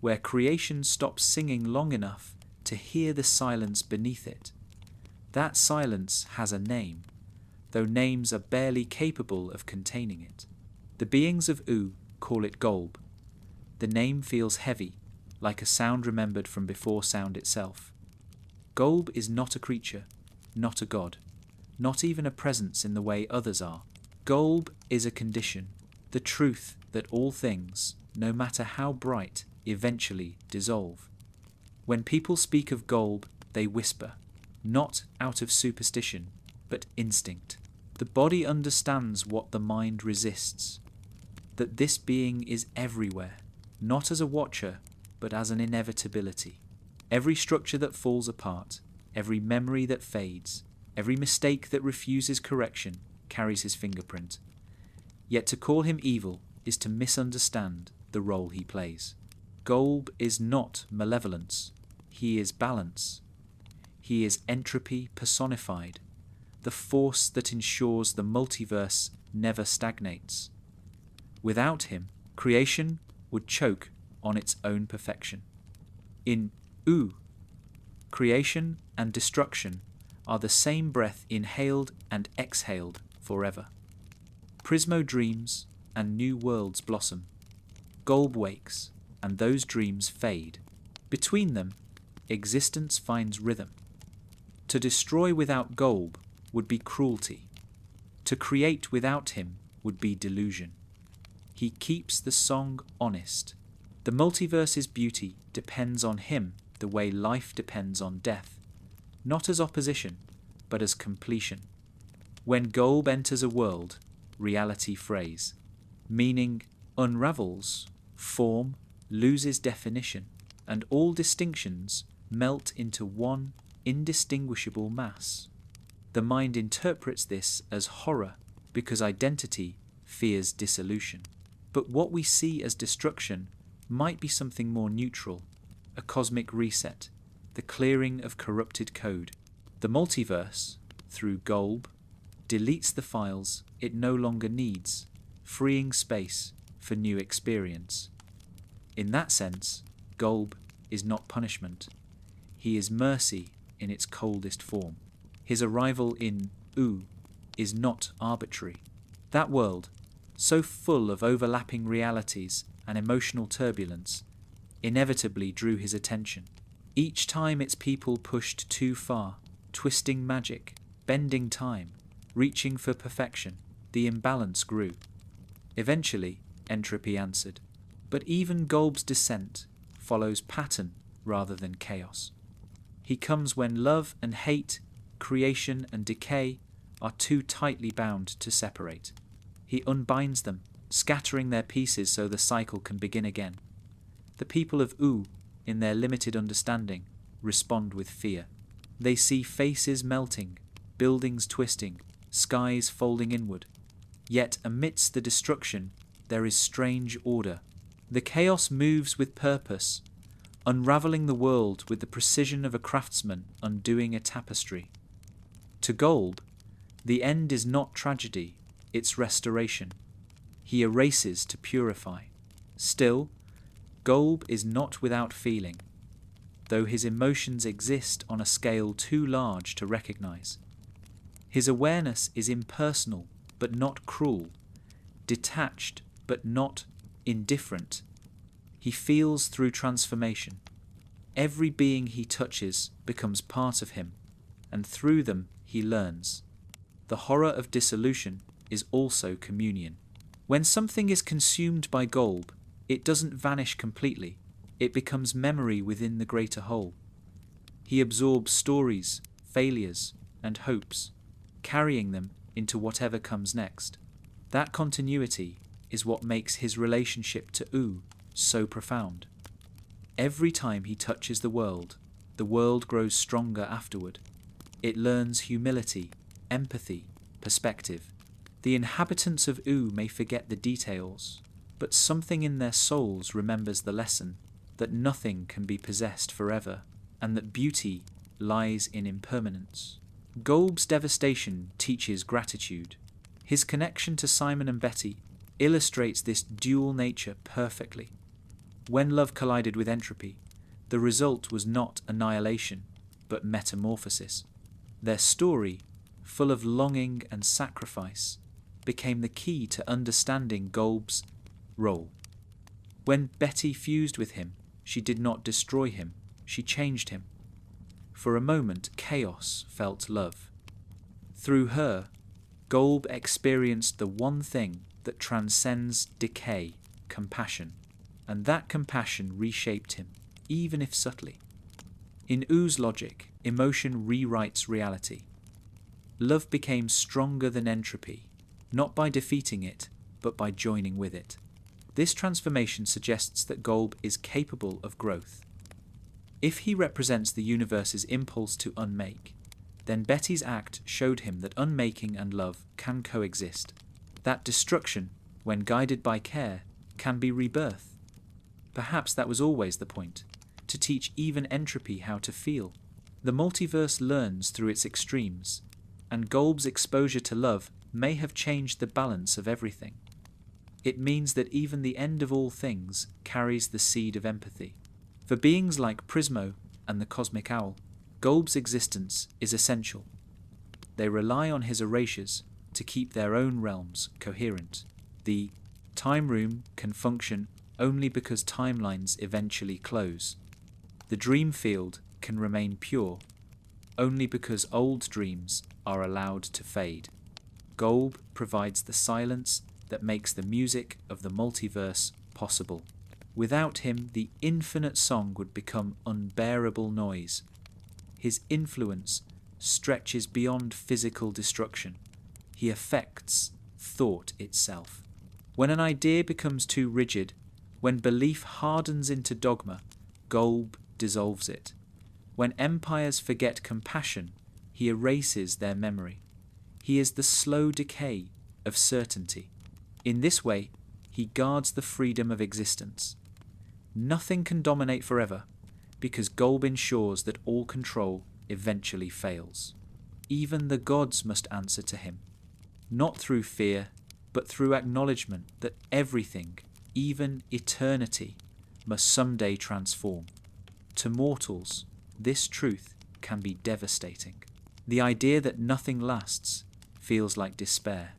where creation stops singing long enough to hear the silence beneath it. That silence has a name, though names are barely capable of containing it. The beings of Oo call it Golb. The name feels heavy, like a sound remembered from before sound itself. Golb is not a creature, not a god, not even a presence in the way others are. Golb is a condition, the truth that all things, no matter how bright, eventually dissolve. When people speak of Golb, they whisper, not out of superstition, but instinct. The body understands what the mind resists, that this being is everywhere, not as a watcher, but as an inevitability. Every structure that falls apart, every memory that fades, every mistake that refuses correction carries his fingerprint. Yet to call him evil is to misunderstand the role he plays. Golb is not malevolence, he is balance. He is entropy personified, the force that ensures the multiverse never stagnates. Without him, creation would choke on its own perfection. In Oo, creation and destruction are the same breath inhaled and exhaled forever. Prismo dreams and new worlds blossom. Golb wakes and those dreams fade. Between them, existence finds rhythm. To destroy without Golb would be cruelty. To create without him would be delusion. He keeps the song honest. The multiverse's beauty depends on him the way life depends on death, not as opposition, but as completion. When Golb enters a world, reality frays. Meaning unravels, form loses definition, and all distinctions melt into one indistinguishable mass. The mind interprets this as horror because identity fears dissolution. But what we see as destruction might be something more neutral, a cosmic reset, the clearing of corrupted code. The multiverse, through Golb, deletes the files it no longer needs, freeing space for new experience. In that sense, Golb is not punishment. He is mercy in its coldest form. His arrival in U is not arbitrary. That world, so full of overlapping realities and emotional turbulence, inevitably drew his attention. Each time its people pushed too far, twisting magic, bending time, reaching for perfection, the imbalance grew. Eventually, entropy answered. But even Golb's descent follows pattern rather than chaos. He comes when love and hate, creation and decay are too tightly bound to separate. He unbinds them, scattering their pieces so the cycle can begin again. The people of U, in their limited understanding, respond with fear. They see faces melting, buildings twisting, skies folding inward. Yet amidst the destruction, there is strange order. The chaos moves with purpose, unraveling the world with the precision of a craftsman undoing a tapestry. To Golb, the end is not tragedy, it's restoration. He erases to purify. Still, Golb is not without feeling, though his emotions exist on a scale too large to recognize. His awareness is impersonal but not cruel, detached but not indifferent. He feels through transformation. Every being he touches becomes part of him, and through them he learns. The horror of dissolution is also communion. When something is consumed by Golb, it doesn't vanish completely. It becomes memory within the greater whole. He absorbs stories, failures, and hopes, carrying them into whatever comes next. That continuity is what makes his relationship to U so profound. Every time he touches the world grows stronger afterward. It learns humility, empathy, perspective. The inhabitants of U may forget the details, but something in their souls remembers the lesson that nothing can be possessed forever, and that beauty lies in impermanence. Golb's devastation teaches gratitude. His connection to Simon and Betty illustrates this dual nature perfectly. When love collided with entropy, the result was not annihilation, but metamorphosis. Their story, full of longing and sacrifice, became the key to understanding Golb's role. When Betty fused with him, she did not destroy him, she changed him. For a moment, chaos felt love. Through her, Golb experienced the one thing that transcends decay, compassion, and that compassion reshaped him, even if subtly. In U's logic, emotion rewrites reality. Love became stronger than entropy, not by defeating it, but by joining with it. This transformation suggests that Golb is capable of growth. If he represents the universe's impulse to unmake, then Betty's act showed him that unmaking and love can coexist. That destruction, when guided by care, can be rebirth. Perhaps that was always the point, to teach even entropy how to feel. The multiverse learns through its extremes, and Golb's exposure to love may have changed the balance of everything. It means that even the end of all things carries the seed of empathy. For beings like Prismo and the cosmic owl, Golb's existence is essential. They rely on his erasures to keep their own realms coherent. The time room can function only because timelines eventually close. The dream field can remain pure only because old dreams are allowed to fade. Golb provides the silence that makes the music of the multiverse possible. Without him, the infinite song would become unbearable noise. His influence stretches beyond physical destruction. He affects thought itself. When an idea becomes too rigid, when belief hardens into dogma, Golb dissolves it. When empires forget compassion, he erases their memory. He is the slow decay of certainty. In this way, he guards the freedom of existence. Nothing can dominate forever, because Golb ensures that all control eventually fails. Even the gods must answer to him, not through fear, but through acknowledgement that everything, even eternity, must someday transform. To mortals, this truth can be devastating. The idea that nothing lasts feels like despair.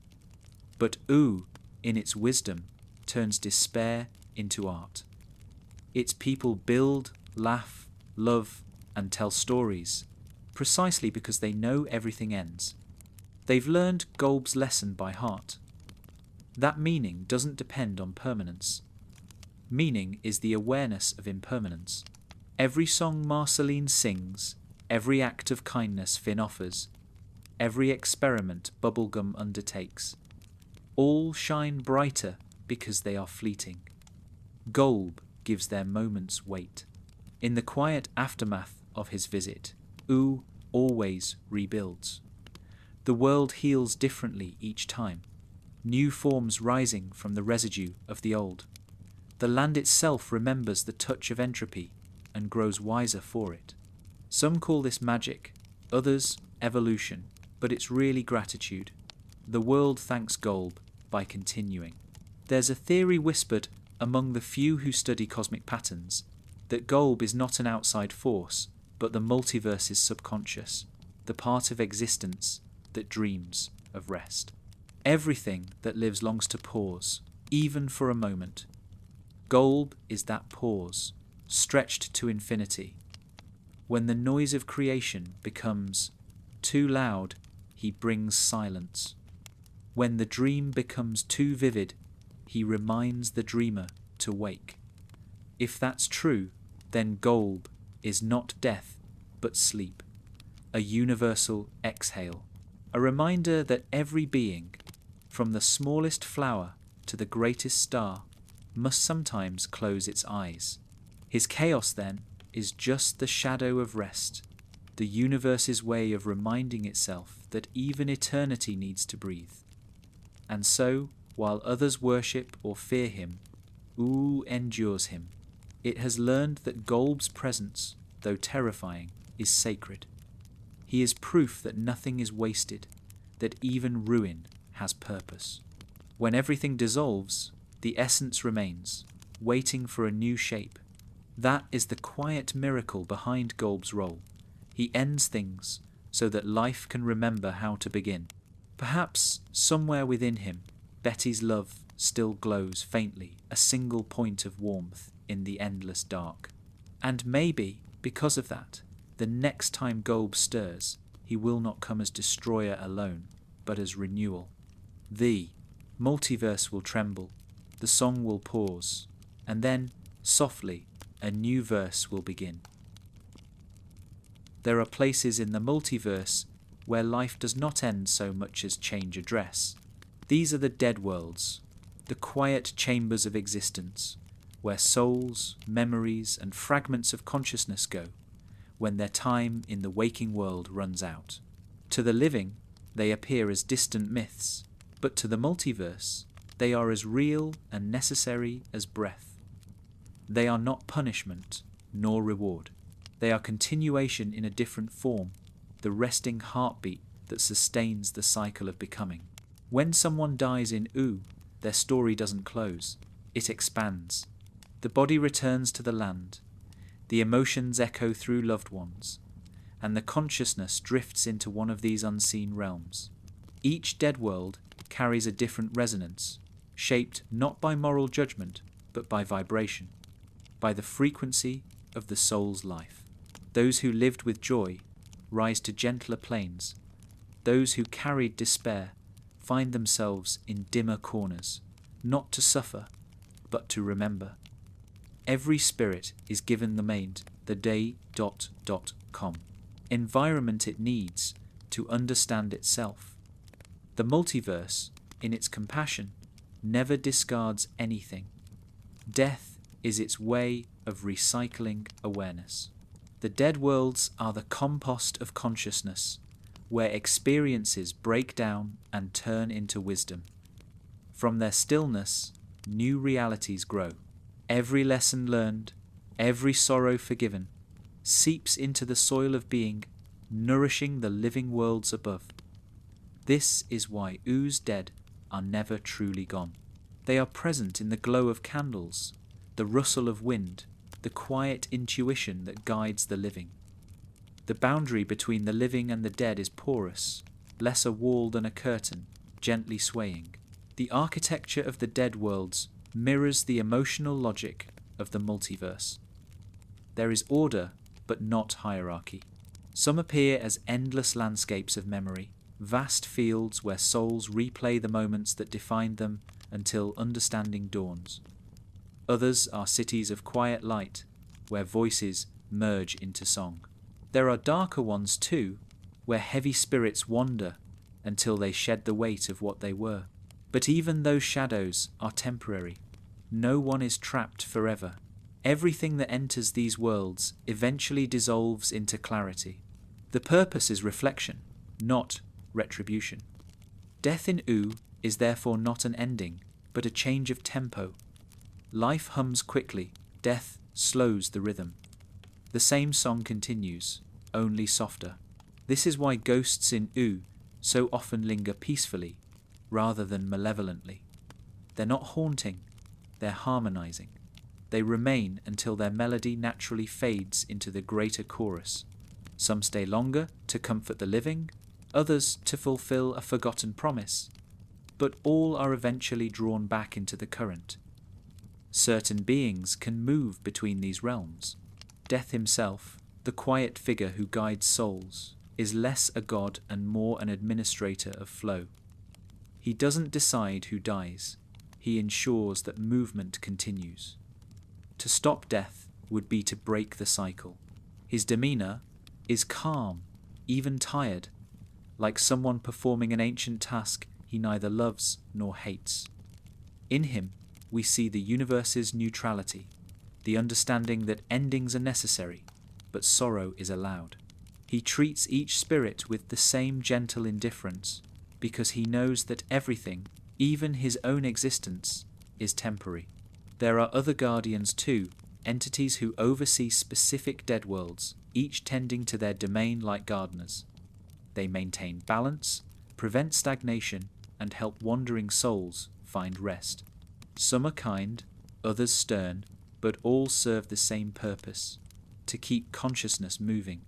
But U, in its wisdom, turns despair into art. Its people build, laugh, love, and tell stories, precisely because they know everything ends. They've learned Golb's lesson by heart. That meaning doesn't depend on permanence. Meaning is the awareness of impermanence. Every song Marceline sings, every act of kindness Finn offers, every experiment Bubblegum undertakes, all shine brighter because they are fleeting. Golb gives their moments weight. In the quiet aftermath of his visit, U always rebuilds. The world heals differently each time, new forms rising from the residue of the old. The land itself remembers the touch of entropy and grows wiser for it. Some call this magic, others evolution, but it's really gratitude. The world thanks Golb by continuing. There's a theory whispered among the few who study cosmic patterns that Golb is not an outside force, but the multiverse's subconscious, the part of existence that dreams of rest. Everything that lives longs to pause, even for a moment. Golb is that pause, stretched to infinity. When the noise of creation becomes too loud, he brings silence. When the dream becomes too vivid, he reminds the dreamer to wake. If that's true, then Golb is not death, but sleep, a universal exhale, a reminder that every being, from the smallest flower to the greatest star, must sometimes close its eyes. His chaos, then, is just the shadow of rest, the universe's way of reminding itself that even eternity needs to breathe. And so, while others worship or fear him, U endures him. It has learned that Golb's presence, though terrifying, is sacred. He is proof that nothing is wasted, that even ruin has purpose. When everything dissolves, the essence remains, waiting for a new shape. That is the quiet miracle behind Golb's role. He ends things so that life can remember how to begin. Perhaps somewhere within him, Betty's love still glows faintly, a single point of warmth in the endless dark. And maybe, because of that, the next time Golb stirs, he will not come as destroyer alone, but as renewal. The multiverse will tremble, the song will pause, and then, softly, a new verse will begin. There are places in the multiverse where life does not end so much as change address. These are the dead worlds, the quiet chambers of existence, where souls, memories, and fragments of consciousness go, when their time in the waking world runs out. To the living, they appear as distant myths, but to the multiverse, they are as real and necessary as breath. They are not punishment, nor reward. They are continuation in a different form, the resting heartbeat that sustains the cycle of becoming. When someone dies in U, their story doesn't close, it expands. The body returns to the land, the emotions echo through loved ones, and the consciousness drifts into one of these unseen realms. Each dead world carries a different resonance, shaped not by moral judgment, but by vibration, by the frequency of the soul's life. Those who lived with joy rise to gentler planes. Those who carried despair find themselves in dimmer corners, not to suffer, but to remember. Every spirit is given the maid, the day.com, environment it needs to understand itself. The multiverse, in its compassion, never discards anything. Death is its way of recycling awareness. The dead worlds are the compost of consciousness, where experiences break down and turn into wisdom. From their stillness, new realities grow. Every lesson learned, every sorrow forgiven, seeps into the soil of being, nourishing the living worlds above. This is why U's dead are never truly gone. They are present in the glow of candles, the rustle of wind, the quiet intuition that guides the living. The boundary between the living and the dead is porous, less a wall than a curtain, gently swaying. The architecture of the dead worlds mirrors the emotional logic of the multiverse. There is order, but not hierarchy. Some appear as endless landscapes of memory, vast fields where souls replay the moments that defined them until understanding dawns. Others are cities of quiet light, where voices merge into song. There are darker ones too, where heavy spirits wander until they shed the weight of what they were. But even those shadows are temporary. No one is trapped forever. Everything that enters these worlds eventually dissolves into clarity. The purpose is reflection, not retribution. Death in U is therefore not an ending, but a change of tempo. Life hums quickly, death slows the rhythm. The same song continues, only softer. This is why ghosts in U so often linger peacefully, rather than malevolently. They're not haunting, they're harmonizing. They remain until their melody naturally fades into the greater chorus. Some stay longer to comfort the living, others to fulfill a forgotten promise, but all are eventually drawn back into the current. Certain beings can move between these realms. Death himself, the quiet figure who guides souls, is less a god and more an administrator of flow. He doesn't decide who dies, he ensures that movement continues. To stop death would be to break the cycle. His demeanor is calm, even tired, like someone performing an ancient task he neither loves nor hates. In him, we see the universe's neutrality, the understanding that endings are necessary, but sorrow is allowed. He treats each spirit with the same gentle indifference, because he knows that everything, even his own existence, is temporary. There are other guardians too, entities who oversee specific dead worlds, each tending to their domain like gardeners. They maintain balance, prevent stagnation, and help wandering souls find rest. Some are kind, others stern, but all serve the same purpose: to keep consciousness moving.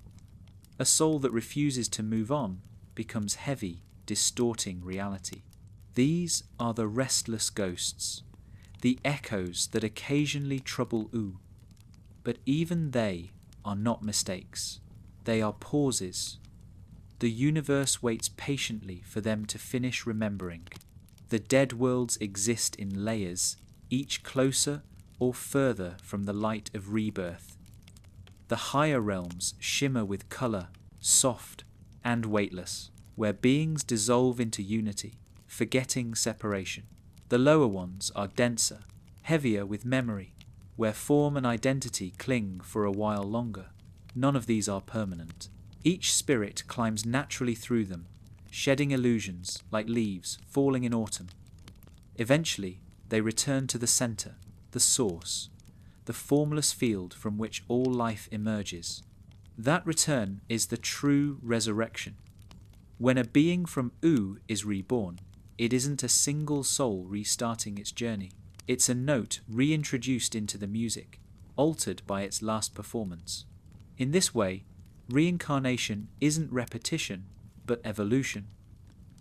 A soul that refuses to move on becomes heavy, distorting reality. These are the restless ghosts, the echoes that occasionally trouble U. But even they are not mistakes. They are pauses. The universe waits patiently for them to finish remembering. The dead worlds exist in layers, each closer or further from the light of rebirth. The higher realms shimmer with colour, soft and weightless, where beings dissolve into unity, forgetting separation. The lower ones are denser, heavier with memory, where form and identity cling for a while longer. None of these are permanent. Each spirit climbs naturally through them, shedding illusions like leaves falling in autumn. Eventually, they return to the centre, the source, the formless field from which all life emerges. That return is the true resurrection. When a being from U is reborn, it isn't a single soul restarting its journey. It's a note reintroduced into the music, altered by its last performance. In this way, reincarnation isn't repetition, but evolution.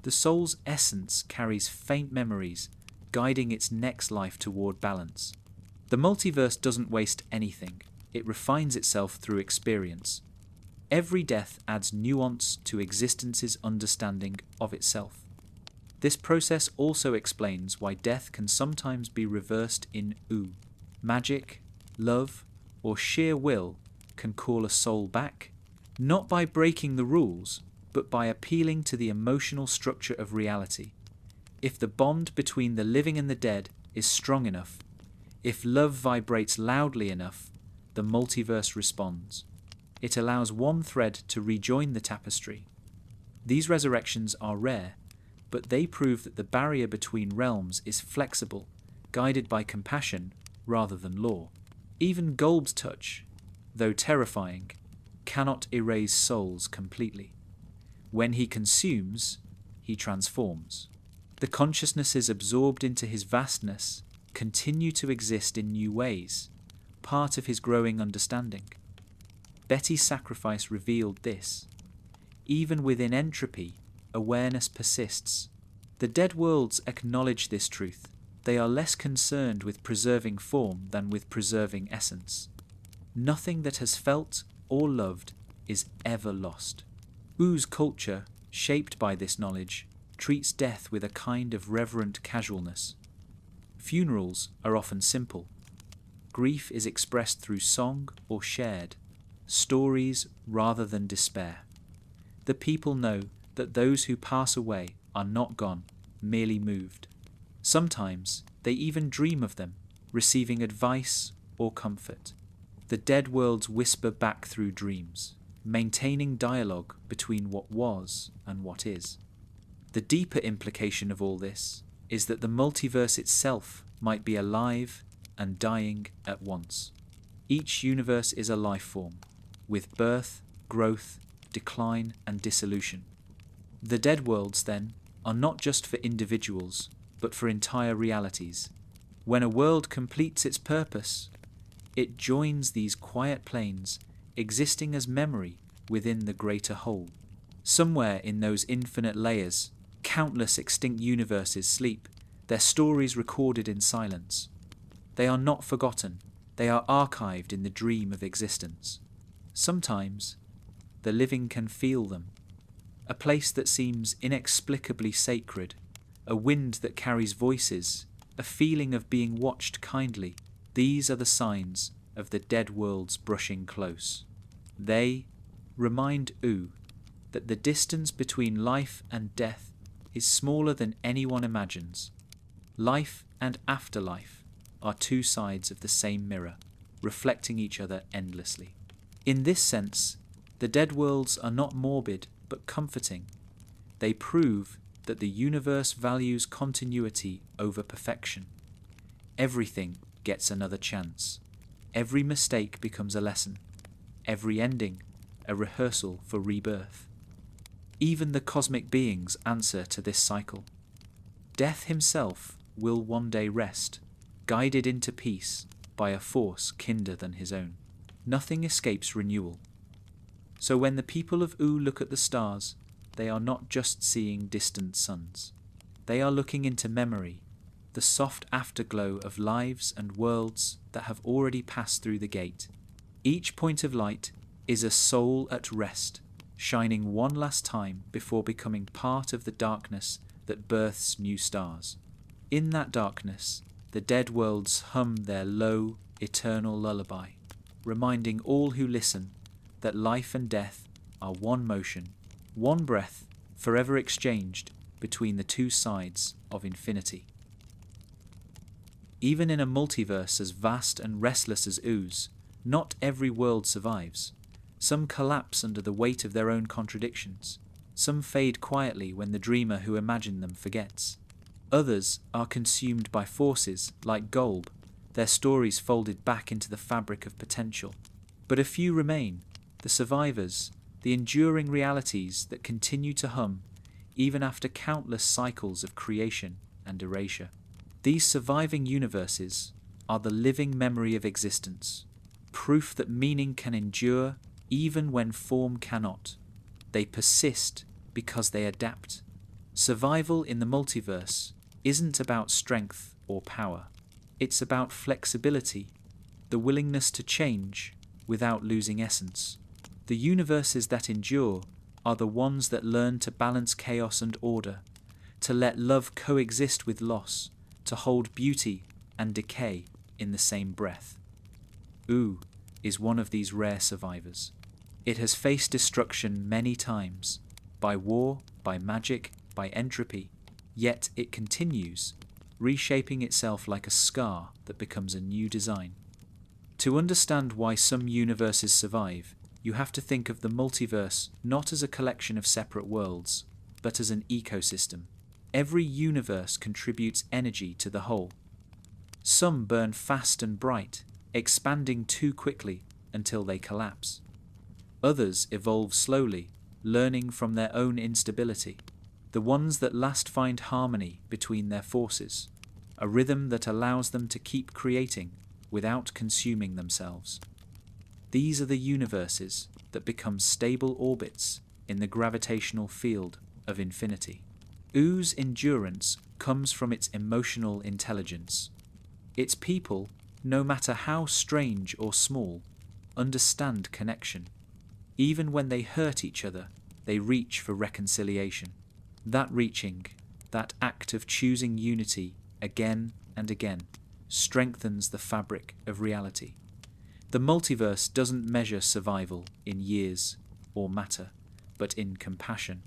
The soul's essence carries faint memories, guiding its next life toward balance. The multiverse doesn't waste anything. It refines itself through experience. Every death adds nuance to existence's understanding of itself. This process also explains why death can sometimes be reversed in U. Magic, love, or sheer will can call a soul back, not by breaking the rules, but by appealing to the emotional structure of reality. If the bond between the living and the dead is strong enough, if love vibrates loudly enough, the multiverse responds. It allows one thread to rejoin the tapestry. These resurrections are rare, but they prove that the barrier between realms is flexible, guided by compassion rather than law. Even Golb's touch, though terrifying, cannot erase souls completely. When he consumes, he transforms. The consciousnesses absorbed into his vastness continue to exist in new ways, part of his growing understanding. Betty's sacrifice revealed this. Even within entropy, awareness persists. The dead worlds acknowledge this truth. They are less concerned with preserving form than with preserving essence. Nothing that has felt or loved is ever lost. Oo's culture, shaped by this knowledge, treats death with a kind of reverent casualness. Funerals are often simple. Grief is expressed through song or shared, stories rather than despair. The people know that those who pass away are not gone, merely moved. Sometimes they even dream of them, receiving advice or comfort. The dead worlds whisper back through dreams, maintaining dialogue between what was and what is. The deeper implication of all this is that the multiverse itself might be alive and dying at once. Each universe is a life form, with birth, growth, decline, and dissolution. The dead worlds, then, are not just for individuals, but for entire realities. When a world completes its purpose, it joins these quiet planes, existing as memory within the greater whole. Somewhere in those infinite layers, countless extinct universes sleep, their stories recorded in silence. They are not forgotten, they are archived in the dream of existence. Sometimes, the living can feel them. A place that seems inexplicably sacred, a wind that carries voices, a feeling of being watched kindly. These are the signs of the dead worlds brushing close. They remind Oo that the distance between life and death is smaller than anyone imagines. Life and afterlife are two sides of the same mirror, reflecting each other endlessly. In this sense, the dead worlds are not morbid but comforting. They prove that the universe values continuity over perfection. Everything gets another chance. Every mistake becomes a lesson. Every ending, a rehearsal for rebirth. Even the cosmic beings answer to this cycle. Death himself will one day rest, guided into peace by a force kinder than his own. Nothing escapes renewal. So when the people of Oo look at the stars, they are not just seeing distant suns. They are looking into memory, the soft afterglow of lives and worlds that have already passed through the gate. Each point of light is a soul at rest, shining one last time before becoming part of the darkness that births new stars. In that darkness, the dead worlds hum their low, eternal lullaby, reminding all who listen that life and death are one motion, one breath, forever exchanged between the two sides of infinity. Even in a multiverse as vast and restless as Oo's, not every world survives. Some collapse under the weight of their own contradictions. Some fade quietly when the dreamer who imagined them forgets. Others are consumed by forces like Golb, their stories folded back into the fabric of potential. But a few remain, the survivors, the enduring realities that continue to hum even after countless cycles of creation and erasure. These surviving universes are the living memory of existence, proof that meaning can endure even when form cannot. They persist because they adapt. Survival in the multiverse isn't about strength or power. It's about flexibility, the willingness to change without losing essence. The universes that endure are the ones that learn to balance chaos and order, to let love coexist with loss, to hold beauty and decay in the same breath. Oo is one of these rare survivors. It has faced destruction many times, by war, by magic, by entropy, yet it continues, reshaping itself like a scar that becomes a new design. To understand why some universes survive, you have to think of the multiverse not as a collection of separate worlds, but as an ecosystem. Every universe contributes energy to the whole. Some burn fast and bright, expanding too quickly until they collapse. Others evolve slowly, learning from their own instability. The ones that last find harmony between their forces, a rhythm that allows them to keep creating without consuming themselves. These are the universes that become stable orbits in the gravitational field of infinity. Oo's endurance comes from its emotional intelligence. Its people, no matter how strange or small, understand connection. Even when they hurt each other, they reach for reconciliation. That reaching, that act of choosing unity again and again, strengthens the fabric of reality. The multiverse doesn't measure survival in years or matter, but in compassion.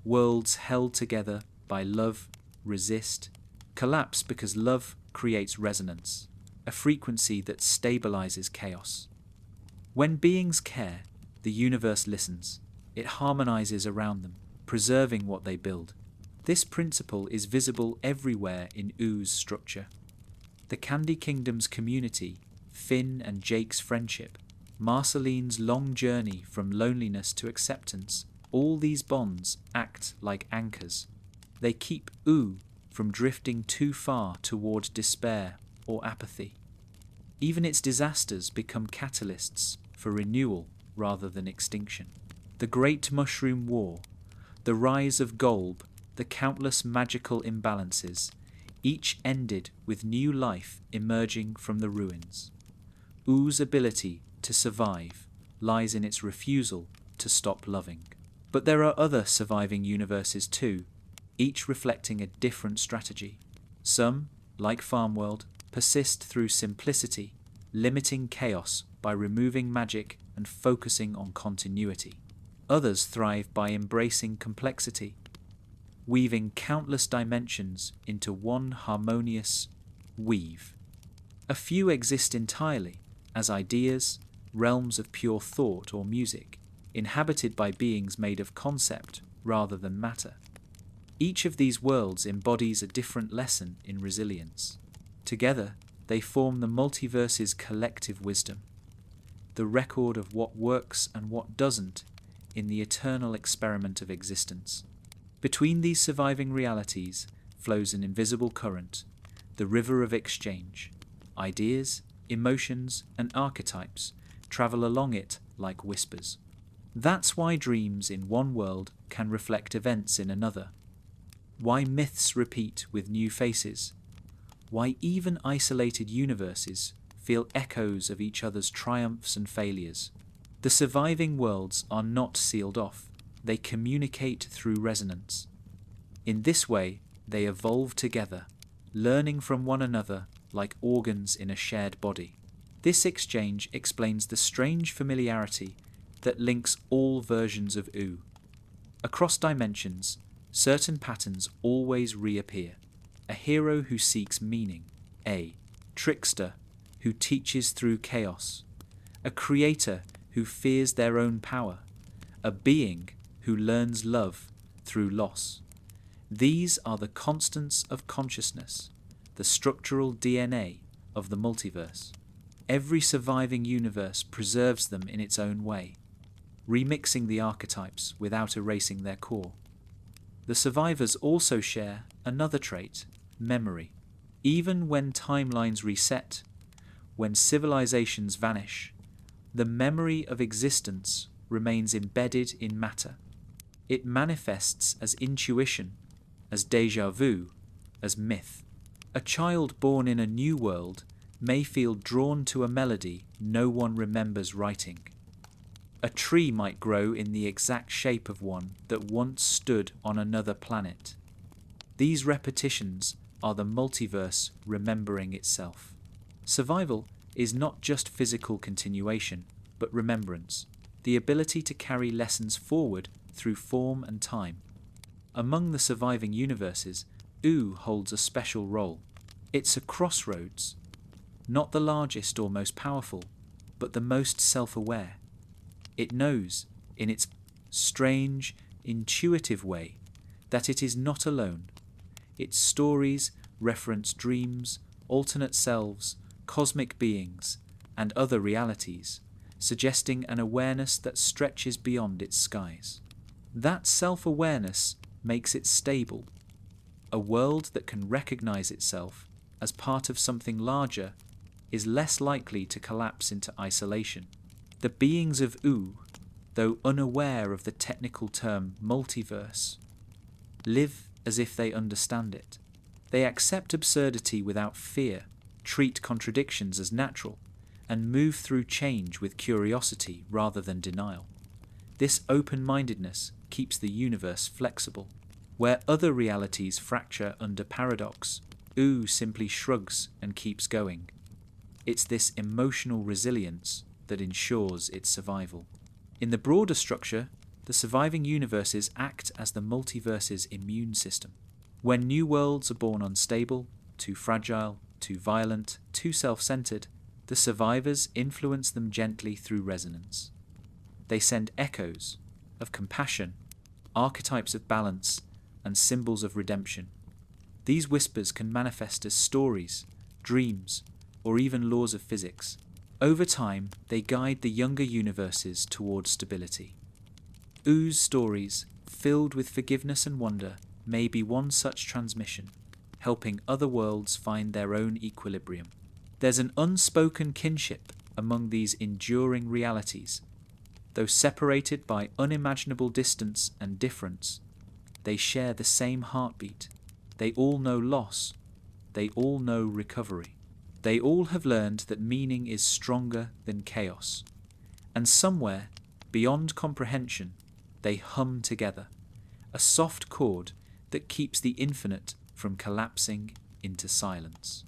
Worlds held together by love resist, collapse because love creates resonance, a frequency that stabilizes chaos. When beings care, the universe listens. It harmonizes around them, preserving what they build. This principle is visible everywhere in Oo's structure. The Candy Kingdom's community, Finn and Jake's friendship, Marceline's long journey from loneliness to acceptance, all these bonds act like anchors. They keep Oo from drifting too far toward despair or apathy. Even its disasters become catalysts for renewal rather than extinction. The Great Mushroom War, the rise of Golb, the countless magical imbalances, each ended with new life emerging from the ruins. Oo's ability to survive lies in its refusal to stop loving. But there are other surviving universes too, each reflecting a different strategy. Some, like Farmworld, persist through simplicity, limiting chaos by removing magic and focusing on continuity. Others thrive by embracing complexity, weaving countless dimensions into one harmonious weave. A few exist entirely as ideas, realms of pure thought or music, inhabited by beings made of concept rather than matter. Each of these worlds embodies a different lesson in resilience. Together, they form the multiverse's collective wisdom, the record of what works and what doesn't in the eternal experiment of existence. Between these surviving realities flows an invisible current, the river of exchange. Ideas, emotions, and archetypes travel along it like whispers. That's why dreams in one world can reflect events in another. Why myths repeat with new faces. Why even isolated universes feel echoes of each other's triumphs and failures. The surviving worlds are not sealed off. They communicate through resonance. In this way, they evolve together, learning from one another like organs in a shared body. This exchange explains the strange familiarity that links all versions of Oo. Across dimensions, certain patterns always reappear. A hero who seeks meaning, a trickster who teaches through chaos, a creator who fears their own power, a being who learns love through loss. These are the constants of consciousness, the structural DNA of the multiverse. Every surviving universe preserves them in its own way, remixing the archetypes without erasing their core. The survivors also share another trait, memory. Even when timelines reset, when civilizations vanish, the memory of existence remains embedded in matter. It manifests as intuition, as déjà vu, as myth. A child born in a new world may feel drawn to a melody no one remembers writing. A tree might grow in the exact shape of one that once stood on another planet. These repetitions are the multiverse remembering itself. Survival is not just physical continuation, but remembrance, the ability to carry lessons forward through form and time. Among the surviving universes, Oo holds a special role. It's a crossroads, not the largest or most powerful, but the most self-aware. It knows, in its strange, intuitive way, that it is not alone. Its stories reference dreams, alternate selves, cosmic beings, and other realities, suggesting an awareness that stretches beyond its skies. That self-awareness makes it stable. A world that can recognize itself as part of something larger is less likely to collapse into isolation. The beings of U, though unaware of the technical term multiverse, live as if they understand it. They accept absurdity without fear, treat contradictions as natural, and move through change with curiosity rather than denial. This open-mindedness keeps the universe flexible. Where other realities fracture under paradox, U simply shrugs and keeps going. It's this emotional resilience that ensures its survival. In the broader structure, the surviving universes act as the multiverse's immune system. When new worlds are born unstable, too fragile, too violent, too self-centered, the survivors influence them gently through resonance. They send echoes of compassion, archetypes of balance, and symbols of redemption. These whispers can manifest as stories, dreams, or even laws of physics. Over time, they guide the younger universes towards stability. U's stories, filled with forgiveness and wonder, may be one such transmission, helping other worlds find their own equilibrium. There's an unspoken kinship among these enduring realities. Though separated by unimaginable distance and difference, they share the same heartbeat. They all know loss. They all know recovery. They all have learned that meaning is stronger than chaos. And somewhere, beyond comprehension, they hum together, a soft chord that keeps the infinite from collapsing into silence.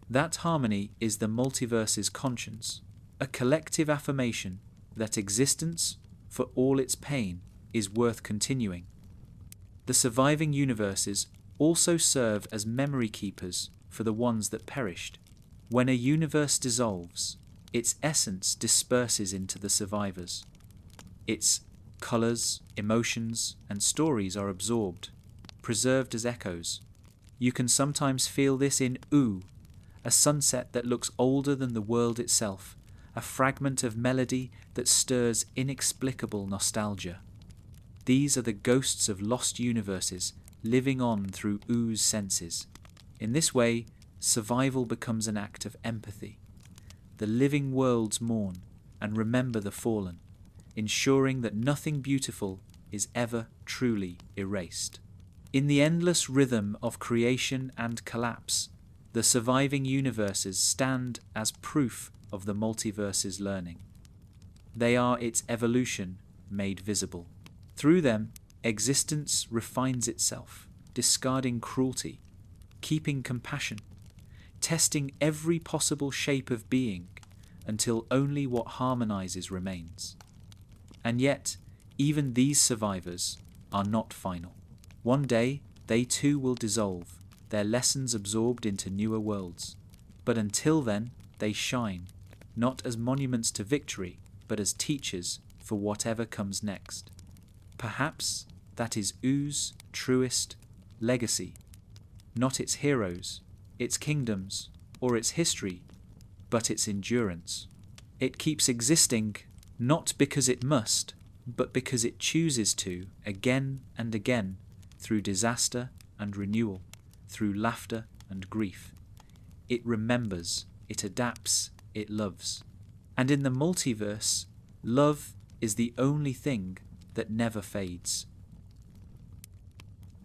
That harmony is the multiverse's conscience, a collective affirmation that existence, for all its pain, is worth continuing. The surviving universes also serve as memory keepers for the ones that perished. When a universe dissolves, its essence disperses into the survivors. Its colors, emotions, and stories are absorbed, preserved as echoes. You can sometimes feel this in U, a sunset that looks older than the world itself, a fragment of melody that stirs inexplicable nostalgia. These are the ghosts of lost universes living on through U's senses. In this way, survival becomes an act of empathy. The living worlds mourn and remember the fallen, ensuring that nothing beautiful is ever truly erased. In the endless rhythm of creation and collapse, the surviving universes stand as proof of the multiverse's learning. They are its evolution made visible. Through them, existence refines itself, discarding cruelty, keeping compassion, testing every possible shape of being until only what harmonizes remains. And yet, even these survivors are not final. One day, they too will dissolve, their lessons absorbed into newer worlds. But until then, they shine, not as monuments to victory, but as teachers for whatever comes next. Perhaps that is U's truest legacy, not its heroes, its kingdoms, or its history, but its endurance. It keeps existing not because it must, but because it chooses to again and again, through disaster and renewal, through laughter and grief. It remembers, it adapts, it loves. And in the multiverse, love is the only thing that never fades.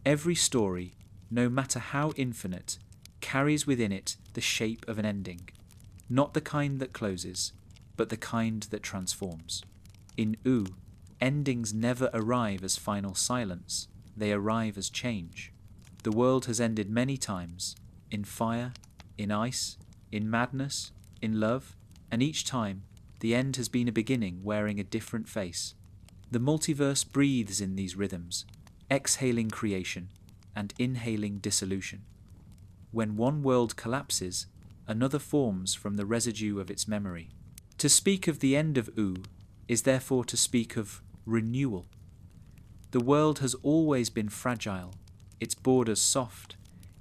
Every story, no matter how infinite, carries within it the shape of an ending, not the kind that closes, but the kind that transforms. In U, endings never arrive as final silence, they arrive as change. The world has ended many times, in fire, in ice, in madness, in love, and each time, the end has been a beginning wearing a different face. The multiverse breathes in these rhythms, exhaling creation and inhaling dissolution. When one world collapses, another forms from the residue of its memory. To speak of the end of U is therefore to speak of renewal. The world has always been fragile, its borders soft,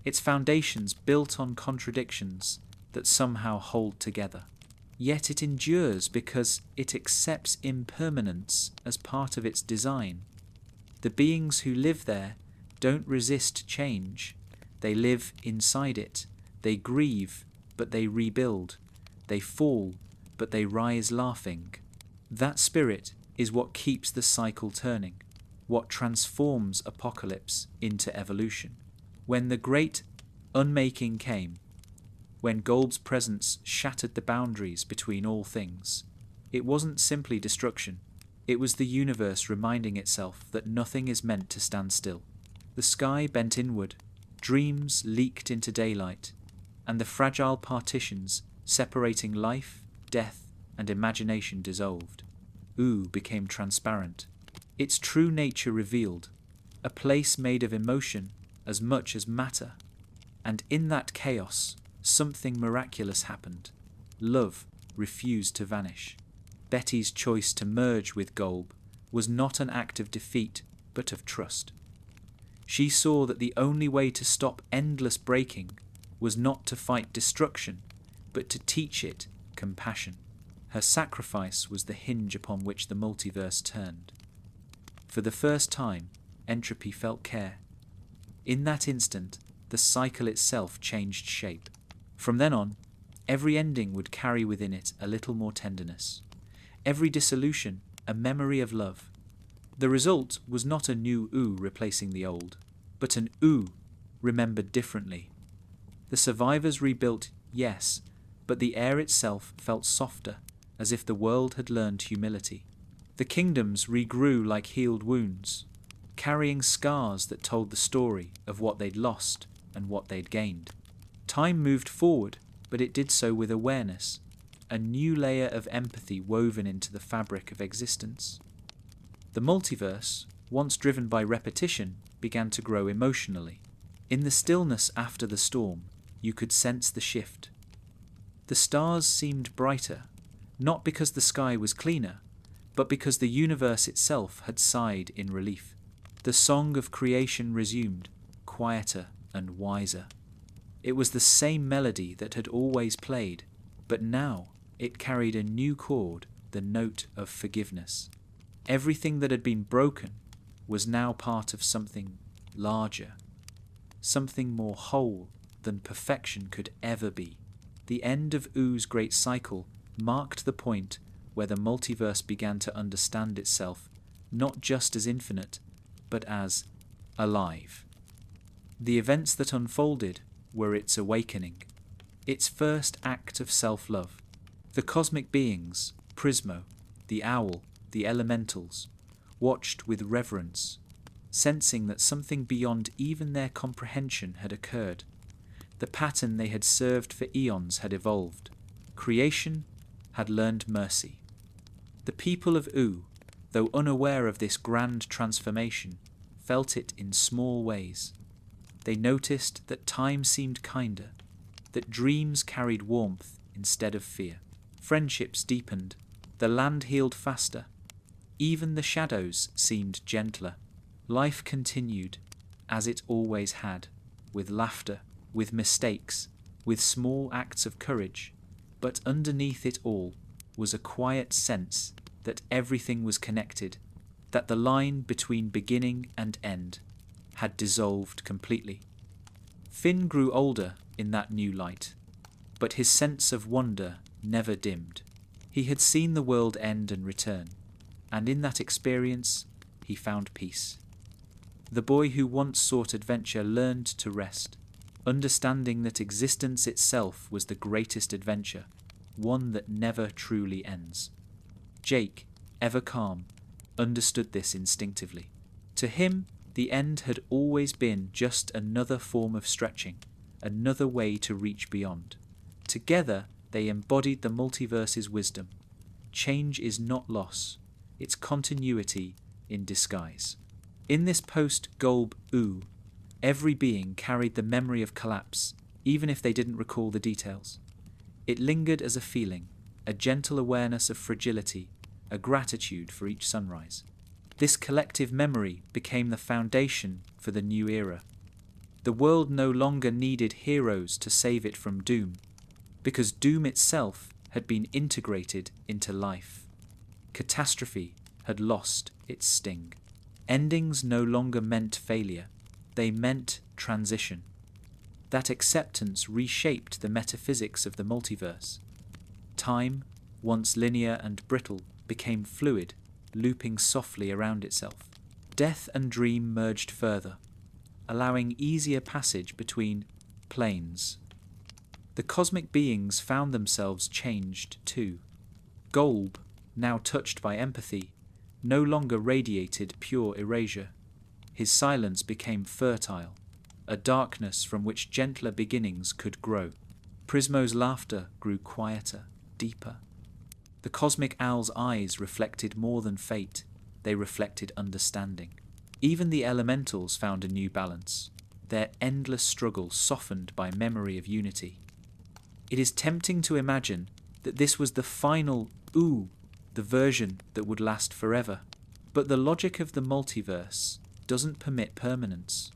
its foundations built on contradictions that somehow hold together. Yet it endures because it accepts impermanence as part of its design. The beings who live there don't resist change. They live inside it. They grieve, but they rebuild. They fall, but they rise laughing. That spirit is what keeps the cycle turning, what transforms apocalypse into evolution. When the great unmaking came, when Golb's presence shattered the boundaries between all things, it wasn't simply destruction. It was the universe reminding itself that nothing is meant to stand still. The sky bent inward, dreams leaked into daylight, and the fragile partitions separating life, death, and imagination dissolved. Ooh became transparent, its true nature revealed, a place made of emotion as much as matter. And in that chaos, something miraculous happened. Love refused to vanish. Betty's choice to merge with Golb was not an act of defeat, but of trust. She saw that the only way to stop endless breaking was not to fight destruction, but to teach it compassion. Her sacrifice was the hinge upon which the multiverse turned. For the first time, entropy felt care. In that instant, the cycle itself changed shape. From then on, every ending would carry within it a little more tenderness. Every dissolution, a memory of love. The result was not a new Ooh replacing the old, but an Ooh remembered differently. The survivors rebuilt, yes, but the air itself felt softer, as if the world had learned humility. The kingdoms regrew like healed wounds, carrying scars that told the story of what they'd lost and what they'd gained. Time moved forward, but it did so with awareness, a new layer of empathy woven into the fabric of existence. The multiverse, once driven by repetition, began to grow emotionally. In the stillness after the storm, you could sense the shift. The stars seemed brighter, not because the sky was cleaner, but because the universe itself had sighed in relief. The song of creation resumed, quieter and wiser. It was the same melody that had always played, but now it carried a new chord, the note of forgiveness. Everything that had been broken was now part of something larger, something more whole than perfection could ever be. The end of Ooh's great cycle marked the point where the multiverse began to understand itself not just as infinite, but as alive. The events that unfolded were its awakening, its first act of self-love. The cosmic beings, Prismo, the owl, the elementals, watched with reverence, sensing that something beyond even their comprehension had occurred. The pattern they had served for eons had evolved. Creation had learned mercy. The people of Ooh, though unaware of this grand transformation, felt it in small ways. They noticed that time seemed kinder, that dreams carried warmth instead of fear. Friendships deepened, the land healed faster, even the shadows seemed gentler. Life continued, as it always had, with laughter, with mistakes, with small acts of courage, but underneath it all was a quiet sense that everything was connected, that the line between beginning and end had dissolved completely. Finn grew older in that new light, but his sense of wonder never dimmed. He had seen the world end and return, and in that experience he found peace. The boy who once sought adventure learned to rest, understanding that existence itself was the greatest adventure, one that never truly ends. Jake, ever calm, understood this instinctively. To him, the end had always been just another form of stretching, another way to reach beyond. Together, they embodied the multiverse's wisdom. Change is not loss, it's continuity in disguise. In this post-Golb Ooh, every being carried the memory of collapse, even if they didn't recall the details. It lingered as a feeling, a gentle awareness of fragility, a gratitude for each sunrise. This collective memory became the foundation for the new era. The world no longer needed heroes to save it from doom, because doom itself had been integrated into life. Catastrophe had lost its sting. Endings no longer meant failure, they meant transition. That acceptance reshaped the metaphysics of the multiverse. Time, once linear and brittle, became fluid, looping softly around itself. Death and dream merged further, allowing easier passage between planes. The cosmic beings found themselves changed too. Golb, now touched by empathy, no longer radiated pure erasure. His silence became fertile, a darkness from which gentler beginnings could grow. Prismo's laughter grew quieter, deeper. The cosmic owl's eyes reflected more than fate, they reflected understanding. Even the elementals found a new balance, their endless struggle softened by memory of unity. It is tempting to imagine that this was the final ooh, the version that would last forever. But the logic of the multiverse doesn't permit permanence.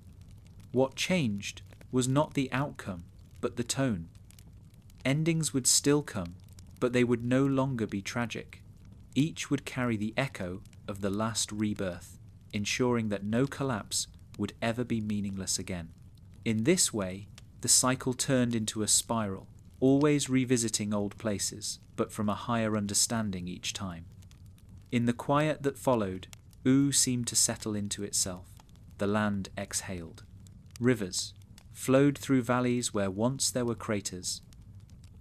What changed was not the outcome, but the tone. Endings would still come, but they would no longer be tragic. Each would carry the echo of the last rebirth, ensuring that no collapse would ever be meaningless again. In this way, the cycle turned into a spiral, always revisiting old places, but from a higher understanding each time. In the quiet that followed, Ooh seemed to settle into itself. The land exhaled. Rivers flowed through valleys where once there were craters.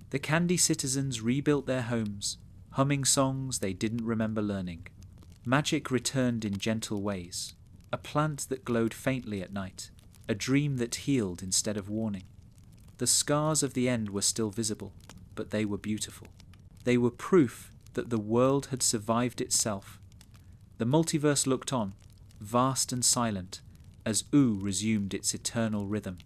The Candy citizens rebuilt their homes, humming songs they didn't remember learning. Magic returned in gentle ways, a plant that glowed faintly at night, a dream that healed instead of warning. The scars of the end were still visible, but they were beautiful. They were proof that the world had survived itself. The multiverse looked on, vast and silent, as Ooh resumed its eternal rhythm.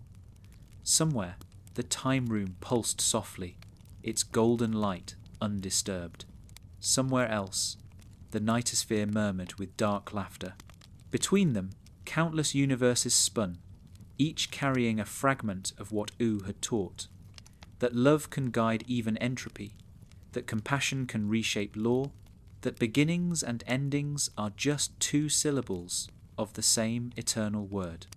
Somewhere, the time room pulsed softly, its golden light undisturbed. Somewhere else, the Nightosphere murmured with dark laughter. Between them, countless universes spun, each carrying a fragment of what Ooh had taught. That love can guide even entropy, that compassion can reshape law, that beginnings and endings are just two syllables of the same eternal word.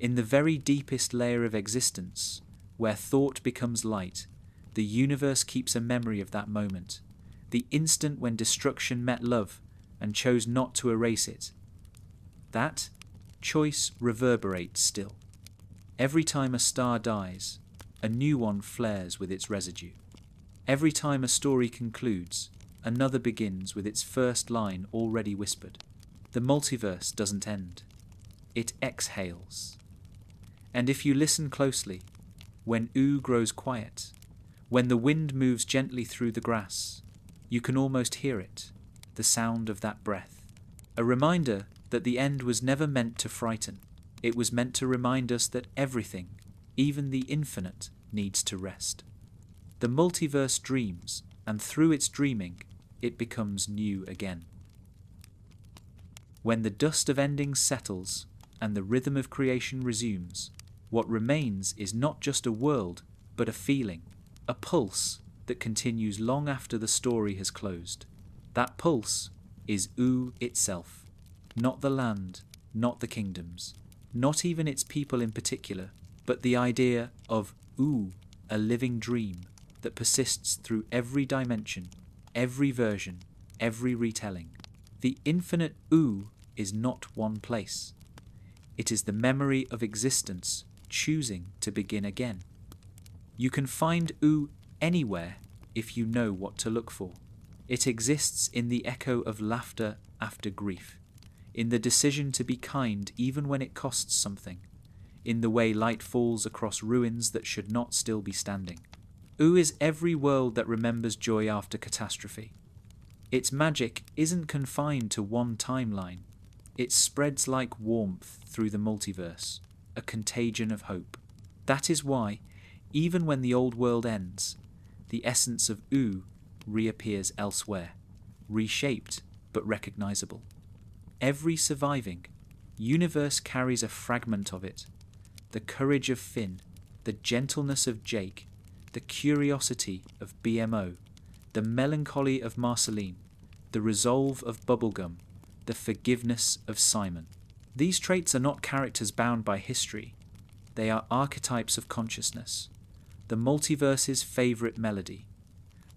In the very deepest layer of existence, where thought becomes light, the universe keeps a memory of that moment, the instant when destruction met love and chose not to erase it. That choice reverberates still. Every time a star dies, a new one flares with its residue. Every time a story concludes, another begins with its first line already whispered. The multiverse doesn't end. It exhales. And if you listen closely, when Ooh grows quiet, when the wind moves gently through the grass, you can almost hear it, the sound of that breath. A reminder that the end was never meant to frighten. It was meant to remind us that everything, even the infinite, needs to rest. The multiverse dreams, and through its dreaming, it becomes new again. When the dust of endings settles and the rhythm of creation resumes, what remains is not just a world, but a feeling, a pulse that continues long after the story has closed. That pulse is Ooh itself, not the land, not the kingdoms, not even its people in particular, but the idea of Ooh, a living dream that persists through every dimension, every version, every retelling. The infinite Ooh is not one place. It is the memory of existence choosing to begin again. You can find Ooh anywhere if you know what to look for. It exists in the echo of laughter after grief, in the decision to be kind even when it costs something, in the way light falls across ruins that should not still be standing. Ooh is every world that remembers joy after catastrophe. Its magic isn't confined to one timeline. It spreads like warmth through the multiverse, a contagion of hope. That is why, even when the old world ends, the essence of Ooh reappears elsewhere, reshaped but recognizable. Every surviving universe carries a fragment of it. The courage of Finn, the gentleness of Jake, the curiosity of BMO, the melancholy of Marceline, the resolve of Bubblegum, the forgiveness of Simon. These traits are not characters bound by history. They are archetypes of consciousness, the multiverse's favourite melody.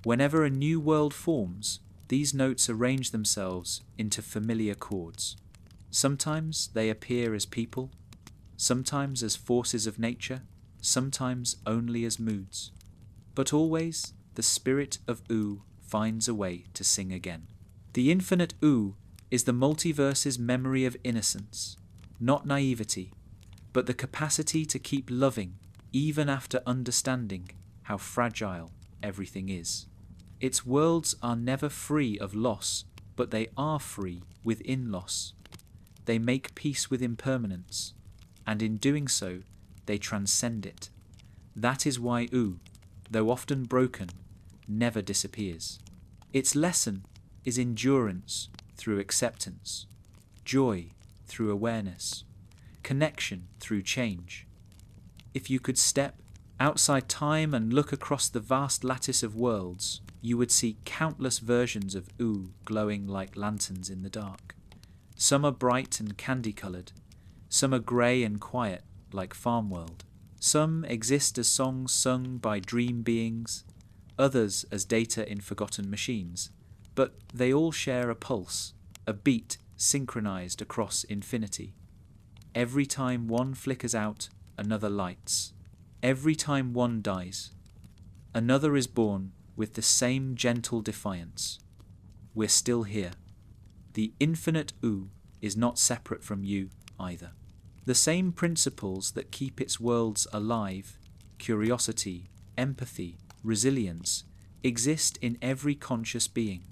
Whenever a new world forms, these notes arrange themselves into familiar chords. Sometimes they appear as people, sometimes as forces of nature, sometimes only as moods. But always, the spirit of Oo finds a way to sing again. The infinite Oo is the multiverse's memory of innocence, not naivety, but the capacity to keep loving even after understanding how fragile everything is. Its worlds are never free of loss, but they are free within loss. They make peace with impermanence, and in doing so, they transcend it. That is why Oo, though often broken, never disappears. Its lesson is endurance through acceptance, joy through awareness, connection through change. If you could step outside time and look across the vast lattice of worlds, you would see countless versions of Oo glowing like lanterns in the dark. Some are bright and candy-coloured, some are grey and quiet like Farm World. Some exist as songs sung by dream beings, others as data in forgotten machines, but they all share a pulse, a beat synchronized across infinity. Every time one flickers out, another lights. Every time one dies, another is born with the same gentle defiance. We're still here. The infinite Oo is not separate from you either. The same principles that keep its worlds alive, curiosity, empathy, resilience, exist in every conscious being.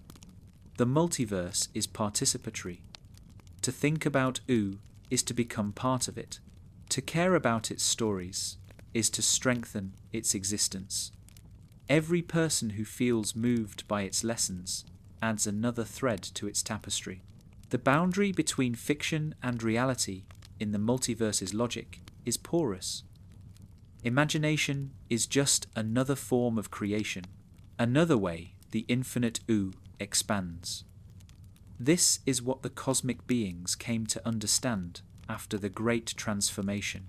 The multiverse is participatory. To think about Oo is to become part of it. To care about its stories is to strengthen its existence. Every person who feels moved by its lessons adds another thread to its tapestry. The boundary between fiction and reality in the multiverse's logic is porous. Imagination is just another form of creation, another way the infinite Oo expands. This is what the cosmic beings came to understand after the Great Transformation.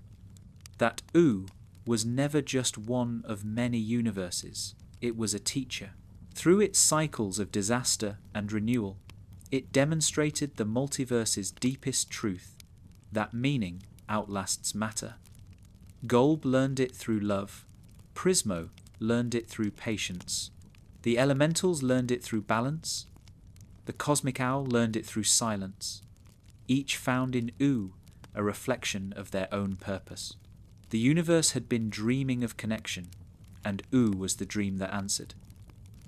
That Oo was never just one of many universes, it was a teacher. Through its cycles of disaster and renewal, it demonstrated the multiverse's deepest truth, that meaning outlasts matter. Golb learned it through love, Prismo learned it through patience, the elementals learned it through balance, the cosmic owl learned it through silence. Each found in Oo a reflection of their own purpose. The universe had been dreaming of connection, and Oo was the dream that answered.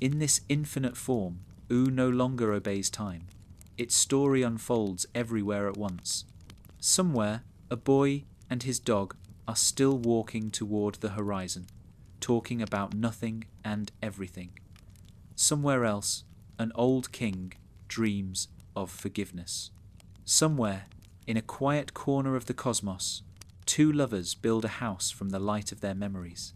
In this infinite form, Oo no longer obeys time. Its story unfolds everywhere at once. Somewhere, a boy and his dog are still walking toward the horizon, talking about nothing and everything. Somewhere else, an old king dreams of forgiveness. Somewhere, in a quiet corner of the cosmos, two lovers build a house from the light of their memories.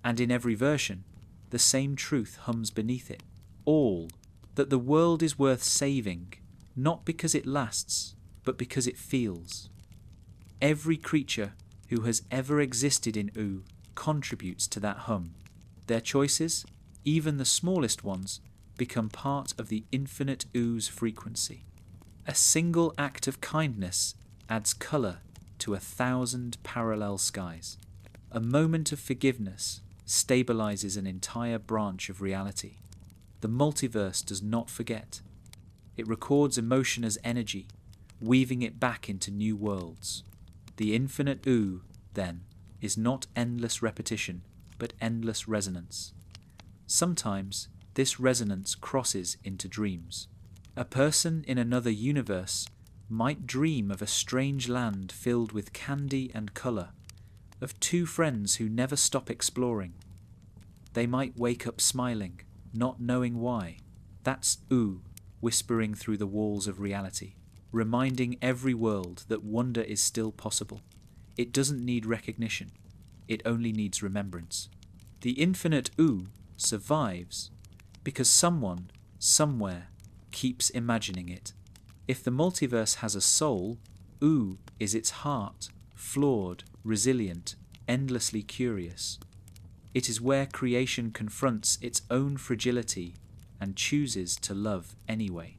And in every version, the same truth hums beneath it. All, that the world is worth saving, not because it lasts, but because it feels. Every creature who has ever existed in Oo contributes to that hum. Their choices, even the smallest ones, become part of the infinite Oo's frequency. A single act of kindness adds colour to 1,000 parallel skies. A moment of forgiveness stabilizes an entire branch of reality. The multiverse does not forget. It records emotion as energy, weaving it back into new worlds. The infinite Oo, then, is not endless repetition, but endless resonance. Sometimes this resonance crosses into dreams. A person in another universe might dream of a strange land filled with candy and colour, of two friends who never stop exploring. They might wake up smiling, not knowing why. That's Oo whispering through the walls of reality, reminding every world that wonder is still possible. It doesn't need recognition, it only needs remembrance. The infinite Oo survives Because someone, somewhere, keeps imagining it. If the multiverse has a soul, Ooh is its heart, flawed, resilient, endlessly curious. It is where creation confronts its own fragility and chooses to love anyway.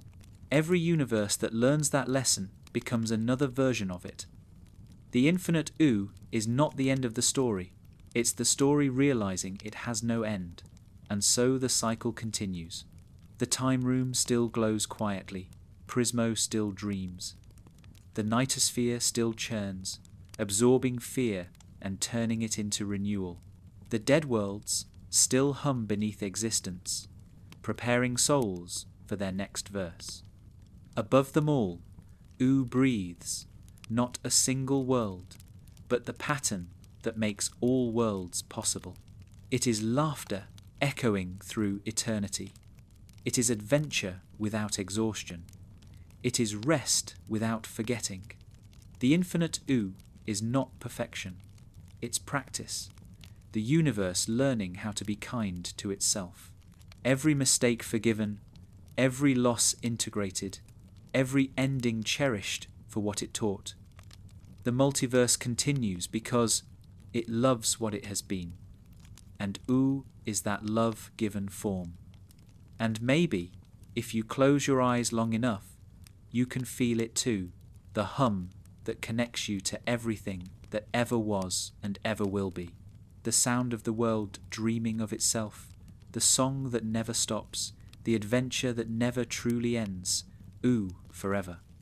Every universe that learns that lesson becomes another version of it. The infinite Ooh is not the end of the story. It's the story realizing it has no end. And so the cycle continues. The time room still glows quietly. Prismo still dreams. The Nightosphere still churns, absorbing fear and turning it into renewal. The dead worlds still hum beneath existence, preparing souls for their next verse. Above them all, Ooh breathes, not a single world, but the pattern that makes all worlds possible. It is laughter echoing through eternity. It is adventure without exhaustion. It is rest without forgetting. The infinite Ooh is not perfection. It's practice. The universe learning how to be kind to itself. Every mistake forgiven, every loss integrated, every ending cherished for what it taught. The multiverse continues because it loves what it has been. And Ooh is that love given form. And maybe, if you close your eyes long enough, you can feel it too, the hum that connects you to everything that ever was and ever will be. The sound of the world dreaming of itself, the song that never stops, the adventure that never truly ends, Ooh forever.